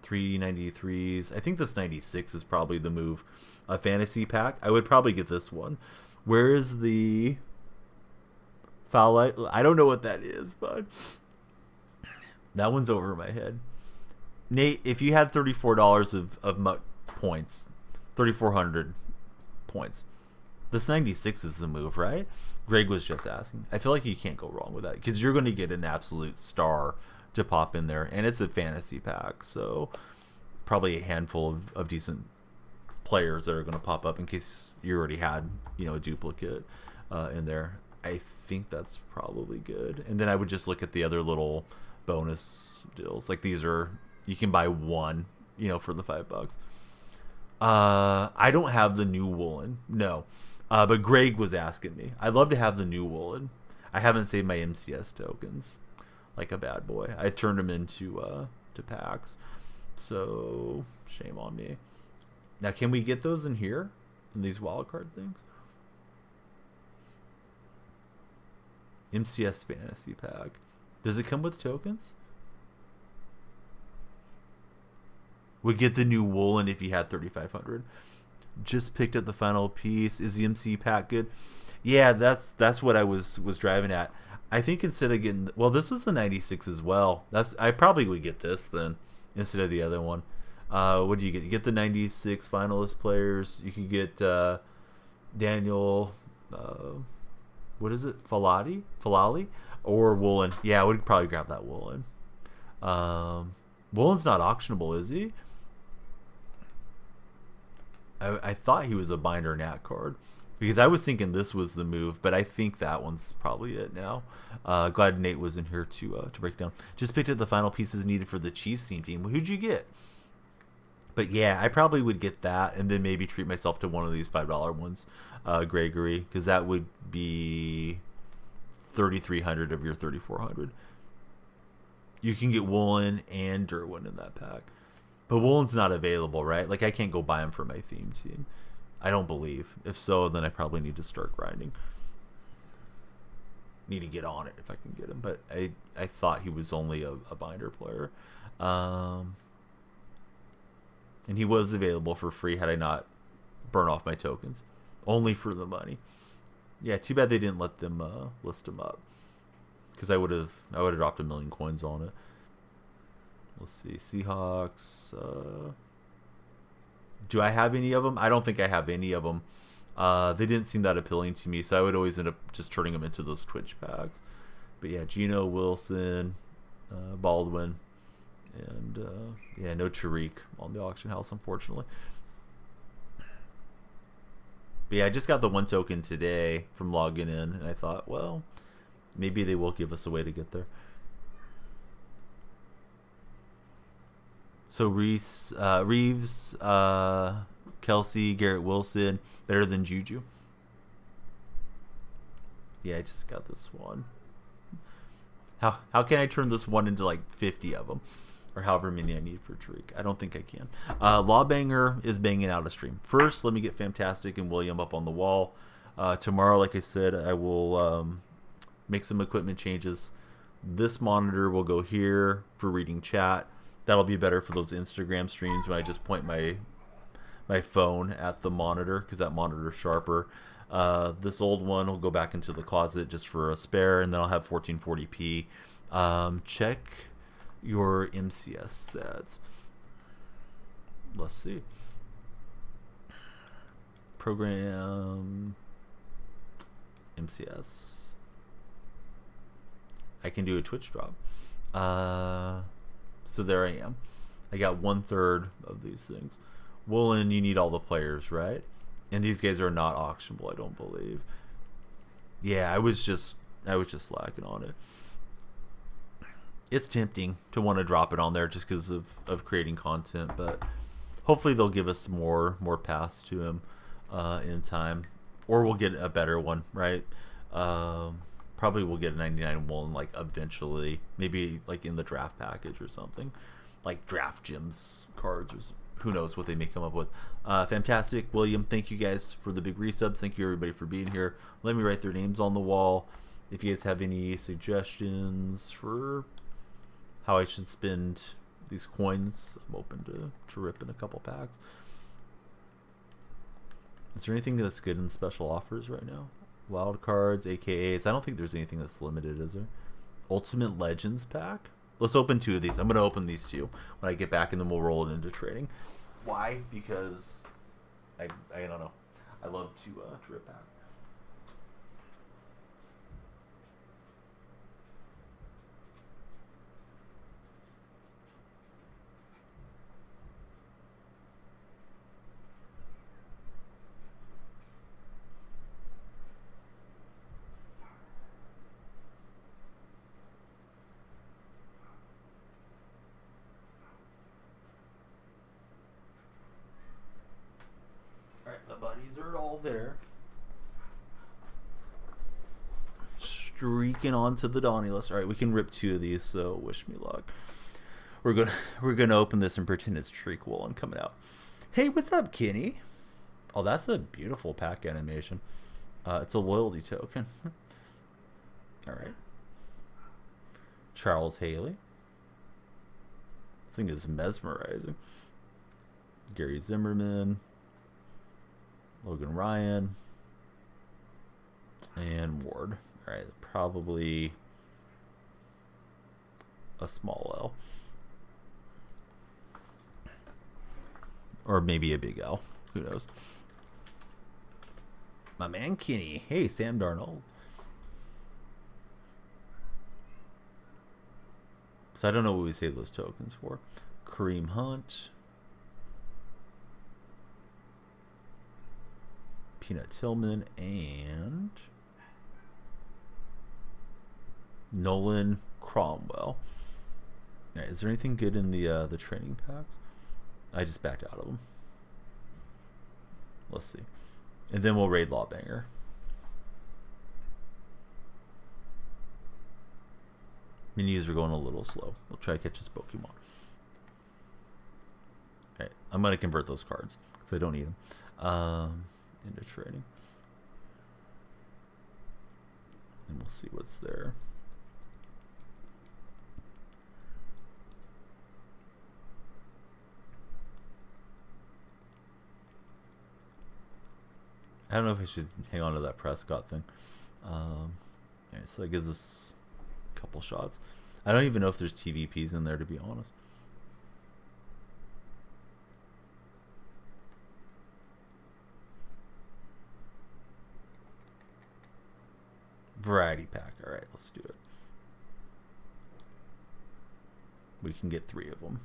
393s. I think this 96 is probably the move. A fantasy pack. I would probably get this one. Where is the foul light? I don't know what that is, but that one's over my head. Nate, if you had $34 of MUT points, 3,400 points, this 96 is the move, right? Greg was just asking. I feel like you can't go wrong with that because you're going to get an absolute star to pop in there, and it's a fantasy pack, so probably a handful of decent players that are going to pop up in case you already had a duplicate in there. I think that's probably good. And then I would just look at the other little bonus deals. Like these are, you can buy one for the $5. I don't have the new woolen, no. But Greg was asking me. I'd love to have the new woolen. I haven't saved my MCS tokens like a bad boy. I turned them into to packs. So shame on me. Now, can we get those in here? In these wildcard things? MCS fantasy pack. Does it come with tokens? Would get the new woolen if you had 3,500. Just picked up the final piece. Is the MC pack good? Yeah, that's what I was driving at. I think instead of getting, well, this is the 96 as well. I probably would get this then instead of the other one. What do you get? You get the 96 finalist players. You can get Daniel, what is it? Falali or woolen. Yeah, I would probably grab that woolen. Woolen's not auctionable, is he? I thought he was a binder nat card because I was thinking this was the move, but I think that one's probably it now. Glad Nate was in here to break down. Just picked up the final pieces needed for the Chiefs team. Who'd you get? But yeah, I probably would get that and then maybe treat myself to one of these $5 ones, Gregory, because that would be 3,300 of your 3,400. You can get woolen and Derwin in that pack. But woolen's not available, right? Like, I can't go buy them for my theme team. I don't believe. If so, then I probably need to start grinding. Need to get on it if I can get him. But I thought he was only a binder player. And he was available for free had I not burn off my tokens. Only for the money. Yeah, too bad they didn't let them list him up. Because I would have dropped 1,000,000 coins on it. Let's see, Seahawks. Do I have any of them? I don't think I have any of them. They didn't seem that appealing to me, so I would always end up just turning them into those Twitch packs. But yeah, Geno, Wilson, Baldwin, and yeah, no Tariq on the auction house, unfortunately. But yeah, I just got the one token today from logging in, and I thought, well, maybe they will give us a way to get there. So Reeves, Kelsey, Garrett Wilson, better than Juju. Yeah, I just got this one. How can I turn this one into like 50 of them? or however many I need for Tariq. I don't think I can. Lawbanger is banging out a stream. First, let me get Fantastic and William up on the wall. Tomorrow, like I said, I will make some equipment changes. This monitor will go here for reading chat. That'll be better for those Instagram streams when I just point my phone at the monitor, because that monitor's sharper. This old one will go back into the closet just for a spare, and then I'll have 1440p. Check your MCS sets. Let's see. Program MCS. I can do a Twitch drop. So there I am. I got 1/3 of these things. Woolen, you need all the players, right? And these guys are not auctionable, I don't believe. Yeah, I was just slacking on it. It's tempting to want to drop it on there just because of creating content, but hopefully they'll give us more paths to him in time, or we'll get a better one, right? Probably we'll get a 99 Woolen like eventually, maybe like in the draft package or something, like draft gems cards, or who knows what they may come up with. Fantastic, William, thank you guys for the big resubs. Thank you everybody for being here. Let me write their names on the wall. If you guys have any suggestions for how I should spend these coins, I'm open to rip in a couple packs. Is there anything that's good in special offers right now? Wild cards, AKAs. I don't think there's anything that's limited, is there? Ultimate Legends pack? Let's open 2 of these. I'm going to open these 2 when I get back, and then we'll roll it into trading. Why? Because I don't know. I love to rip packs. The buddies are all there. Streaking onto the Donnie list. Alright, we can rip 2 of these, so wish me luck. We're gonna open this and pretend it's Tariq Woolen coming out. Hey, what's up, Kenny? Oh, that's a beautiful pack animation. It's a loyalty token. Alright. Charles Haley. This thing is mesmerizing. Gary Zimmerman. Logan Ryan, and Ward. All right, probably a small L, or maybe a big L. Who knows? My man Kenny. Hey, Sam Darnold. So I don't know what we save those tokens for. Kareem Hunt. Peanut Tillman and Nolan Cromwell. Right, is there anything good in the training packs? I just backed out of them. Let's see, and then we'll raid Lawbanger. Menus are going a little slow. We'll try to catch this Pokemon. All right, I'm gonna convert those cards because I don't need them. Into trading, and we'll see what's there. I don't know if I should hang on to that Prescott thing. Yeah, so that gives us a couple shots. I don't even know if there's TVPs in there, to be honest. Variety pack. All right, let's do it. We can get 3 of them.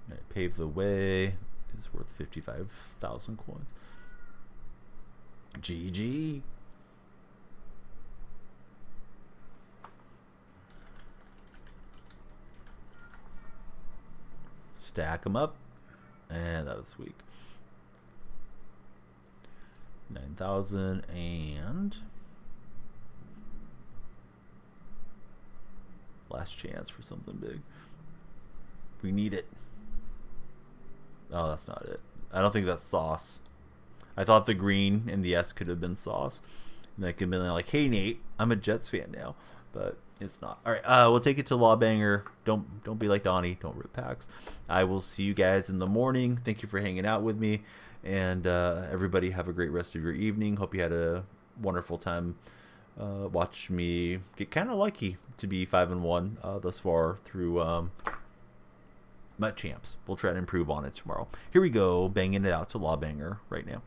All right, Pave the Way is worth 55,000 coins. GG. Stack them up, and that was weak. 9,000 and Last chance for something big. We need it. Oh, that's not it. I don't think that's sauce. I thought the green and the S could have been sauce. And that could have been like, hey, Nate, I'm a Jets fan now. But it's not. All right, we'll take it to Lawbanger. Don't be like Donnie. Don't rip packs. I will see you guys in the morning. Thank you for hanging out with me. And everybody have a great rest of your evening. Hope you had a wonderful time. Watch me get kind of lucky to be 5-1 thus far through MUT Champs. We'll try to improve on it tomorrow. Here we go, banging it out to Lawbanger right now.